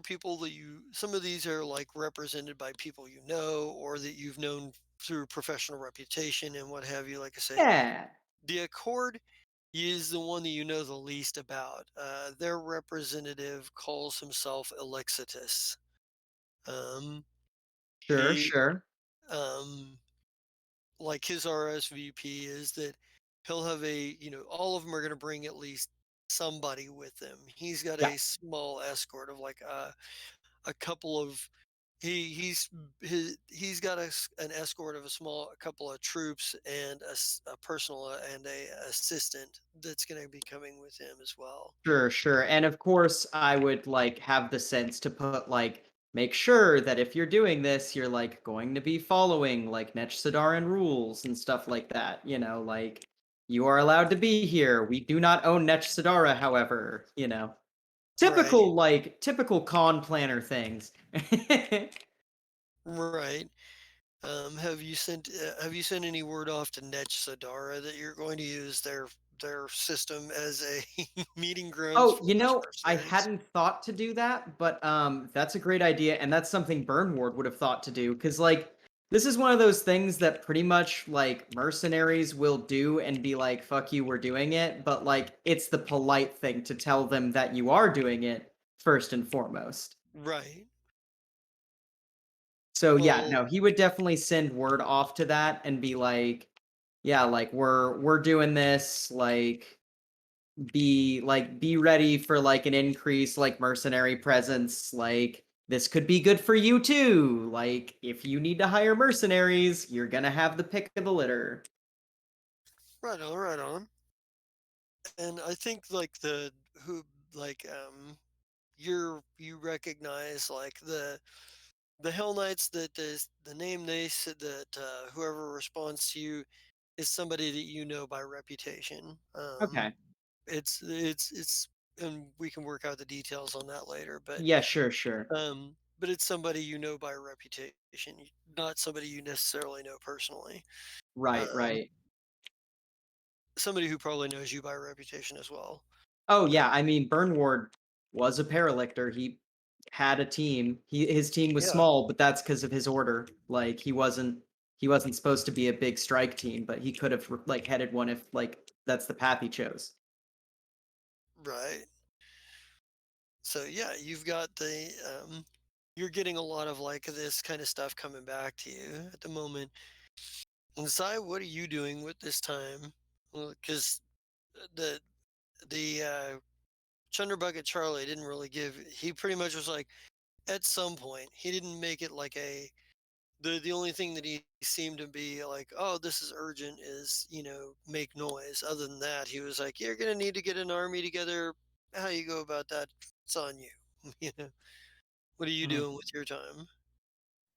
A: are like represented by people you know or that you've known through professional reputation and what have you. Like I say,
F: Yeah,
A: the Accord is the one that you know the least about. Their representative calls himself Elixitus. Um,
F: sure,
A: he,
F: sure.
A: um, like his RSVP is that he'll have all of them are going to bring at least somebody with them. He's got
F: Yeah.
A: a small escort of like a couple of he's got an escort of a couple of troops and a personal and a assistant that's going to be coming with him as well.
F: Sure, sure. And of course, I would like have the sense to put like make sure that if you're doing this, you're like going to be following like Nech Sadaran rules and stuff like that. Like you are allowed to be here. We do not own Nech Sadara, however.
A: Right,
F: Typical con planner things.
A: right. Have you sent any word off to Nech Sadara that you're going to use their system as a meeting grounds
F: Oh,
A: for these
F: I
A: mercenaries?
F: hadn't thought to do that, but that's a great idea, and that's something Burnward would have thought to do, because like this is one of those things that pretty much like mercenaries will do and be like, "Fuck you, we're doing it," but like it's the polite thing to tell them that you are doing it first and foremost.
A: Right.
F: So yeah,
A: Well,
F: no, he would definitely send word off to that and be like, "Yeah, like we're doing this, be ready for like an increase like mercenary presence, like this could be good for you too, like if you need to hire mercenaries you're gonna have the pick of the litter."
A: right on, right on. And I think like the who like you recognize like the Hell Knights that the name they said that whoever responds to you is somebody that you know by reputation.
F: Okay.
A: It's and we can work out the details on that later,
F: Yeah, sure, sure.
A: but it's somebody you know by reputation, not somebody you necessarily know personally.
F: Right,
A: Um,
F: right.
A: somebody who probably knows you by reputation as well.
F: Oh
A: But
F: yeah, I mean Burnward was a paralictor. He had a team. His team was
A: yeah,
F: small, but that's because of his order. Like he wasn't supposed to be a big strike team, but he could have like headed one if like that's the path he chose.
A: right. So yeah, you've got you're getting a lot of like this kind of stuff coming back to you at the moment. And Sai, what are you doing with this time? Because the Chunderbucket Charlie didn't really give. He pretty much was like, at some point, he didn't make it like the only thing that he seemed to be like, oh, this is urgent is, make noise. Other than that, he was like, you're gonna need to get an army together. How you go about that, it's on you. you know, what are you
C: Mhm.
A: doing with your time?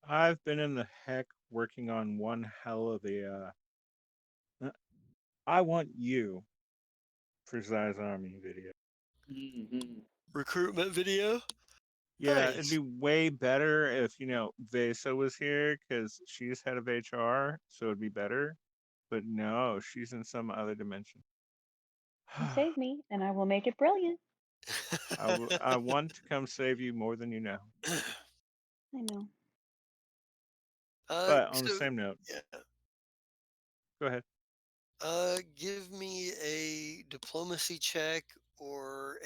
C: I've been in the heck working on one hell of I want you for Zai's Army video.
F: Mhm.
A: Recruitment video.
C: Yeah, it'd
A: Nice.
C: be way better if, Vesa was here because she's head of HR, so it'd be better. But no, she's in some other dimension.
D: Come save me, and I will make it brilliant.
C: I want to come save you more than you know.
D: I know.
C: But on the
A: so
C: same note,
A: yeah.
C: go ahead.
A: Give me a diplomacy check or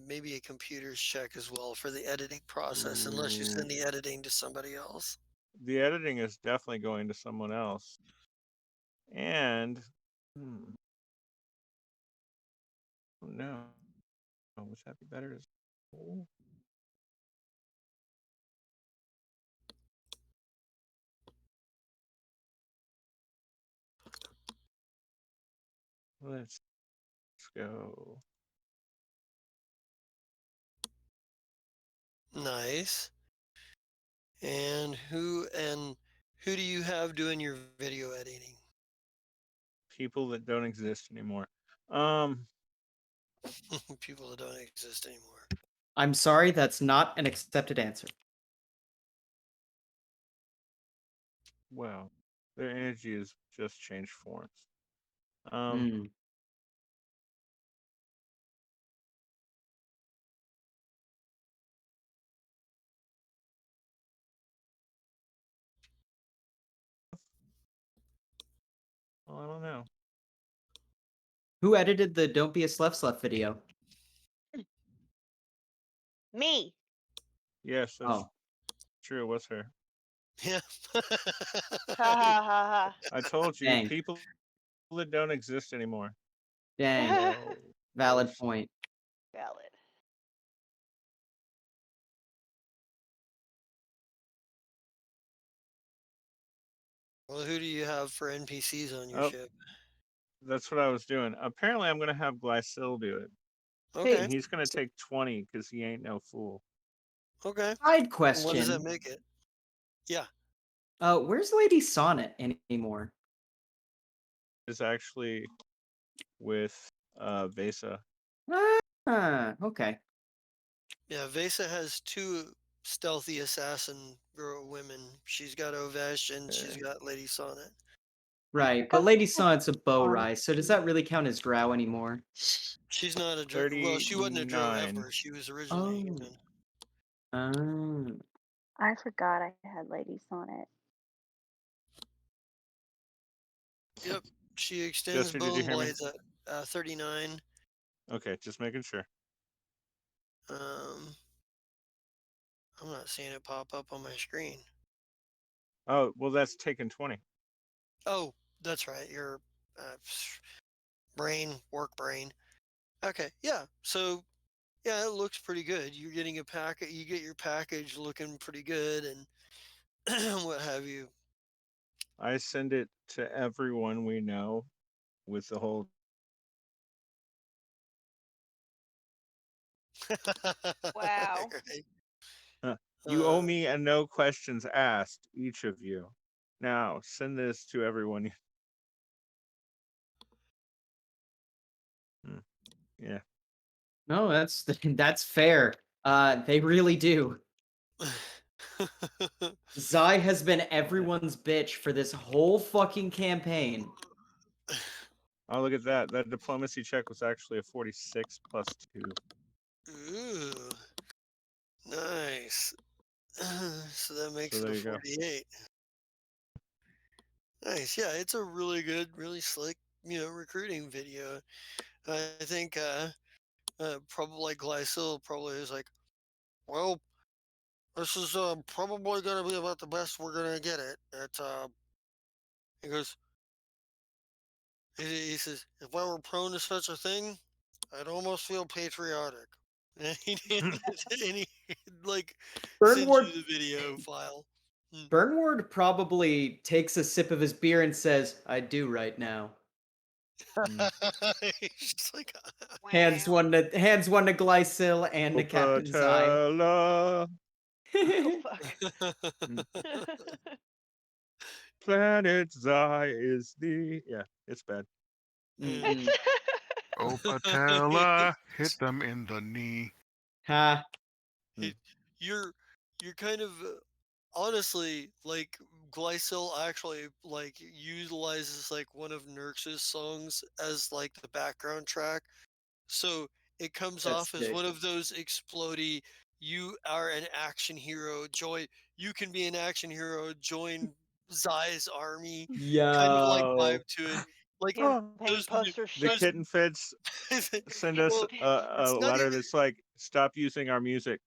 A: maybe a computer's check as well for the editing process, unless you
C: Ooh,
A: send the editing to somebody else.
C: the editing is definitely going to someone else. And, oh no, would that be better? Oh, let's go.
A: Nice. And who do you have doing your video editing?
C: People that don't exist anymore. Um,
A: People that don't exist anymore.
F: I'm sorry, that's not an accepted answer.
C: well, their energy has just changed forms. Um,
F: Mm.
C: well, I don't know.
F: Who edited the "Don't Be a Sluff" video?
E: Me.
C: Yes, that's
F: Oh,
C: true. It was her.
A: Yeah.
E: Ha ha ha
C: I told you,
F: dang,
C: people that don't exist anymore.
F: dang,
E: ha.
C: Whoa.
F: valid
C: Whoops.
F: point.
E: Valid.
A: Well, who do you have for NPCs on your
C: Oh,
A: ship?
C: that's what I was doing. Apparently, I'm gonna have Glycil do it,
A: Okay.
C: and he's gonna take 20 because he ain't no fool.
A: Okay.
F: Side
A: What does that
F: question.
A: make it? Yeah.
F: Where's Lady Sonnet anymore?
C: Is actually with Vesa.
F: Okay.
A: Yeah. Vesa has two stealthy assassin girl women. She's got Ovesh and she's
C: Okay.
A: got Lady Sonnet.
F: Right, but Lady Sonnet's a bow rise, so does that really count as drow anymore?
A: She's not a well. She wasn't a drow
C: 39.
A: ever. She was originally a
F: Oh.
A: human.
D: I forgot I had Ladies on it.
A: Yep. She extends
C: Jesse, did you
A: bone
C: hear me?
A: blades at 39.
C: Okay, just making sure.
A: Um, I'm not seeing it pop up on my screen.
C: Oh, well, that's taken 20.
A: Oh, that's right. Your uh, work brain. Okay, yeah. So yeah, it looks pretty good. You're getting a packet. You get your package looking pretty good, and what have you.
C: I send it to everyone we know with the whole
E: Wow.
A: Right.
C: you owe
A: Uh,
C: me and no questions asked, each of you. Now, send this to everyone. Hmm, yeah.
F: No, that's fair. They really do. Zai has been everyone's bitch for this whole fucking campaign.
C: Oh, look at that. That diplomacy check was actually a 46 plus 2.
A: Ooh, nice. So that
C: So
A: makes it
C: there
A: a
C: you go.
A: 48. Nice. Yeah, it's a really good, really slick, recruiting video. I think probably Glycil probably is like, well, this is probably going to be about the best we're going to get it. He goes, he says, if I were prone to such a thing, I'd almost feel patriotic. And he like sends
F: Burnward
A: you the video file. Hmm.
F: Burnward probably takes a sip of his beer and says, "I do right now."
C: Mm.
A: He's just like,
E: Wow.
F: Hands one to Glycil and to Captain Zai.
C: Patella.
E: Oh fuck.
C: Mm. Planet Zai is the. Yeah, it's bad.
E: It's
F: Mm-mm.
B: Oh, Patella, hit them in the knee.
F: Ha.
C: Mm.
A: you're you're kind of honestly like Glycil actually like utilizes like one of Nurx's songs as like the background track. So it comes
F: That's
A: off as
F: sick.
A: one of those explody, you are an action hero, join, you can be an action hero, join Zai's army, kind of like
F: Yo.
A: vibe to it. Like
C: Oh,
E: Campaign
A: those,
E: poster
C: the
E: shit.
A: those,
C: kitten feds send us
A: well,
C: a
A: it's not
C: letter
A: even,
C: that's like, stop using our music.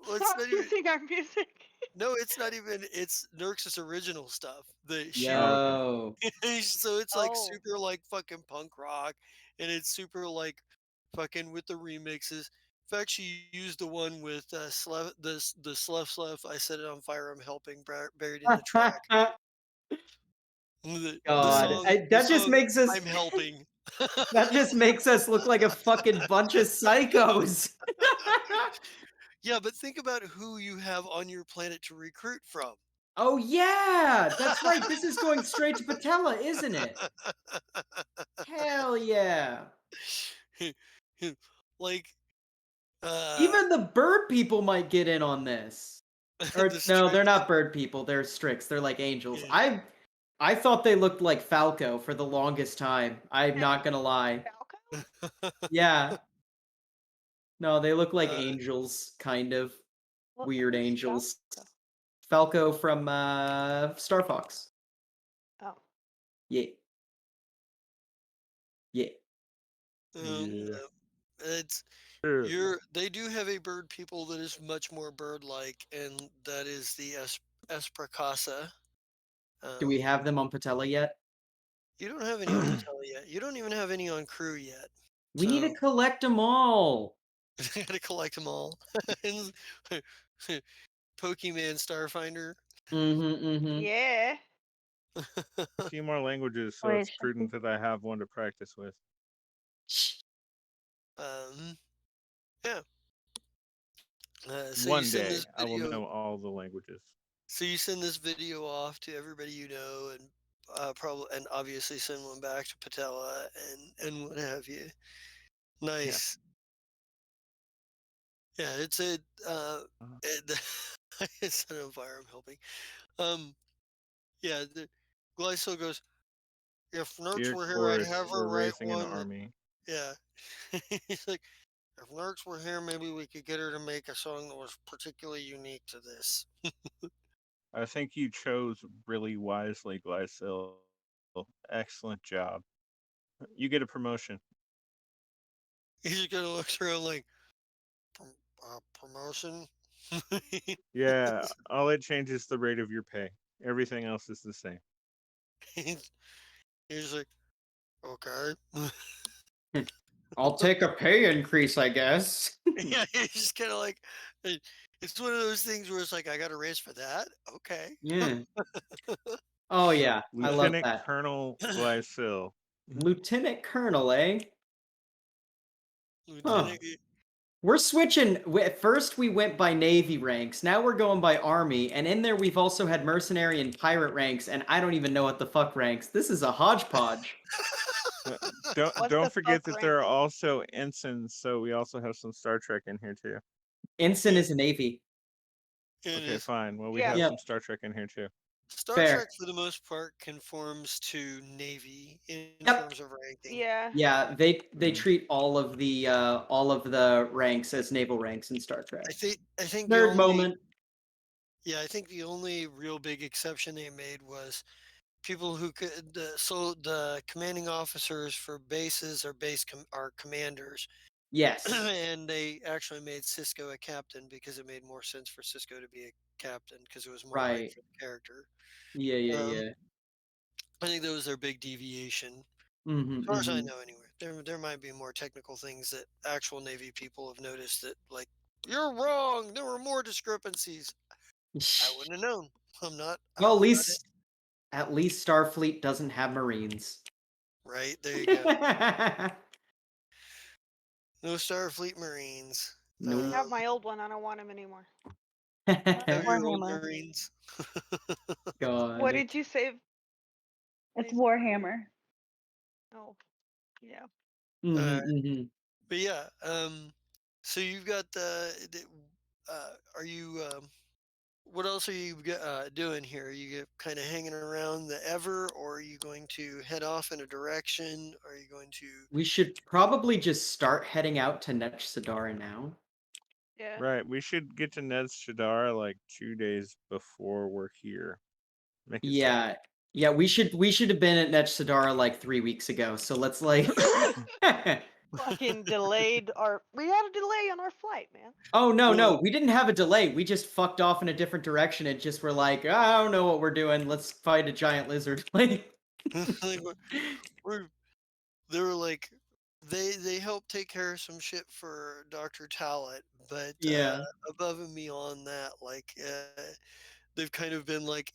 A: well, it's
E: Stop
A: not even,
E: using our music.
A: no, it's not even, it's Nurx's original stuff. The
C: Oh,
A: she,
C: okay.
F: Yo.
A: so it's like
E: Oh.
A: super like fucking punk rock, and it's super like fucking with the remixes. In fact, she used the one with the Sluff. I set it on fire. I'm helping buried in the track. The
F: God,
A: song, the
F: that just
A: song.
F: makes us
A: I'm helping.
F: that just makes us look like a fucking bunch of psychos.
A: Yeah, but think about who you have on your planet to recruit from.
F: Oh yeah, that's right. This is going straight to Patella, isn't it? Hell yeah.
A: Like uh
F: Even the bird people might get in on this.
A: the
F: Or no, they're
A: Strix.
F: not bird people. They're Strix. They're like angels.
A: Yeah.
F: I thought they looked like Falco for the longest time. I'm not gonna lie.
E: Falco?
F: Yeah. No, they look like
A: uh,
F: angels, kind of weird
E: Who's
F: angels.
E: Falco?
F: Falco from Star Fox.
E: Oh.
F: Yeah. Yeah.
C: Yeah.
A: no, it's
C: Sure.
A: they do have a bird people that is much more bird-like, and that is the Espracasa.
F: Do we
A: Um,
F: have them on Patella yet?
A: you don't have any on Patella yet. You don't even have any on Crew yet.
F: We need to
A: So
F: collect them all.
A: I gotta collect them all. Pokemon Starfinder.
F: Mm-hmm, mm-hmm.
E: Yeah.
C: a few more languages, so
D: Wait,
C: it's prudent that I have one to practice with.
A: um, yeah. So you
C: One
A: send this
C: day, I will
A: video.
C: know all the languages.
A: So you send this video off to everybody you know, and probably and obviously send one back to Patella and what have you.
C: Yeah.
A: Nice. Yeah, it's a
C: Uh,
A: it, it's an fire. I'm helping. Um, yeah, the Glycol goes. If Nerds
C: Dear
A: were here, I'd
C: Chorus,
A: have
C: we're
A: her write
C: raising an
A: one.
C: army.
A: Yeah, he's like, if Nerds were here, maybe we could get her to make a song that was particularly unique to this.
C: I think you chose really wisely, Glycil. Excellent job. You get a promotion.
A: He's just gonna look around like promotion.
C: Yeah, all it changes the rate of your pay. Everything else is the same.
A: he's, he's like, okay.
F: I'll take a pay increase, I guess.
A: Yeah, he's just kind of like, it's one of those things where it's like, I got a raise for that. Okay.
F: Yeah. Oh yeah, I love
C: Lieutenant
F: that.
C: Colonel Glycil.
F: Lieutenant Colonel, eh? Huh.
A: Lieutenant,
F: We're switching. At first, we went by Navy ranks. Now we're going by Army. And in there, we've also had mercenary and pirate ranks. And I don't even know what the fuck ranks. This is a hodgepodge.
C: Uh, don't
E: What
C: don't
E: the
C: forget
E: fuck
C: that
E: rank?
C: there are also ensigns, so we also have some Star Trek in here too.
F: Ensign is a Navy.
A: it
C: Okay,
A: is.
C: fine. Well, we
E: Yeah.
C: have
F: Yep.
C: some Star Trek in here too.
A: Star
F: Fair.
A: Trek, for the most part, conforms to Navy in
F: Yep.
A: terms of ranking.
E: Yeah.
F: Yeah, they
C: Mm.
F: treat all of the ranks as naval ranks in Star Trek.
A: I think the
F: Nerd
A: only
F: moment.
A: yeah, I think the only real big exception they made was people who could the commanding officers for bases are are commanders.
F: Yes.
A: And they actually made Cisco a captain because it made more sense for Cisco to be a captain because it was more right
F: Right.
A: for the character.
F: Yeah, yeah,
A: Um,
F: yeah.
A: I think that was their big deviation,
F: Mm-hmm,
A: as far as I
F: mm-hmm.
A: know. Anyway, there might be more technical things that actual Navy people have noticed that like you're wrong. There were more discrepancies. I wouldn't have known.
F: Well,
A: I'm not it.
F: at least Starfleet doesn't have Marines.
A: Right there you go. No Starfleet Marines.
F: Nope.
E: I have my old one. I don't want him anymore.
A: Have your old
D: Warhammer.
A: Marines.
E: What
F: God.
E: did you say?
D: It's
E: Lisa?
D: Warhammer.
E: Oh, yeah.
A: Uh,
F: Mm-hmm, mm-hmm.
A: but yeah, so you've got are you what else are you doing here? Are you kind of hanging around the Ever, or are you going to head off in a direction? Are you going to?
F: We should probably just start heading out to Nech Sadara now.
E: Yeah.
C: Right, we should get to Ned Shadar like 2 days before we're here. Make it
F: Yeah. Yeah, we should have been at Nech Sadara like 3 weeks ago. So let's like
E: Fucking delayed our. We had a delay on our flight, man.
F: Oh no,
A: Well,
F: no, we didn't have a delay. We just fucked off in a different direction and just were like, I don't know what we're doing. Let's fight a giant lizard. Like
A: like we're they were like they helped take care of some shit for Dr. Talent, but
F: Yeah.
A: above and beyond that, like they've kind of been like,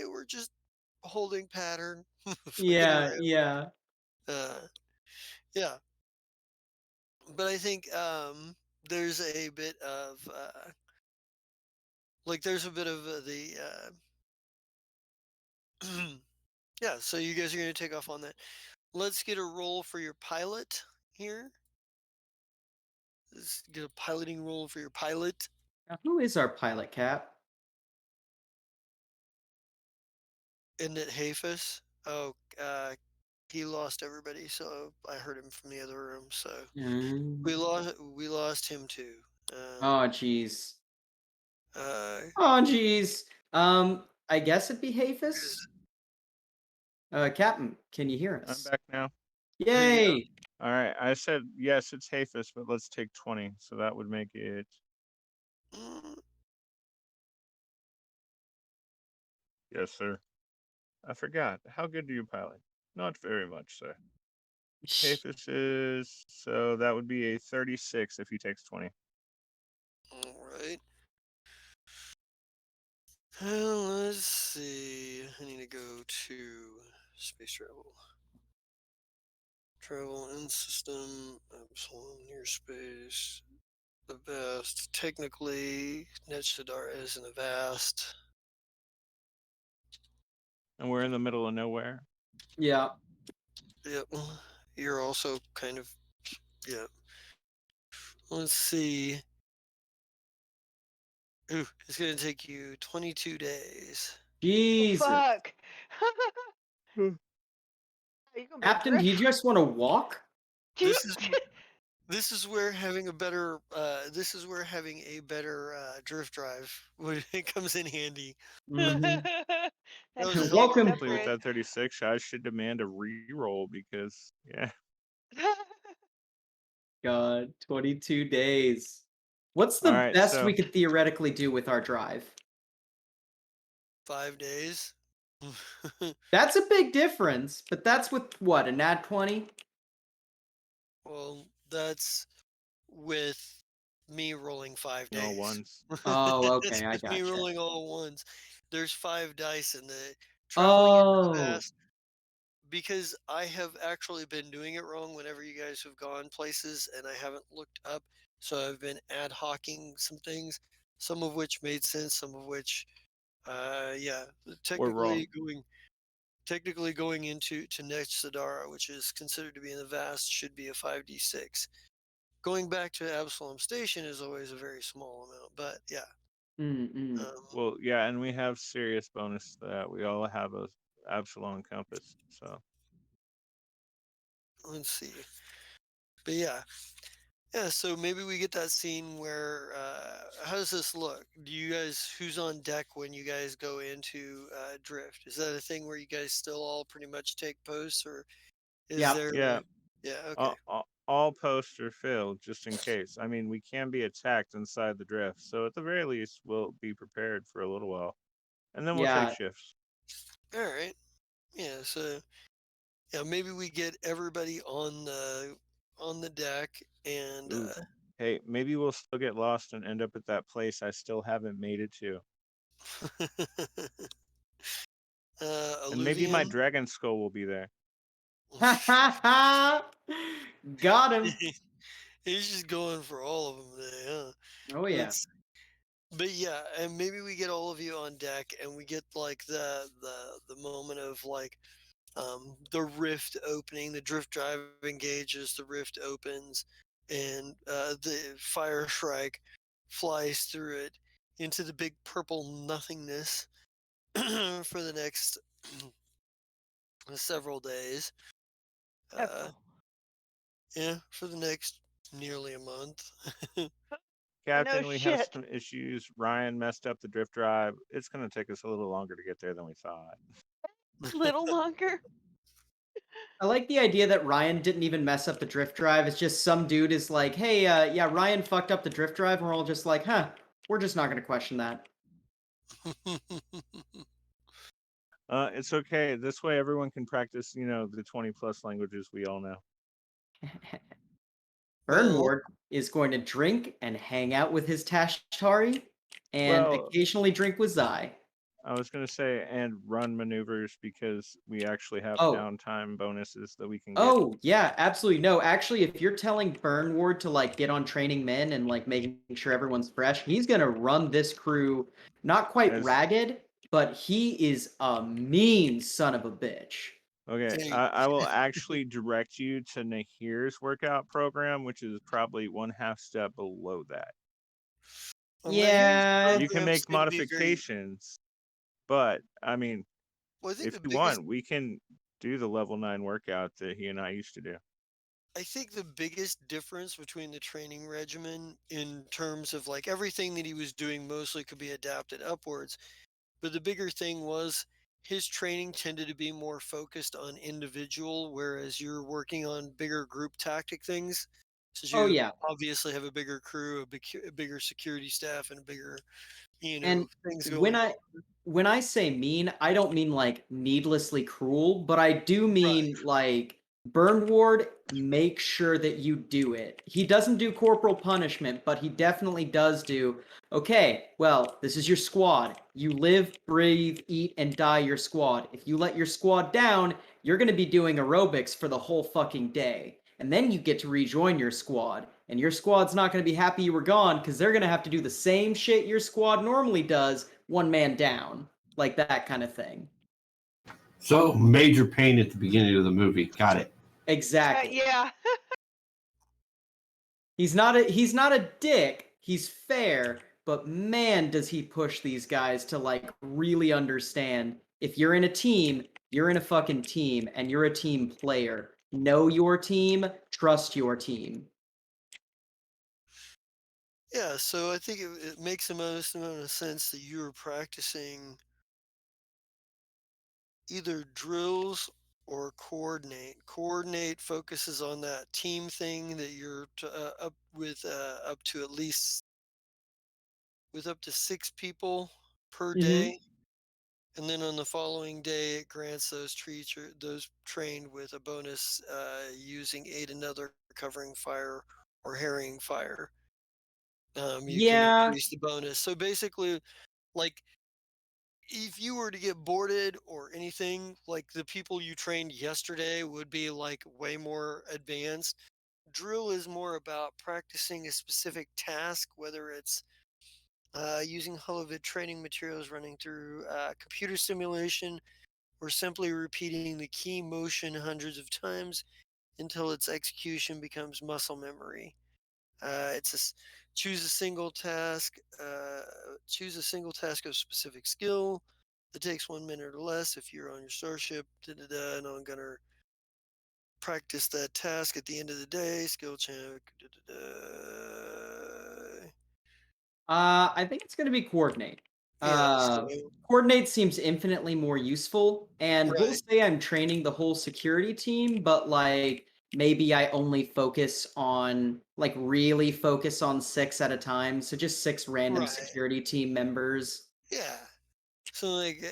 A: we're just holding pattern, fucking
F: Yeah,
A: around.
F: yeah.
A: Uh, yeah, but I think there's a bit of like there's a bit of the yeah. So you guys are going to take off on that. Let's get a roll for your pilot here. Let's get a piloting roll for your pilot.
F: Now, who is our pilot, Cap?
A: Isn't it Hafus? Oh, he lost everybody, so I heard him from the other room. So
F: Mm.
A: we lost him too.
F: Oh, jeez.
A: Uh,
F: Oh, jeez. I guess it'd be Hafus. Captain, can you hear
C: I'm
F: us?
C: back now.
A: there you go.
F: Yay!
C: All right, I said yes, it's Hafus, but let's take 20, so that would make it.
A: Mm,
C: Yes, sir. I forgot. How good do you pilot? Not very much, sir. Hafus is so that would be a 36 if he takes 20.
A: all right. Let's see. I need to me go to space travel. Travel in system, Epsilon near space. The vast. Technically, Netshadar isn't a vast.
C: And we're in the middle of nowhere.
F: Yeah.
A: Yep. You're also kind of. Yeah. Let's see. Ooh, it's going to take you 22 days.
F: Jesus.
E: Fuck.
C: Hmm.
E: You gonna be a
F: Captain, do you
E: drift?
F: just want to walk?
A: This is this is where having a better drift drive when it comes in handy.
F: Mhm.
E: That
A: was a hell of
E: shit's
A: a
C: Hopefully, with
E: different.
C: that 36, I should demand a re-roll because, yeah.
F: God, 22 days. What's
C: All
F: the
C: right,
F: best
C: so
F: we could theoretically do with our drive?
A: 5 days.
F: That's a big difference, but that's with what, a nat 20?
A: Well, that's with me rolling 5 days.
C: ones.
F: Oh,
A: That's
F: okay, I
A: with me
F: gotcha.
A: rolling all ones. There's 5 dice in the traveling into the
F: Oh,
A: vast because I have actually been doing it wrong whenever you guys have gone places and I haven't looked up. So I've been ad hocing some things, some of which made sense, some of which, yeah,
C: We're wrong.
A: technically going into next Sadara, which is considered to be in the vast, should be a 5d6. Going back to Absalom Station is always a very small amount, but yeah.
F: mm-mm.
A: Um,
C: Well, yeah, and we have serious bonus to that. We all have a Absalom compass, so.
A: let's see. But yeah. So maybe we get that scene where how does this look? Do you guys who's on deck when you guys go into drift? Is that a thing where you guys still all pretty much take posts, or is
F: Yep.
A: there?
C: Yeah,
A: Yeah. Okay.
C: all posts are filled just in case. I mean, we can be attacked inside the drift, so at the very least, we'll be prepared for a little while, and then we'll take
F: Yeah.
C: shifts.
A: All right. Yeah. So yeah, maybe we get everybody on the deck and
C: Ooh, hey, maybe we'll still get lost and end up at that place I still haven't made it to, and maybe my
A: Alluvian.
C: dragon skull will be there.
F: Ha ha ha! Got him.
A: He's just going for all of them today, huh?
F: Oh, yeah.
A: But yeah, and maybe we get all of you on deck, and we get like the moment of like the rift opening. The drift drive engages, the rift opens, and the fire Shrike flies through it into the big purple nothingness for the next several days. Uh,
E: Careful.
A: yeah, for the next nearly a month.
E: Oh no
C: Captain, we have
E: shit.
C: some issues. Ryan messed up the drift drive. It's going to take us a little longer to get there than we thought.
E: Little longer.
F: I like the idea that Ryan didn't even mess up the drift drive. It's just some dude is like, hey, yeah, Ryan fucked up the drift drive, and we're all just like, huh, we're just not going to question that.
C: It's okay. This way, everyone can practice, the 20 plus languages we all know.
A: Well,
F: Bernward is going to drink and hang out with his Tashtari and
C: Well,
F: occasionally drink with Zai.
C: I was going to say, and run maneuvers because we actually have
F: Oh,
C: downtime bonuses that we can get.
F: oh, yeah, absolutely. No, actually, if you're telling Bernward to like get on training men and like making sure everyone's fresh, he's gonna run this crew not quite
C: As
F: ragged, but he is a mean son of a bitch.
C: Okay,
A: hey,
C: I will actually direct you to Nahir's workout program, which is probably one half step below that.
A: well, Nahir's
F: Yeah,
C: You can
A: program
C: make
A: seemed to be very.
C: modifications, but I mean,
A: Well, I think
C: if
A: the
C: you
A: biggest.
C: want, we can do the level 9 workout that he and I used to do.
A: I think the biggest difference between the training regimen in terms of like everything that he was doing mostly could be adapted upwards, but the bigger thing was his training tended to be more focused on individual, whereas you're working on bigger group tactic things. Since
F: oh
A: you
F: yeah.
A: obviously have a bigger crew, a bigger security staff, and a bigger,
F: And
A: things
F: when
A: going
F: I
A: on.
F: when I say mean, I don't mean like needlessly cruel, but I do
A: Right.
F: mean like Burn Ward, make sure that you do it. He doesn't do corporal punishment, but he definitely does do, okay, well, this is your squad. You live, breathe, eat, and die your squad. If you let your squad down, you're going to be doing aerobics for the whole fucking day. And then you get to rejoin your squad. And your squad's not going to be happy you were gone because they're going to have to do the same shit your squad normally does, one man down. Like that kind of thing.
H: So major pain at the beginning of the movie. Got it.
F: Exactly.
E: Yeah.
F: He's not a dick. He's fair, but man, does he push these guys to like really understand if you're in a team, you're in a fucking team and you're a team player. Know your team, trust your team.
A: Yeah, so I think it makes the most amount of sense that you were practicing either drills or coordinate. Coordinate focuses on that team thing that you're up with up to at least with up to 6 people per
F: Mm-hmm.
A: day. And then on the following day, it grants those trained with a bonus using aid another covering fire or harrying fire. You can
F: Yeah.
A: increase the bonus. So basically, like if you were to get boarded or anything, like the people you trained yesterday would be like way more advanced. Drill is more about practicing a specific task, whether it's using Holovid training materials running through computer simulation or simply repeating the key motion hundreds of times until its execution becomes muscle memory. It's a choose a single task. Choose a single task of specific skill. It takes 1 minute or less if you're on your starship. Da, da, da, and I'm gonna practice that task at the end of the day. Skill check. Da, da, da.
F: I think it's going to be coordinate.
A: Yeah. So
F: Coordinate seems infinitely more useful, and we'll
A: right,
F: say I'm training the whole security team, but like maybe I only focus on like really focus on 6 at a time. So just 6 random
A: right.
F: security team members.
A: Yeah. So like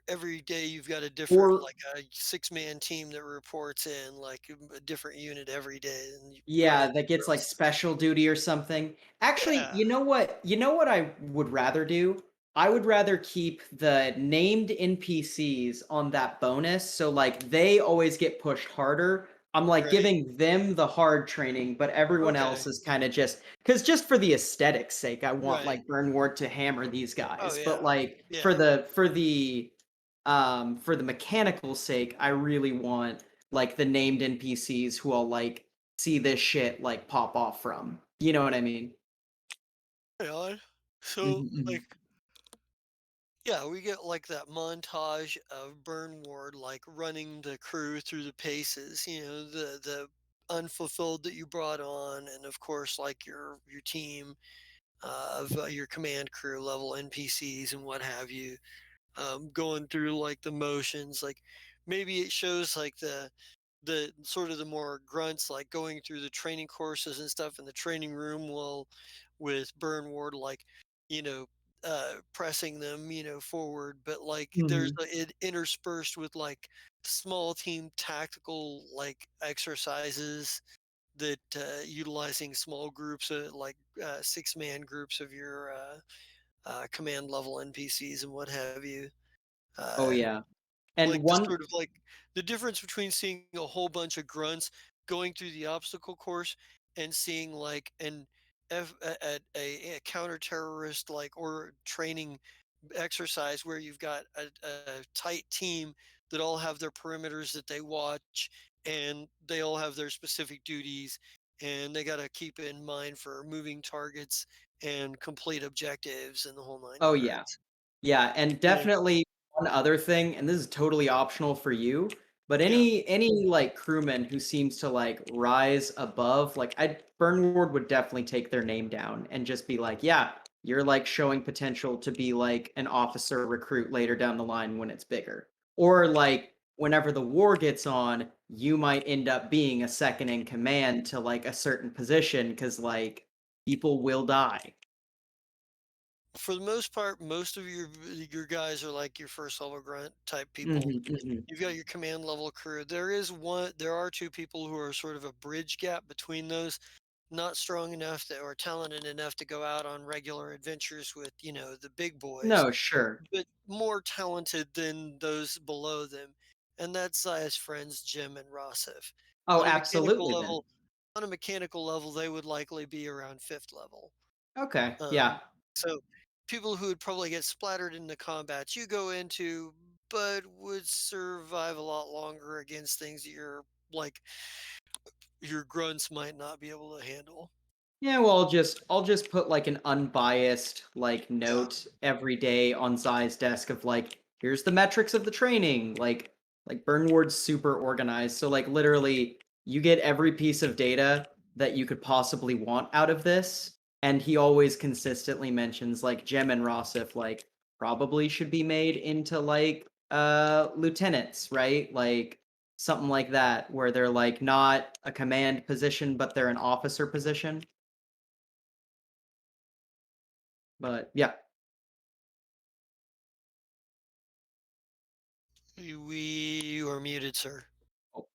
A: every day you've got a different
F: Or
A: like a 6 man team that reports in like a different unit every day and you
F: yeah,
A: running
F: that gets like
A: drills.
F: special duty or something. Actually,
A: Yeah.
F: you know what? You know what I would rather do? I would rather keep the named NPCs on that bonus so like they always get pushed harder. I'm like
A: Right.
F: giving them the hard training, but everyone else
A: Okay.
F: is kind of just because just for the aesthetics sake, I want
A: Right.
F: like Burn Ward to hammer these
A: Oh
F: guys. But
A: yeah.
F: like
A: Yeah.
F: for the mechanical sake, I really want like the named NPCs who I'll like see this shit like pop off from. You know what I mean?
A: Right on. So
F: Mhm, mhm.
A: like yeah, we get like that montage of Burn Ward like running the crew through the paces, the unfulfilled that you brought on and of course like your team of your command crew level NPCs and what have you going through like the motions like maybe it shows like the sort of the more grunts like going through the training courses and stuff in the training room while with Burn Ward like you know pressing them forward but like there's
F: Mhm.
A: it interspersed with like small team tactical like exercises that utilizing small groups like 6 man groups of your command level NPCs and what have you
F: Oh
A: uh,
F: yeah. And
A: like the
F: one
A: sort of like the difference between seeing a whole bunch of grunts going through the obstacle course and seeing like a counter terrorist like or training exercise where you've got a tight team that all have their perimeters that they watch and they all have their specific duties and they got to keep it in mind for moving targets and complete objectives and the whole nine
F: oh yeah.
A: yards.
F: Yeah, and
A: Yeah,
F: definitely one other thing, and this is totally optional for you, but
A: yeah,
F: any like crewman who seems to like rise above, like I Burn Ward would definitely take their name down and just be like, yeah, you're like showing potential to be like an officer recruit later down the line when it's bigger. Or like whenever the war gets on, you might end up being a second in command to like a certain position because like people will die.
A: for the most part, most of your guys are like your first level grunt type people.
F: Hmm.
A: You've got your command level crew. There are two people who are sort of a bridge gap between those, not strong enough that or talented enough to go out on regular adventures with, the big boys,
F: No, sure.
A: but more talented than those below them. And that's Zaya's friends, Jim and Rossif.
F: Oh,
A: On a mechanical
F: absolutely. Then.
A: level, on a mechanical level, they would likely be around fifth level.
F: Okay.
A: Um,
F: Yeah.
A: so people who would probably get splattered in the combats you go into, but would survive a lot longer against things that your grunts might not be able to handle.
F: Yeah, well, I'll just put like an unbiased like
A: Yeah.
F: note every day on Zai's desk of like, here's the metrics of the training. Like Burnward's super organized. So like literally you get every piece of data that you could possibly want out of this. And he always consistently mentions like Jem and Rossif like probably should be made into like lieutenants, right? Like something like that, where they're like not a command position, but they're an officer position. But yeah,
A: You are muted, sir.
F: Oh.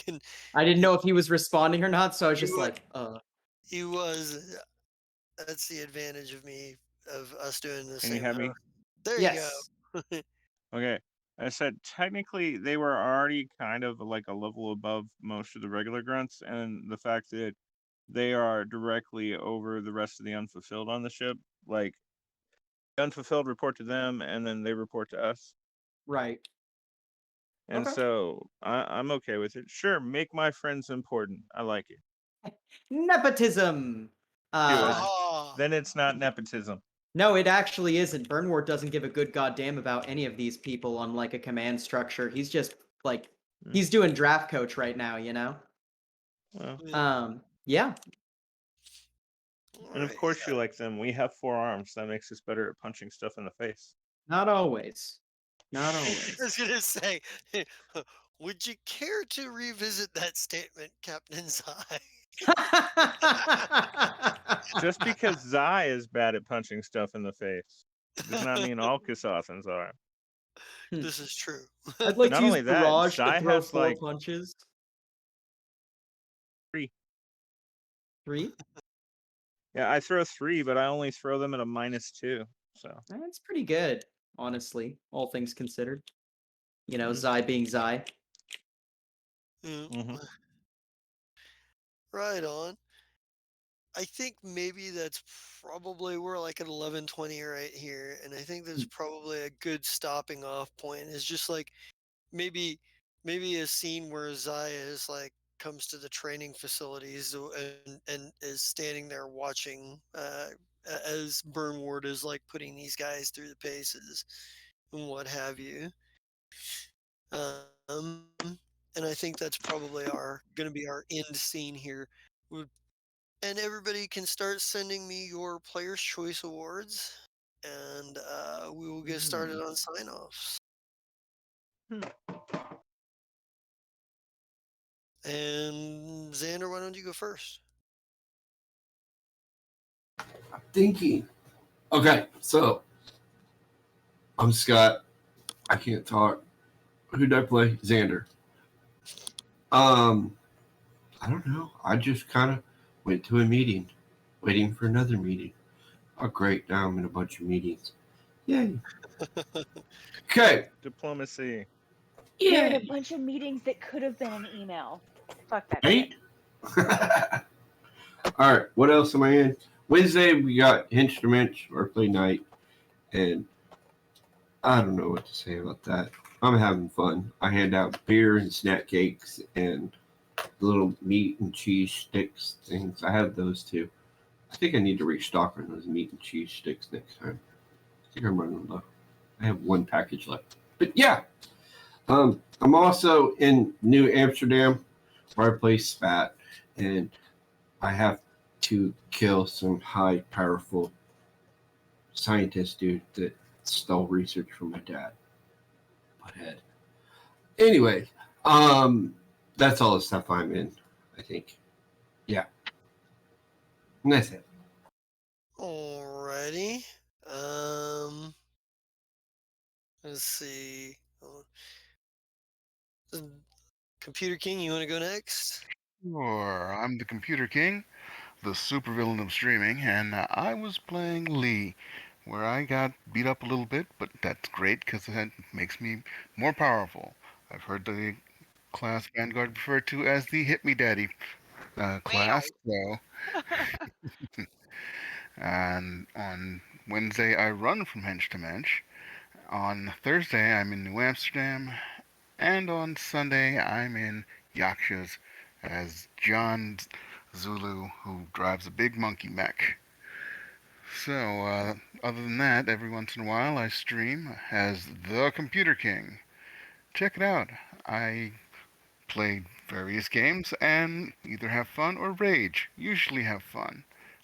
A: Can-
F: I didn't know if he was responding or not, so I was
A: you
F: just
A: were,
F: like,
A: he was. That's the advantage of us doing the
C: Can you
A: same
C: have
A: hour.
C: me?
A: There you
F: yes,
A: go.
C: Okay. I said technically they were already kind of like a level above most of the regular grunts, and the fact that they are directly over the rest of the unfulfilled on the ship, like unfulfilled report to them, and then they report to us.
F: right,
C: And
F: okay.
C: so I'm okay with it. Sure, make my friends important. I like it.
F: Nepotism.
C: Do it.
A: Haha.
C: Then it's not nepotism.
F: No, it actually isn't. Burnward doesn't give a good goddamn about any of these people on like a command structure. He's just like
C: Hmm.
F: he's doing draft coach right now, you know.
C: Well,
F: Yeah.
A: All
C: and of
A: right.
C: course you like them. We have 4 arms. That makes us better at punching stuff in the face.
F: Not always. Not
A: I
F: always.
A: was gonna say, would you care to revisit that statement, Captain Zai?
C: Just because Zai is bad at punching stuff in the face does not mean all Kasathans are.
A: This is true.
F: I'd like to
C: Not
F: use
C: only that,
F: Barrage to
C: Zai
F: throw
C: has
F: 4
C: like
F: punches.
C: 3.
F: 3?
C: Yeah, I throw 3, but I only throw them at a -2. So
F: That's pretty good, honestly, all things considered. You know,
C: mm,
F: Zai being Zai.
A: Yeah,
C: mhm.
A: right on. I think maybe that's probably we're like at 11:20 right here, and I think that's probably a good stopping off point. Is just like maybe maybe a scene where Zaya is like comes to the training facilities and is standing there watching as Burnward is like putting these guys through the paces and what have you. And I think that's probably our going to be our end scene here. Would- And everybody can start sending me your Player's Choice Awards, and we will get started on sign offs.
C: Hmm.
A: And Xander, why don't you go first?
H: I'm thinking. Okay, so I'm Scott. I can't talk. Who did I play? Xander. I don't know. I just kind of went to a meeting, waiting for another meeting. Oh, great. Now I'm in a bunch of meetings. Yay. Okay.
C: Diplomacy.
D: You're in a
H: Yay.
D: bunch of meetings that could have been an email. Fuck that shit.
H: Eight. All right. What else am I in? Wednesday, we got instruments or play night. And I don't know what to say about that. I'm having fun. I hand out beer and snack cakes and little meat and cheese sticks things. I have those too. I think I need to restock on those meat and cheese sticks next time. I think I'm running low. I have one package left. But yeah, I'm also in New Amsterdam where I play Spat, and I have to kill some high, powerful scientist dude that stole research from my dad. Butthead. Anyway, that's all the stuff I'm in, I think. Yeah. And that's it.
A: Alrighty. Alrighty. Um, let's see. Computer King, you want to go next?
B: Sure, I'm the Computer King, the supervillain of streaming, and I was playing Lee, where I got beat up a little bit, but that's great because that makes me more powerful. I've heard the class Vanguard referred to as the Hit Me Daddy class, so and on Wednesday I run from hench to mensch. On Thursday I'm in New Amsterdam, and on Sunday I'm in Yakshas as John Zulu, who drives a big monkey mech. So, other than that, every once in a while I stream as the Computer King. Check it out. I play various games and either have fun or rage. Usually have fun.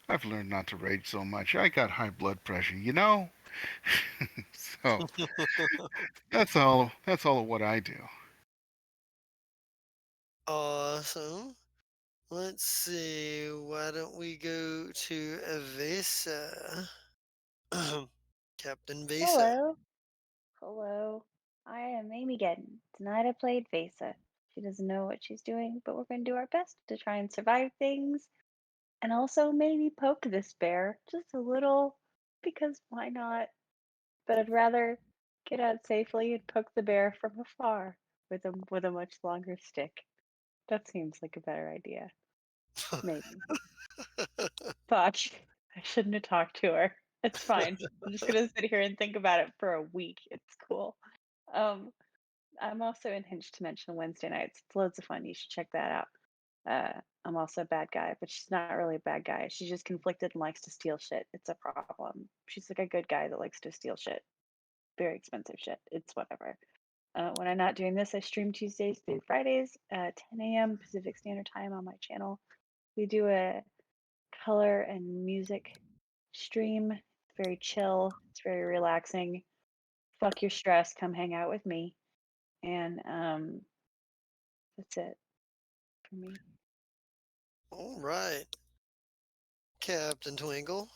B: I've learned not to rage so much. I got high blood pressure, you know? So, that's all of what I do.
A: Awesome. Let's see. Why don't we go to Avesa? Captain Vesa.
D: Hello. Hello. I am Amy Gedden. Tonight I played Vesa. She doesn't know what she's doing, but we're going to do our best to try and survive things and also maybe poke this bear just a little because why not? But I'd rather get out safely and poke the bear from afar with a much longer stick. That seems like a better idea. Maybe. Fuck. I shouldn't have talked to her. It's fine. I'm just gonna sit here and think about it for a week. It's cool. Um, I'm also in Hinge to Mention Wednesday nights. It's loads of fun. You should check that out. I'm also a bad guy, but she's not really a bad guy. She's just conflicted and likes to steal shit. It's a problem. She's like a good guy that likes to steal shit. Very expensive shit. It's whatever. When I'm not doing this, I stream Tuesdays through Fridays at 10 a.m. Pacific Standard Time on my channel. We do a color and music stream. It's very chill. It's very relaxing. Fuck your stress. Come hang out with me. And that's it for me.
A: All right. Captain Twinkle.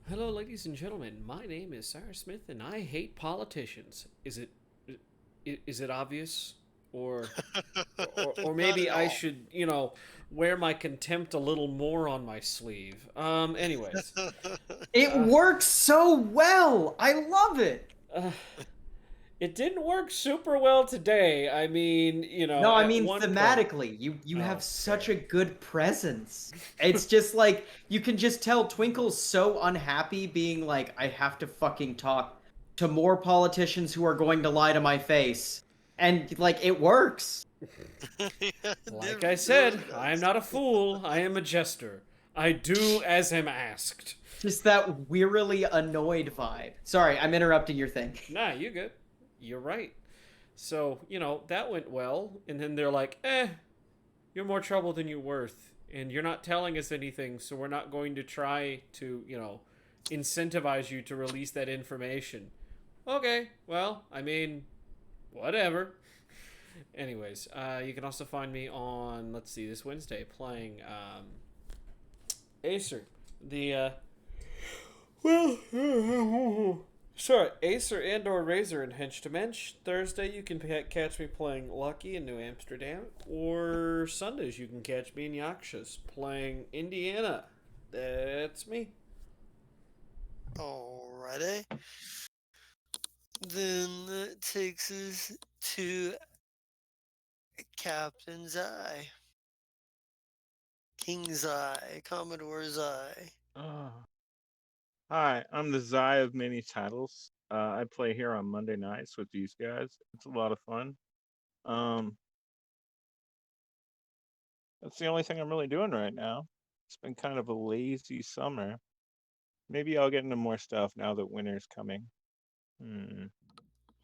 I: Hello, ladies and gentlemen. My name is Cyrus Smith, and I hate politicians. Is it obvious, or or
A: Not
I: maybe
A: at
I: I
A: all.
I: should wear my contempt a little more on my sleeve. Anyways,
F: It
I: uh,
F: works so well. I love it.
I: uh, it didn't work super well today. I mean,
F: No, I
I: at
F: mean
I: one point.
F: thematically, you have
I: Oh,
F: such
I: fair.
F: a good presence. It's just like you can just tell Twinkle's so unhappy being like, I have to fucking talk to more politicians who are going to lie to my face. And like it works.
A: Yeah,
I: Like I
A: it
I: said,
A: really
I: I am
A: does.
I: not a fool. I am a jester. I do as am asked.
F: Just that wearily annoyed vibe. Sorry, I'm interrupting your thing.
I: Nah, you good. You're right. So, that went well. And then they're like, you're more trouble than you're worth. And you're not telling us anything, so we're not going to try to, incentivize you to release that information. Okay, well, I mean, whatever. Anyways, you can also find me on, let's see, this Wednesday playing Acer. The, well, sure, Acer and or Razor in Hench to Mensch. Thursday you can catch me playing Lucky in New Amsterdam, or Sundays you can catch me in Yakshas playing Indiana. That's me.
A: Alrighty. Then that takes us to Captain's Eye. King's Eye. Commodore's Eye.
C: Hi, I'm the Zai of many titles. I play here on Monday nights with these guys. It's a lot of fun. Um, that's the only thing I'm really doing right now. It's been kind of a lazy summer. Maybe I'll get into more stuff now that winter's coming.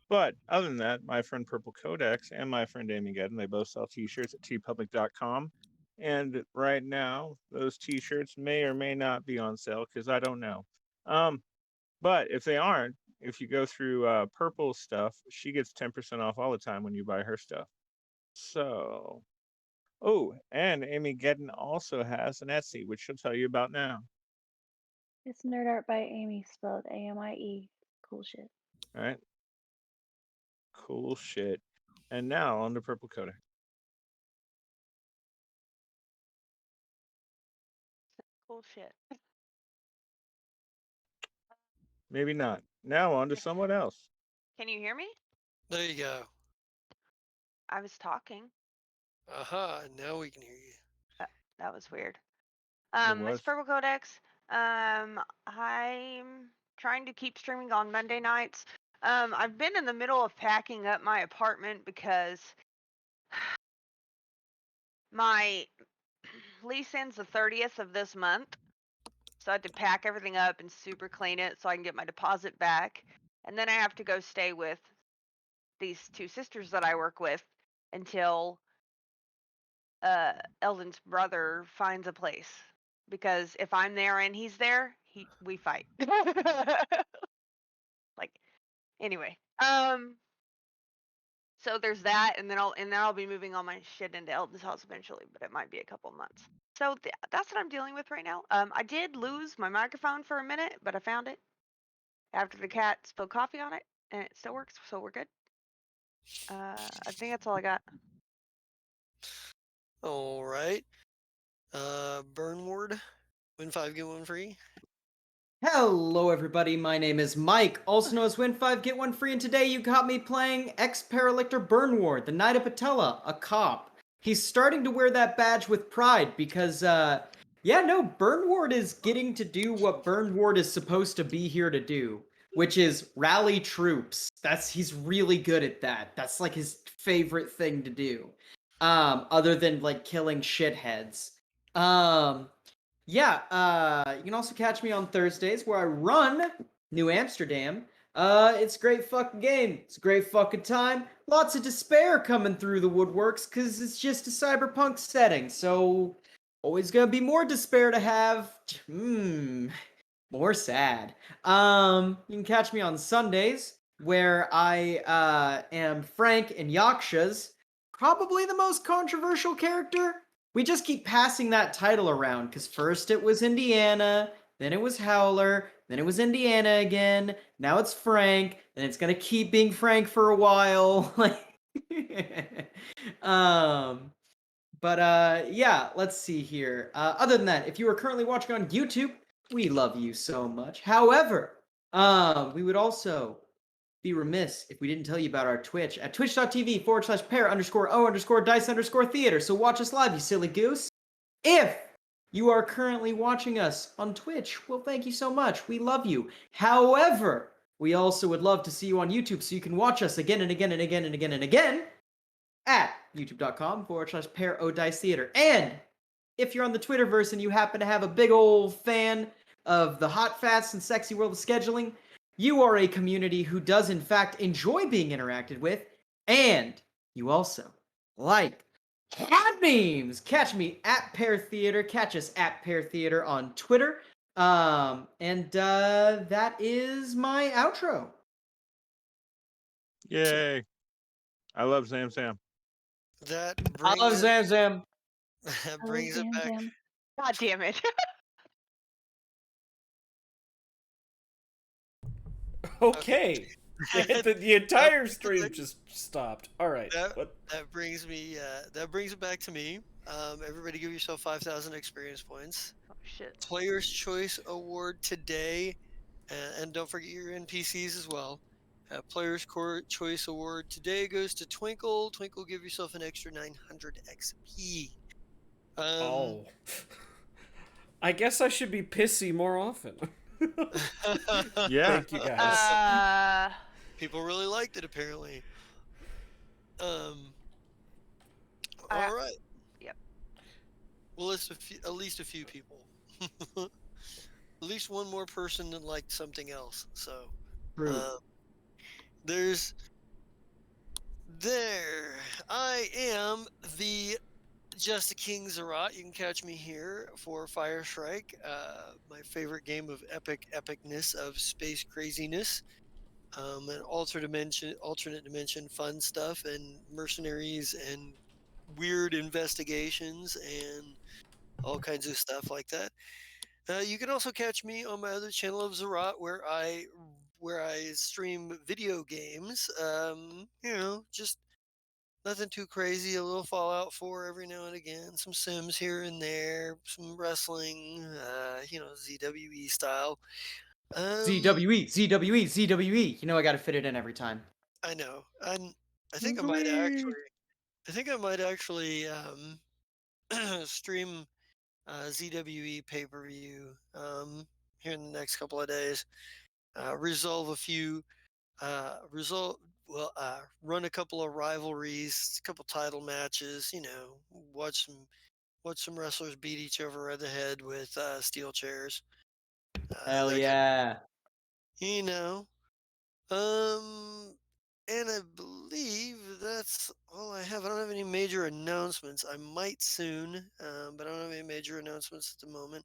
C: But other than that, my friend Purple Codex and my friend Amy Gedden, they both sell t-shirts at tpublic.com. And right now, those t-shirts may or may not be on sale because I don't know. But if they aren't, if you go through Purple's stuff, she gets 10% off all the time when you buy her stuff. So, Oh, and Amy Gedden also has an Etsy, which she'll tell you about now.
D: It's nerd art by Amy, spelled AMIE. Cool shit.
C: All right. Cool shit. And now on to Purple Coda.
E: Cool shit.
C: Maybe not. Now on to someone else.
E: Can you hear me?
A: There you go.
E: I was talking.
A: Aha, now we can hear you.
E: That was weird.
C: It
E: It's
C: was.
E: Purple Codex. I'm trying to keep streaming on Monday nights. I've been in the middle of packing up my apartment because my lease ends the 30th of this month. So I had to pack everything up and super clean it so I can get my deposit back. And then I have to go stay with these two sisters that I work with until Eldon's brother finds a place. Because if I'm there and he's there, we fight. Like anyway. So there's that, and then I'll be moving all my shit into Eldon's house eventually, but it might be a couple months. So that's what I'm dealing with right now. I did lose my microphone for a minute, but I found it after the cat spilled coffee on it, and it still works, so we're good. I think that's all I got.
A: All right. Burn Ward, win 5, get 1 free.
F: Hello, everybody. My name is Mike, also known as Win 5 Get 1 Free, and today you got me playing ex-Paralictor Burn Ward, the Knight of Patella, a cop. He's starting to wear that badge with pride because, Burn Ward is getting to do what Burn Ward is supposed to be here to do, which is rally troops. He's really good at that. That's like his favorite thing to do. Other than like killing shitheads. You can also catch me on Thursdays where I run New Amsterdam. It's a great fucking game. It's a great fucking time. Lots of despair coming through the woodworks because it's just a cyberpunk setting. So, always gonna be more despair to have. More sad. You can catch me on Sundays where I am Frank in Yaksha's, probably the most controversial character. We just keep passing that title around because first it was Indiana, then it was Howler, then it was Indiana again, now it's Frank, and it's gonna keep being Frank for a while. Let's see here. Other than that, if you are currently watching on YouTube, we love you so much. However, we would also be remiss if we didn't tell you about our Twitch at twitch.tv/pair_o_dice_theater. So watch us live, you silly goose. If you are currently watching us on Twitch, well, thank you so much. We love you. However, we also would love to see you on YouTube so you can watch us again and again and again and again and again at youtube.com/pair_o_dice_theater. And if you're on the Twitterverse and you happen to have a big old fan of the hot, fast, and sexy world of scheduling, you are a community who does in fact enjoy being interacted with, and you also like cat memes. Catch me at Pair Theater. Catch us at Pair Theater on Twitter. That is my outro.
C: Yay. I love Sam Sam.
A: That
F: I love
A: brings it,
F: Zam Zam.
A: that
D: I love
A: brings it
D: Zam
A: back.
D: Zam.
E: God damn it.
I: Okay. The entire stream just stopped. All right.
A: That,
I: What?
A: that brings it back to me. Everybody give yourself 5,000 experience points.
E: Oh shit.
A: Player's Choice Award today, and don't forget your NPCs as well. Player's Choice Award today goes to Twinkle. Twinkle, give yourself an extra 900 XP.
I: Oh. I guess I should be pissy more often.
C: Yeah.
I: Thank you guys.
A: People really liked it apparently. All
E: I-
A: right.
E: Yep.
A: Well, it's at least a few people. At least one more person that liked something else. So
F: True.
A: I am the Just a King Zerat. You can catch me here for Fire Shrike, my favorite game of epicness of space craziness, and alternate dimension fun stuff, and mercenaries and weird investigations and all kinds of stuff like that. You can also catch me on my other channel of Zerat, where I stream video games. Just nothing too crazy. A little Fallout 4 every now and again, some Sims here and there, some wrestling. ZWE style. Um,
F: ZWE, ZWE, ZWE. You know I got to fit it in every time.
A: I know. I think I might
C: Wee.
A: actually. I think I might actually stream ZWE pay per view here in the next couple of days. Resolve a few result run a couple of rivalries, a couple title matches, watch some wrestlers beat each other over the head with steel chairs,
F: Hell
A: that kind
F: yeah.
A: you know um and I believe that's all I have. I don't have any major announcements. I might soon, but I don't have any major announcements at the moment.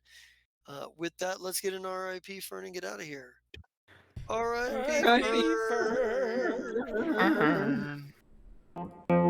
A: With that, let's get an RIP Fern and get out of here. RIP
F: Right.
G: R.I.P.
A: Fern.
G: Fern.
B: Fern.